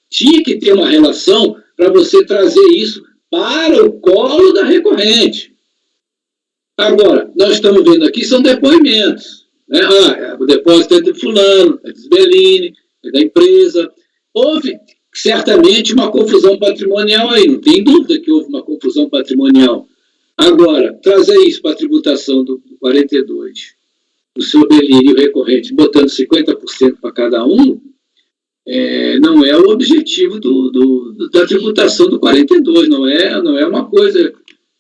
Tinha que ter uma relação para você trazer isso para o colo da recorrente. Agora, nós estamos vendo aqui, são depoimentos. Né? O depósito é de fulano, é de Bellini, é da empresa. Houve certamente uma confusão patrimonial aí, não tem dúvida que houve uma confusão patrimonial. Agora, trazer isso para a tributação do 42, o seu Bellini e o recorrente, botando 50% para cada um, não é o objetivo da tributação do 42, não é uma coisa...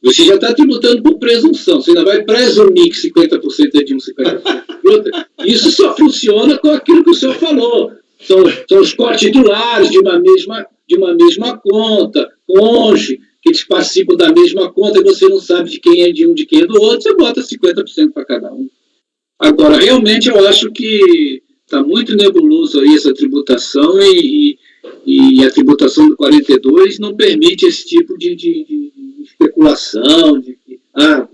Você já está tributando por presunção, você ainda vai presumir que 50% é de um, 50% de outro. Isso só funciona com aquilo que o senhor falou. São os cotitulares de uma mesma conta, cônjuge, que eles participam da mesma conta e você não sabe de quem é de um, de quem é do outro, você bota 50% para cada um. Agora, realmente eu acho que está muito nebuloso aí essa tributação e a tributação do 42 não permite esse tipo de especulação, de um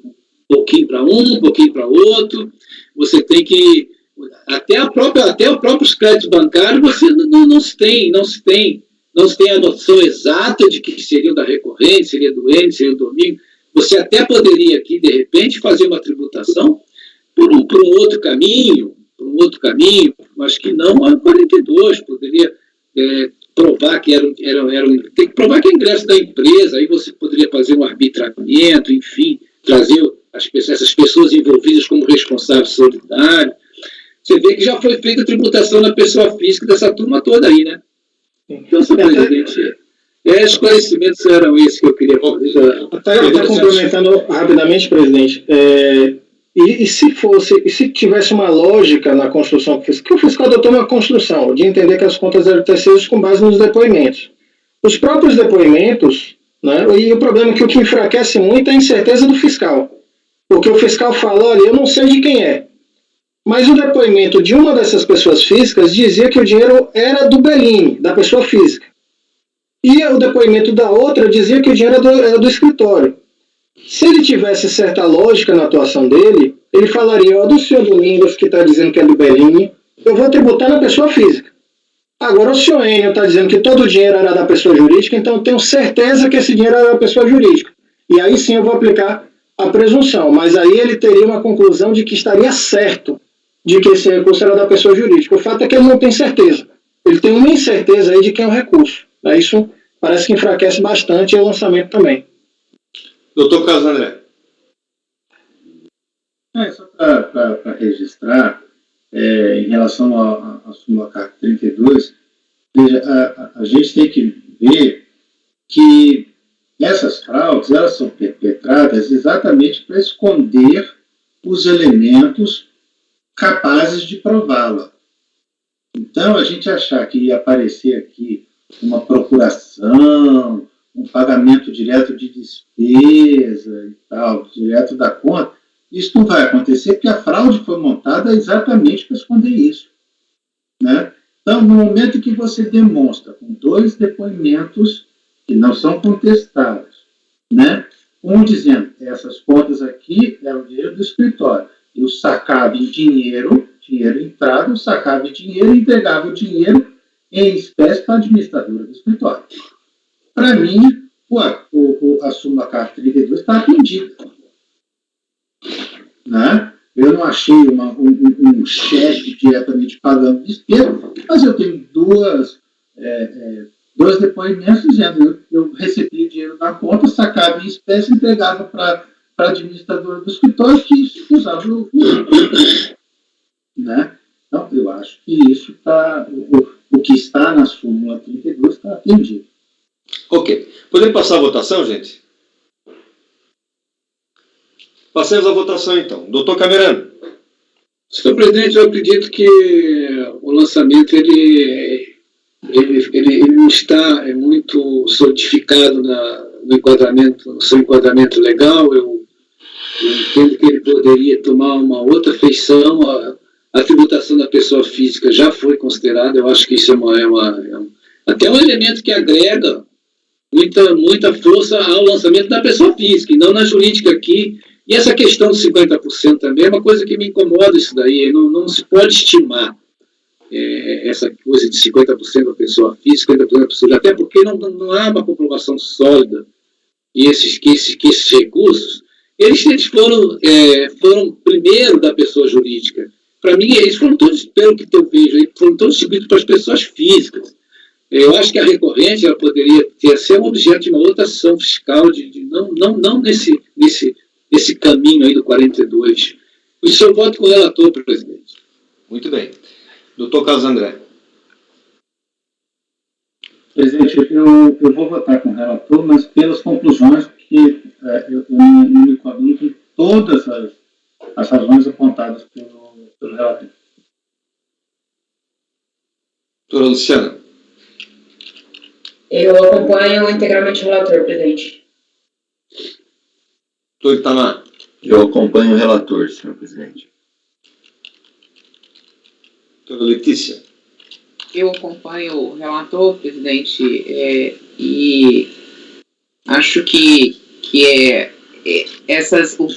pouquinho para um pouquinho para outro. Você tem que... Até os próprios créditos bancários você não se tem a noção exata de que seria da recorrente, seria do N, seria do Domingo. Você até poderia aqui, de repente, fazer uma tributação por um outro caminho, mas que não a 42. Poderia provar que tem que provar que é ingresso da empresa, aí você poderia fazer um arbitramento, enfim, trazer essas pessoas envolvidas como responsável solidário. Você vê que já foi feita a tributação na pessoa física dessa turma toda aí, né? Então, senhor presidente, esclarecimentos eram esses que eu queria fazer. Até complementando rapidamente, presidente, e se tivesse uma lógica na construção, que o fiscal adotou uma construção de entender que as contas eram terceiros com base nos depoimentos. Os próprios depoimentos né? E o problema é que o que enfraquece muito é a incerteza do fiscal. Porque o fiscal fala, olha, eu não sei de quem é. Mas o depoimento de uma dessas pessoas físicas dizia que o dinheiro era do Bellini, da pessoa física. E o depoimento da outra dizia que o dinheiro era do escritório. Se ele tivesse certa lógica na atuação dele, ele falaria, ó, do senhor Domingos, que está dizendo que é do Bellini, eu vou tributar na pessoa física. Agora, o senhor Enio está dizendo que todo o dinheiro era da pessoa jurídica, então eu tenho certeza que esse dinheiro era da pessoa jurídica. E aí sim eu vou aplicar a presunção, mas aí ele teria uma conclusão de que estaria certo de que esse recurso era da pessoa jurídica. O fato é que ele não tem certeza. Ele tem uma incerteza aí de quem é o recurso. Isso parece que enfraquece bastante o lançamento também. Doutor Carlos André. Só para registrar, em relação à súmula CARC 32, veja, a gente tem que ver que essas fraudes elas são perpetradas exatamente para esconder os elementos capazes de prová-la. Então, a gente achar que ia aparecer aqui uma procuração, um pagamento direto de despesa e tal, direto da conta, isso não vai acontecer porque a fraude foi montada exatamente para esconder isso, né? Então, no momento que você demonstra com 2 depoimentos que não são contestados, né? Um dizendo, essas contas aqui é o dinheiro do escritório, eu sacava em dinheiro entrado, eu sacava em dinheiro e entregava o dinheiro em espécie para a administradora do escritório. Para mim, a súmula CARC 32 está atendida. Né? Eu não achei um cheque diretamente pagando despesa, mas eu tenho dois depoimentos dizendo eu recebi o dinheiro da conta, sacava em espécie e entregava para a administradora do escritório que isso usava o né? Então, eu acho que isso está, o que está na súmula 32 está atendido. Ok. Podemos passar a votação, gente? Passemos a votação, então. Doutor Camerano. Senhor presidente, eu acredito que o lançamento ele não está muito solidificado no enquadramento, no seu enquadramento legal. Eu entendo que ele poderia tomar uma outra feição. A tributação da pessoa física já foi considerada. Eu acho que isso até um elemento que agrega muita força ao lançamento da pessoa física, e não na jurídica aqui. E essa questão dos 50% também é uma coisa que me incomoda isso daí. Não se pode estimar essa coisa de 50% da pessoa física, 50% da pessoa jurídica, até porque não há uma comprovação sólida. E que esses recursos, eles foram primeiro da pessoa jurídica. Para mim, eles foram todos, pelo que eu vejo, foram todos distribuídos para as pessoas físicas. Eu acho que a recorrente ela poderia ser um objeto de uma outra ação fiscal, não nesse caminho aí do 42. O senhor vota com o relator, presidente. Muito bem. Doutor Carlos André. Presidente, eu vou votar com o relator, mas pelas conclusões, porque eu não me coaduno com todas as razões apontadas pelo relator. Doutora Luciana. Eu acompanho integralmente o relator, presidente. Doutor Itamar. Eu acompanho o relator, senhor presidente. Doutora Letícia. Eu acompanho o relator, presidente, e acho que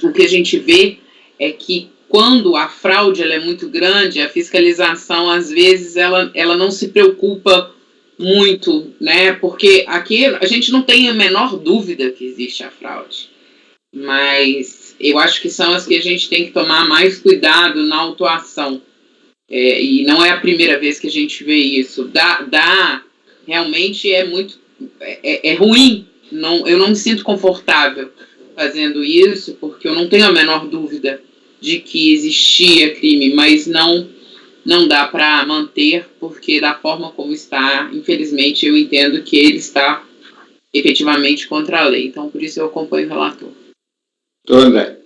o que a gente vê é que quando a fraude ela é muito grande, a fiscalização, às vezes, ela não se preocupa muito, né? Porque aqui a gente não tem a menor dúvida que existe a fraude. Mas eu acho que são as que a gente tem que tomar mais cuidado na autuação. E não é a primeira vez que a gente vê isso. Realmente é muito... É ruim. Eu não me sinto confortável fazendo isso, porque eu não tenho a menor dúvida de que existia crime, mas não dá para manter, porque da forma como está, infelizmente, eu entendo que ele está efetivamente contra a lei. Então, por isso eu acompanho o relator. Doutor André.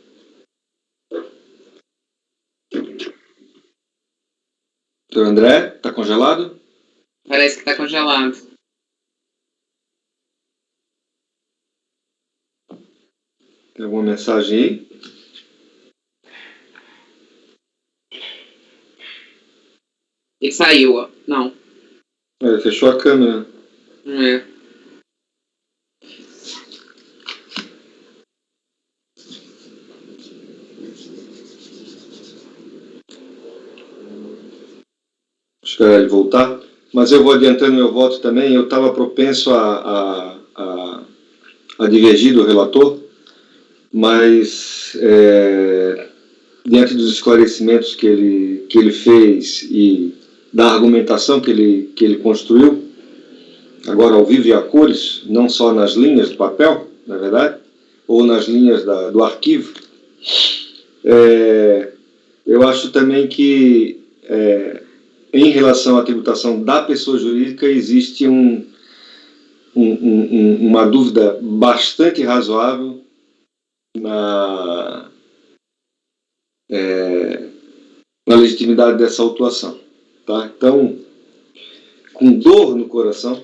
Doutor André, está congelado? Parece que está congelado. Tem alguma mensagem aí? Ele saiu, ó. Não. Ele fechou a câmera. É. Esperar ele voltar. Mas eu vou adiantando meu voto também. Eu estava propenso a divergir do relator, mas diante dos esclarecimentos que ele fez e da argumentação que ele construiu, agora ao vivo e a cores, não só nas linhas do papel, na verdade, ou nas linhas do arquivo, eu acho também que em relação à tributação da pessoa jurídica existe uma dúvida bastante razoável na legitimidade dessa autuação. Tá? Então, com dor no coração,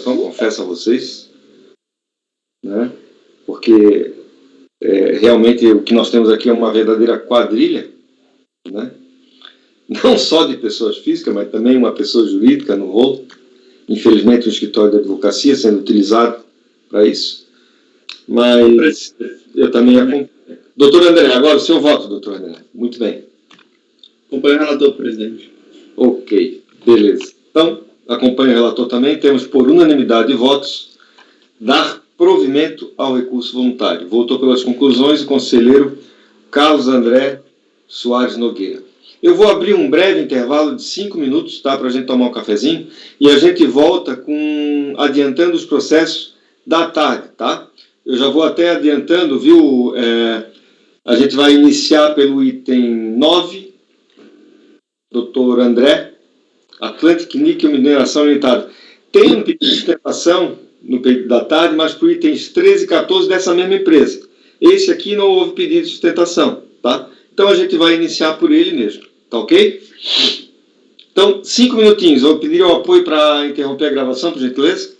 confesso a vocês, né? Porque realmente o que nós temos aqui é uma verdadeira quadrilha, né? Não só de pessoas físicas, mas também uma pessoa jurídica no rolo. Infelizmente, o escritório de advocacia sendo utilizado para isso. Mas eu também acompanho. Doutor André, agora o seu voto, doutor André. Muito bem. Acompanho o relator, presidente. Ok, beleza. Então, acompanho o relator também. Temos, por unanimidade de votos, dar provimento ao recurso voluntário. Votou pelas conclusões o conselheiro Carlos André Soares Nogueira. Eu vou abrir um breve intervalo de 5 minutos, tá, para a gente tomar um cafezinho, e a gente volta adiantando os processos da tarde, tá? Eu já vou até adiantando, viu? A gente vai iniciar pelo item 9, doutor André, Atlantic Níquel Mineração Limitada. Tem um pedido de sustentação no período da tarde, mas para itens 13 e 14 dessa mesma empresa. Esse aqui não houve pedido de sustentação, tá? Então a gente vai iniciar por ele mesmo, tá ok? Então, 5 minutinhos. Eu vou pedir o apoio para interromper a gravação, por gentileza.